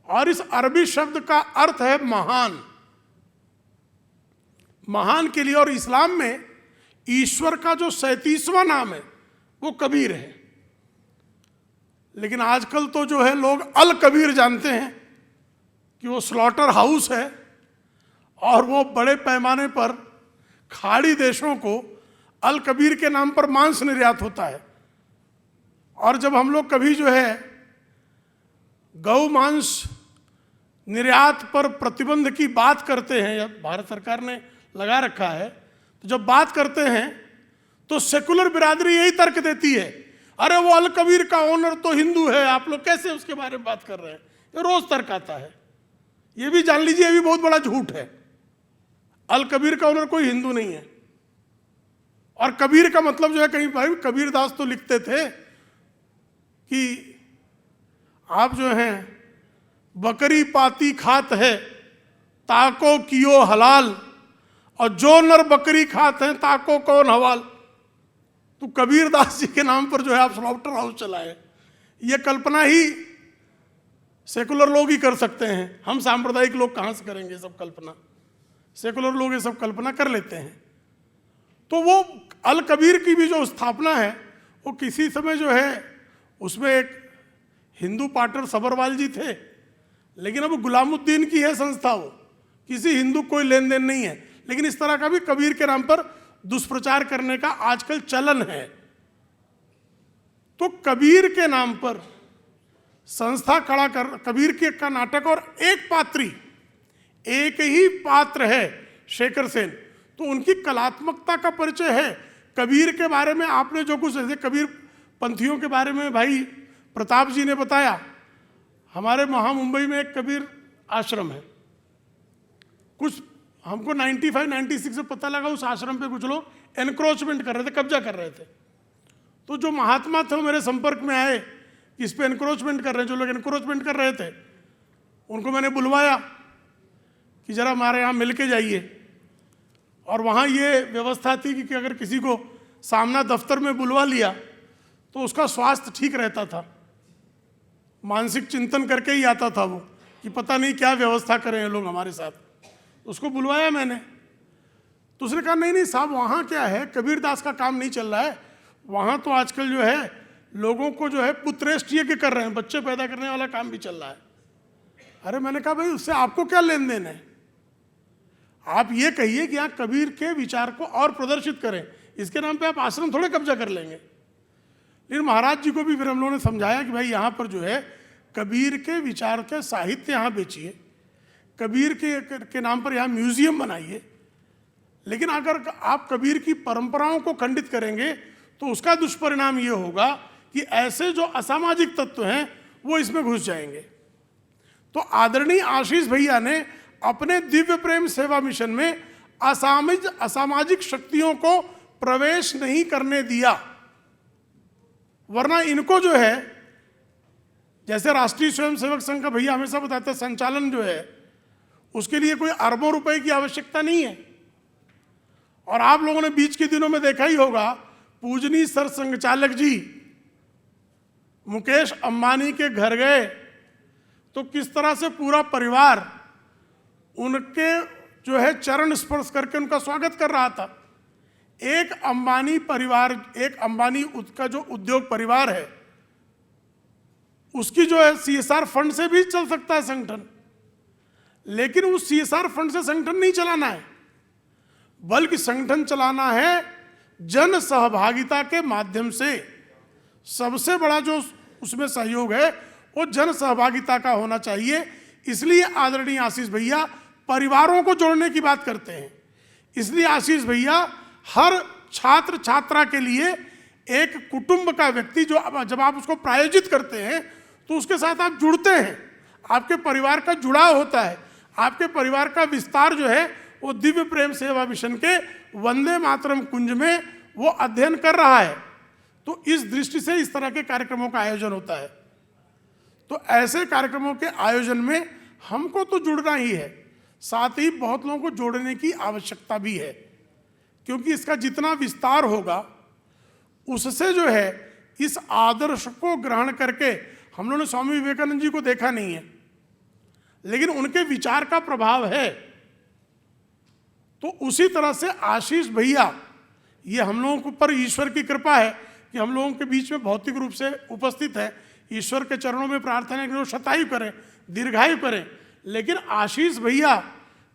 और इस अरबी शब्द का अर्थ है महान, महान के लिए। और इस्लाम में ईश्वर का जो 37वां नाम है वो कबीर है। लेकिन आजकल तो जो है लोग अल कबीर जानते हैं कि वो स्लॉटर हाउस है, और वो बड़े पैमाने पर खाड़ी देशों को अल कबीर के नाम पर मांस निर्यात होता है। और जब हम लोग कभी जो है गौ मांस निर्यात पर प्रतिबंध की बात करते हैं, या भारत सरकार ने लगा रखा है, तो जब बात करते हैं तो सेकुलर बिरादरी यही तर्क देती है, अरे वो अल कबीर का ओनर तो हिंदू है, आप लोग कैसे उसके बारे में बात कर रहे हैं। ये रोज तर्क आता है। ये भी जान लीजिए, ये भी बहुत बड़ा झूठ है। अल कबीर का ओनर कोई हिंदू नहीं है। और कबीर का मतलब जो है, कहीं भाई कबीर दास तो लिखते थे कि आप जो हैं बकरी पाती खात है ताको कियो हलाल, और जो नर बकरी खाते हैं ताको कौन हवाल। तो कबीर दास जी के नाम पर जो है आप स्लॉटर हाउस चलाए, ये कल्पना ही सेकुलर लोग ही कर सकते हैं। हम सांप्रदायिक लोग कहाँ से करेंगे सब कल्पना, सेकुलर लोग ये सब कल्पना कर लेते हैं। तो वो अल कबीर की भी जो स्थापना है वो किसी समय जो है उसमें एक हिंदू पाटर सबरवाल जी थे, लेकिन अब गुलामुद्दीन की है संस्था, वो किसी हिंदू कोई लेन देन नहीं है। लेकिन इस तरह का भी कबीर के नाम पर दुष्प्रचार करने का आजकल चलन है। तो कबीर के नाम पर संस्था खड़ा कर, कबीर के का नाटक, और एक पात्री एक ही पात्र है शेखर सेन, तो उनकी कलात्मकता का परिचय है। कबीर के बारे में आपने जो कुछ ऐसे कबीर पंथियों के बारे में भाई प्रताप जी ने बताया, हमारे मुंबई में एक कबीर आश्रम है, कुछ हमको 95-96 से पता लगा उस आश्रम पे कुछ लोग एनक्रोचमेंट कर रहे थे, कब्जा कर रहे थे। तो जो महात्मा थे वो मेरे संपर्क में आए, इस पे एनक्रोचमेंट कर रहे हैं, जो लोग एनक्रोचमेंट कर रहे थे उनको मैंने बुलवाया कि जरा हमारे यहाँ मिल के जाइए। और वहाँ ये व्यवस्था थी कि अगर किसी को सामना दफ्तर में बुलवा लिया तो उसका स्वास्थ्य ठीक रहता था, मानसिक चिंतन करके ही आता था वो कि पता नहीं क्या व्यवस्था करें ये लोग हमारे साथ। उसको बुलवाया मैंने, तो उसने कहा नहीं नहीं साहब, वहाँ क्या है, कबीर दास का काम नहीं चल रहा है, वहाँ तो आजकल जो है लोगों को जो है पुत्रेष्ट यज्ञ कर रहे हैं, बच्चे पैदा करने वाला काम भी चल रहा है। अरे मैंने कहा भाई उससे आपको क्या लेन देन है, आप ये कहिए कि यहाँ कबीर के विचार को और प्रदर्शित करें, इसके नाम पे आप आश्रम थोड़े कब्जा कर लेंगे। लेकिन महाराज जी को भी फिर हम लोगों ने समझाया कि भाई यहाँ पर जो है कबीर के विचार के साहित्य यहाँ बेचिए, कबीर के नाम पर यहाँ म्यूजियम बनाइए, लेकिन अगर आप कबीर की परंपराओं को खंडित करेंगे तो उसका दुष्परिणाम ये होगा कि ऐसे जो असामाजिक तत्व हैं वो इसमें घुस जाएंगे। तो आदरणीय आशीष भैया ने अपने दिव्य प्रेम सेवा मिशन में असामाजिक शक्तियों को प्रवेश नहीं करने दिया, वरना इनको जो है, जैसे राष्ट्रीय स्वयंसेवक संघ का भैया हमेशा बताते हैं, संचालन जो है उसके लिए कोई अरबों रुपए की आवश्यकता नहीं है। और आप लोगों ने बीच के दिनों में देखा ही होगा, पूजनीय सर संघचालक जी मुकेश अंबानी के घर गए तो किस तरह से पूरा परिवार उनके जो है चरण स्पर्श करके उनका स्वागत कर रहा था। एक अंबानी परिवार, एक अंबानी का जो उद्योग परिवार है उसकी जो है CSR फंड से भी चल सकता है संगठन, लेकिन उस CSR फंड से संगठन नहीं चलाना है, बल्कि संगठन चलाना है जन सहभागिता के माध्यम से। सबसे बड़ा जो उसमें सहयोग है वो जन सहभागिता का होना चाहिए। इसलिए आदरणीय आशीष भैया परिवारों को जोड़ने की बात करते हैं। इसलिए आशीष भैया हर छात्र छात्रा के लिए एक कुटुंब का व्यक्ति, जो जब आप उसको प्रायोजित करते हैं तो उसके साथ आप जुड़ते हैं, आपके परिवार का जुड़ाव होता है, आपके परिवार का विस्तार जो है वो दिव्य प्रेम सेवा मिशन के वंदे मातरम कुंज में वो अध्ययन कर रहा है। तो इस दृष्टि से इस तरह के कार्यक्रमों का आयोजन होता है। तो ऐसे कार्यक्रमों के आयोजन में हमको तो जुड़ना ही है, साथ ही बहुत लोगों को जोड़ने की आवश्यकता भी है, क्योंकि इसका जितना विस्तार होगा उससे जो है इस आदर्श को ग्रहण करके, हम लोगों ने स्वामी विवेकानंद जी को देखा नहीं है लेकिन उनके विचार का प्रभाव है। तो उसी तरह से आशीष भैया, ये हम लोगों के ऊपर ईश्वर की कृपा है कि हम लोगों के बीच में भौतिक रूप से उपस्थित है। ईश्वर के चरणों में प्रार्थना है कि वो शतायु करें, दीर्घायु करें। लेकिन आशीष भैया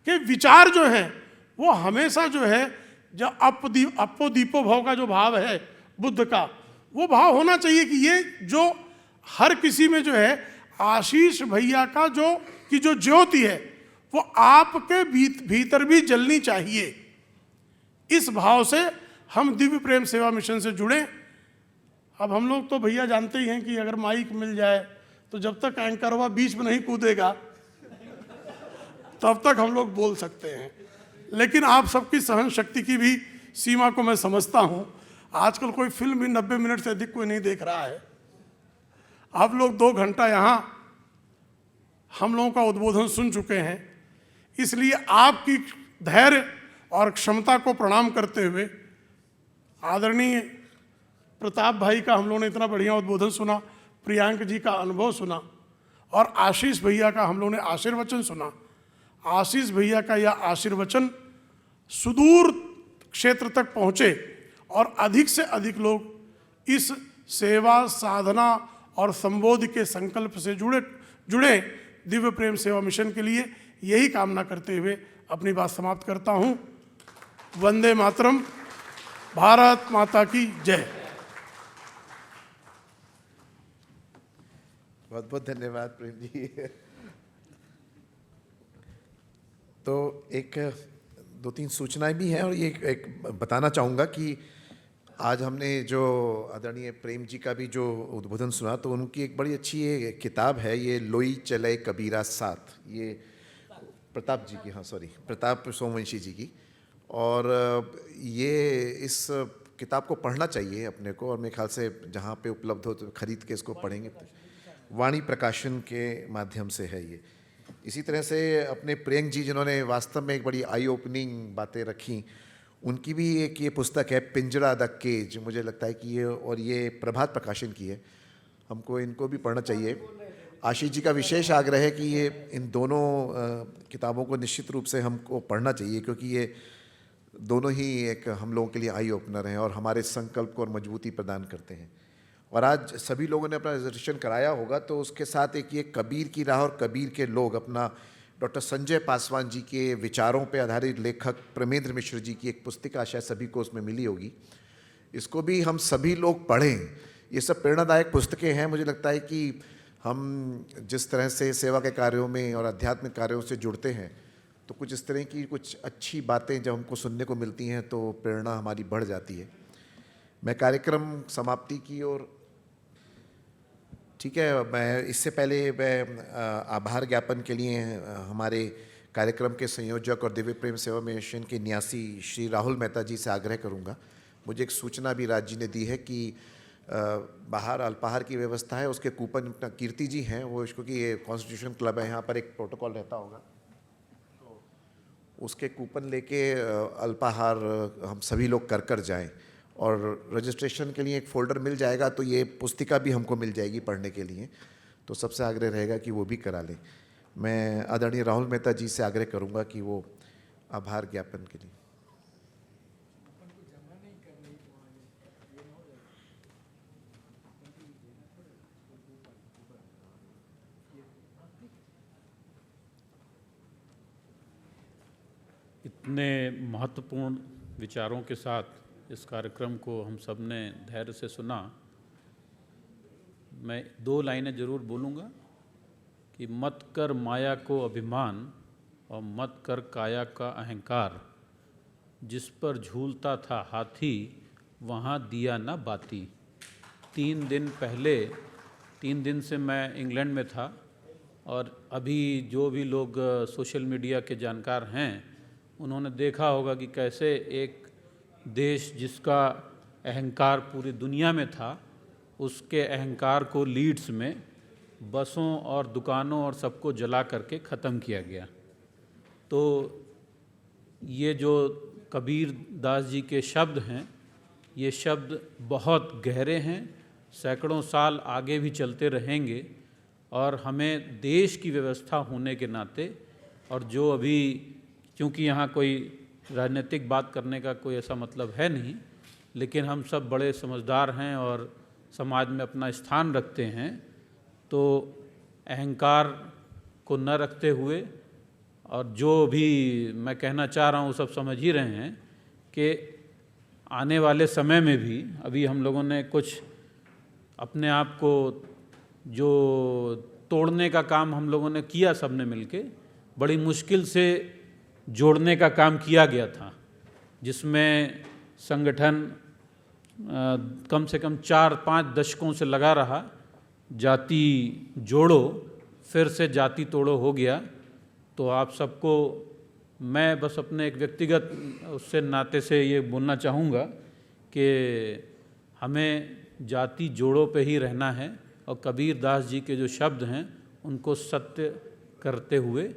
के विचार जो हैं वो हमेशा जो है, जो अपो दीपो भाव का जो भाव है बुद्ध का, वो भाव होना चाहिए कि ये जो हर किसी में जो है आशीष भैया का जो ज्योति है वो आपके भीतर भी जलनी चाहिए। इस भाव से हम दिव्य प्रेम सेवा मिशन से जुड़े। अब हम लोग तो भैया जानते ही हैं कि अगर माइक मिल जाए तो जब तक एंकरवा बीच में नहीं कूदेगा तब तक हम लोग बोल सकते हैं, लेकिन आप सबकी सहन शक्ति की भी सीमा को मैं समझता हूँ। आजकल कोई फिल्म भी 90 मिनट से अधिक कोई नहीं देख रहा है। आप लोग 2 घंटा यहाँ हम लोगों का उद्बोधन सुन चुके हैं, इसलिए आपकी धैर्य और क्षमता को प्रणाम करते हुए आदरणीय प्रताप भाई का हम लोगों ने इतना बढ़िया उद्बोधन सुना, प्रियांक जी का अनुभव सुना और आशीष भैया का हम लोगों ने आशीर्वचन सुना। आशीष भैया का यह आशीर्वचन सुदूर क्षेत्र तक पहुँचे और अधिक से अधिक लोग इस सेवा, साधना और संबोधि के संकल्प से जुड़े दिव्य प्रेम सेवा मिशन के लिए यही कामना करते हुए अपनी बात समाप्त करता हूँ। वंदे मातरम। भारत माता की जय। बहुत बहुत धन्यवाद प्रेम जी। तो एक दो तीन सूचनाएं भी हैं और ये एक बताना चाहूँगा कि आज हमने जो आदरणीय प्रेम जी का भी जो उद्बोधन सुना, तो उनकी एक बड़ी अच्छी ये किताब है, ये लोई चले कबीरा साथ, ये प्रताप जी की, हाँ सॉरी, प्रताप सोमवंशी जी की। और ये इस किताब को पढ़ना चाहिए अपने को, और मेरे ख्याल से जहाँ पे उपलब्ध हो तो खरीद के इसको पढ़ेंगे। वाणी प्रकाशन के माध्यम से है ये। इसी तरह से अपने प्रियंक जी, जिन्होंने वास्तव में एक बड़ी आई ओपनिंग बातें रखी, उनकी भी एक ये पुस्तक है पिंजरा द केज, मुझे लगता है कि ये, और ये प्रभात प्रकाशन की है, हमको इनको भी पढ़ना चाहिए। आशीष जी का विशेष आग्रह है कि ये इन दोनों किताबों को निश्चित रूप से हमको पढ़ना चाहिए, क्योंकि ये दोनों ही एक हम लोगों के लिए आई ओपनर हैं और हमारे संकल्प को और मजबूती प्रदान करते हैं। और आज सभी लोगों ने अपना रिजर्वेशन कराया होगा, तो उसके साथ एक ये कबीर की राह और कबीर के लोग, अपना डॉक्टर संजय पासवान जी के विचारों पे आधारित लेखक प्रमेंद्र मिश्र जी की एक पुस्तिका शायद सभी को उसमें मिली होगी, इसको भी हम सभी लोग पढ़ें। ये सब प्रेरणादायक पुस्तकें हैं। मुझे लगता है कि हम जिस तरह से सेवा के कार्यों में और आध्यात्मिक कार्यों से जुड़ते हैं, तो कुछ इस तरह की कुछ अच्छी बातें जब हमको सुनने को मिलती हैं तो प्रेरणा हमारी बढ़ जाती है। मैं कार्यक्रम समाप्ति की ओर, ठीक है, मैं इससे पहले मैं आभार ज्ञापन के लिए हमारे कार्यक्रम के संयोजक और दिव्य प्रेम सेवा मिशन के न्यासी श्री राहुल मेहता जी से आग्रह करूंगा। मुझे एक सूचना भी राज जी ने दी है कि बाहर अल्पाहार की व्यवस्था है, उसके कूपन कीर्ति जी हैं वो, इसको कि ये कॉन्स्टिट्यूशन क्लब है, यहाँ पर एक प्रोटोकॉल रहता होगा, तो उसके कूपन लेके अल्पाहार हम सभी लोग कर जाएं। और रजिस्ट्रेशन के लिए एक फ़ोल्डर मिल जाएगा, तो ये पुस्तिका भी हमको मिल जाएगी पढ़ने के लिए, तो सबसे आग्रह रहेगा कि वो भी करा लें। मैं आदरणीय राहुल मेहता जी से आग्रह करूंगा कि वो आभार ज्ञापन के लिए। इतने महत्वपूर्ण विचारों के साथ इस कार्यक्रम को हम सब ने धैर्य से सुना। मैं दो लाइनें ज़रूर बोलूँगा कि मत कर माया को अभिमान और मत कर काया का अहंकार, जिस पर झूलता था हाथी वहाँ दिया न बाती। 3 दिन से मैं इंग्लैंड में था, और अभी जो भी लोग सोशल मीडिया के जानकार हैं उन्होंने देखा होगा कि कैसे एक देश जिसका अहंकार पूरी दुनिया में था, उसके अहंकार को लीड्स में बसों और दुकानों और सबको जला करके ख़त्म किया गया। तो ये जो कबीर दास जी के शब्द हैं, ये शब्द बहुत गहरे हैं, सैकड़ों साल आगे भी चलते रहेंगे, और हमें देश की व्यवस्था होने के नाते, और जो अभी क्योंकि यहाँ कोई राजनीतिक बात करने का कोई ऐसा मतलब है नहीं, लेकिन हम सब बड़े समझदार हैं और समाज में अपना स्थान रखते हैं, तो अहंकार को न रखते हुए, और जो भी मैं कहना चाह रहा हूँ सब समझ ही रहे हैं कि आने वाले समय में भी अभी हम लोगों ने कुछ अपने आप को जो तोड़ने का काम हम लोगों ने किया, सब ने मिलके बड़ी मुश्किल से जोड़ने का काम किया गया था, जिसमें संगठन कम से कम 4-5 दशकों से लगा रहा, जाति जोड़ो फिर से जाति तोड़ो हो गया। तो आप सबको मैं बस अपने एक व्यक्तिगत उससे नाते से ये बोलना चाहूँगा कि हमें जाति जोड़ो पे ही रहना है, और कबीर दास जी के जो शब्द हैं उनको सत्य करते हुए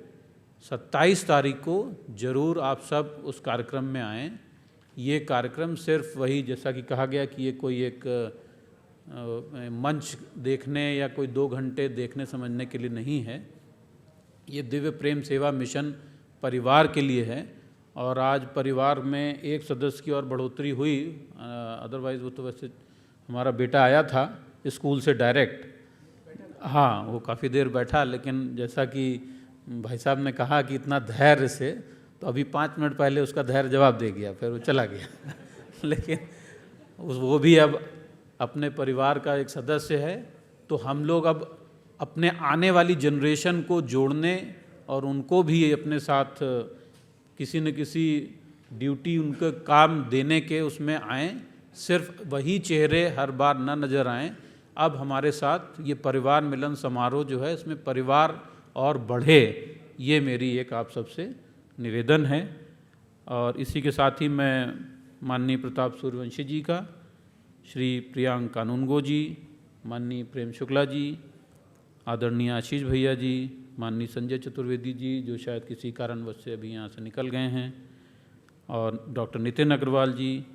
27 तारीख को ज़रूर आप सब उस कार्यक्रम में आएँ। ये कार्यक्रम सिर्फ वही, जैसा कि कहा गया कि ये कोई एक मंच देखने या कोई 2 घंटे देखने समझने के लिए नहीं है, ये दिव्य प्रेम सेवा मिशन परिवार के लिए है। और आज परिवार में एक सदस्य की और बढ़ोतरी हुई, अदरवाइज़ वो तो वैसे हमारा बेटा आया था स्कूल से डायरेक्ट, हाँ वो काफ़ी देर बैठा, लेकिन जैसा कि भाई साहब ने कहा कि इतना धैर्य से, तो अभी 5 मिनट पहले उसका धैर्य जवाब दे गया, फिर वो चला गया लेकिन वो भी अब अपने परिवार का एक सदस्य है। तो हम लोग अब अपने आने वाली जनरेशन को जोड़ने और उनको भी अपने साथ किसी न किसी ड्यूटी उनका काम देने के उसमें आएँ, सिर्फ वही चेहरे हर बार न नज़र आएँ। अब हमारे साथ ये परिवार मिलन समारोह जो है, इसमें परिवार और बढ़े, ये मेरी एक आप सबसे निवेदन है। और इसी के साथ ही मैं माननीय प्रताप सूर्यवंशी जी का, श्री प्रियांक कानूनगो जी, माननीय प्रेम शुक्ला जी, आदरणीय आशीष भैया जी, माननीय संजय चतुर्वेदी जी जो शायद किसी कारणवश से अभी यहाँ से निकल गए हैं, और डॉक्टर नितिन अग्रवाल जी,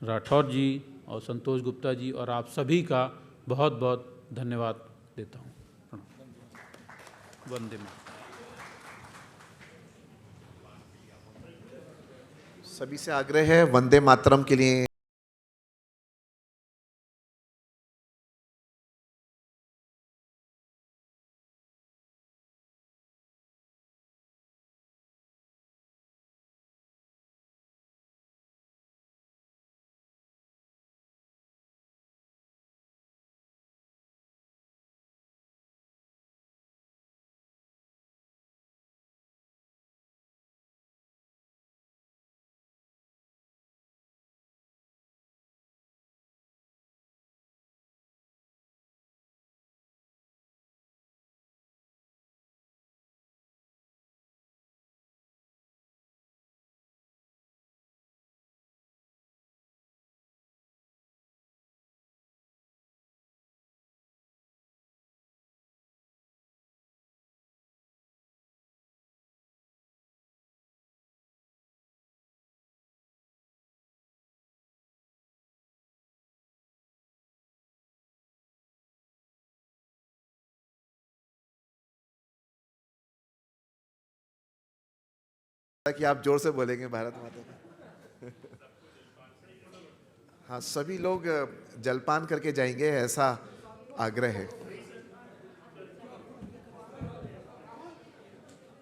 राठौर जी और संतोष गुप्ता जी, और आप सभी का बहुत बहुत धन्यवाद देता हूँ। प्रणाम। वंदे मातरम। सभी से आग्रह है वंदे मातरम के लिए कि आप जोर से बोलेंगे भारत माता का। हाँ, सभी लोग जलपान करके जाएंगे, ऐसा आग्रह है।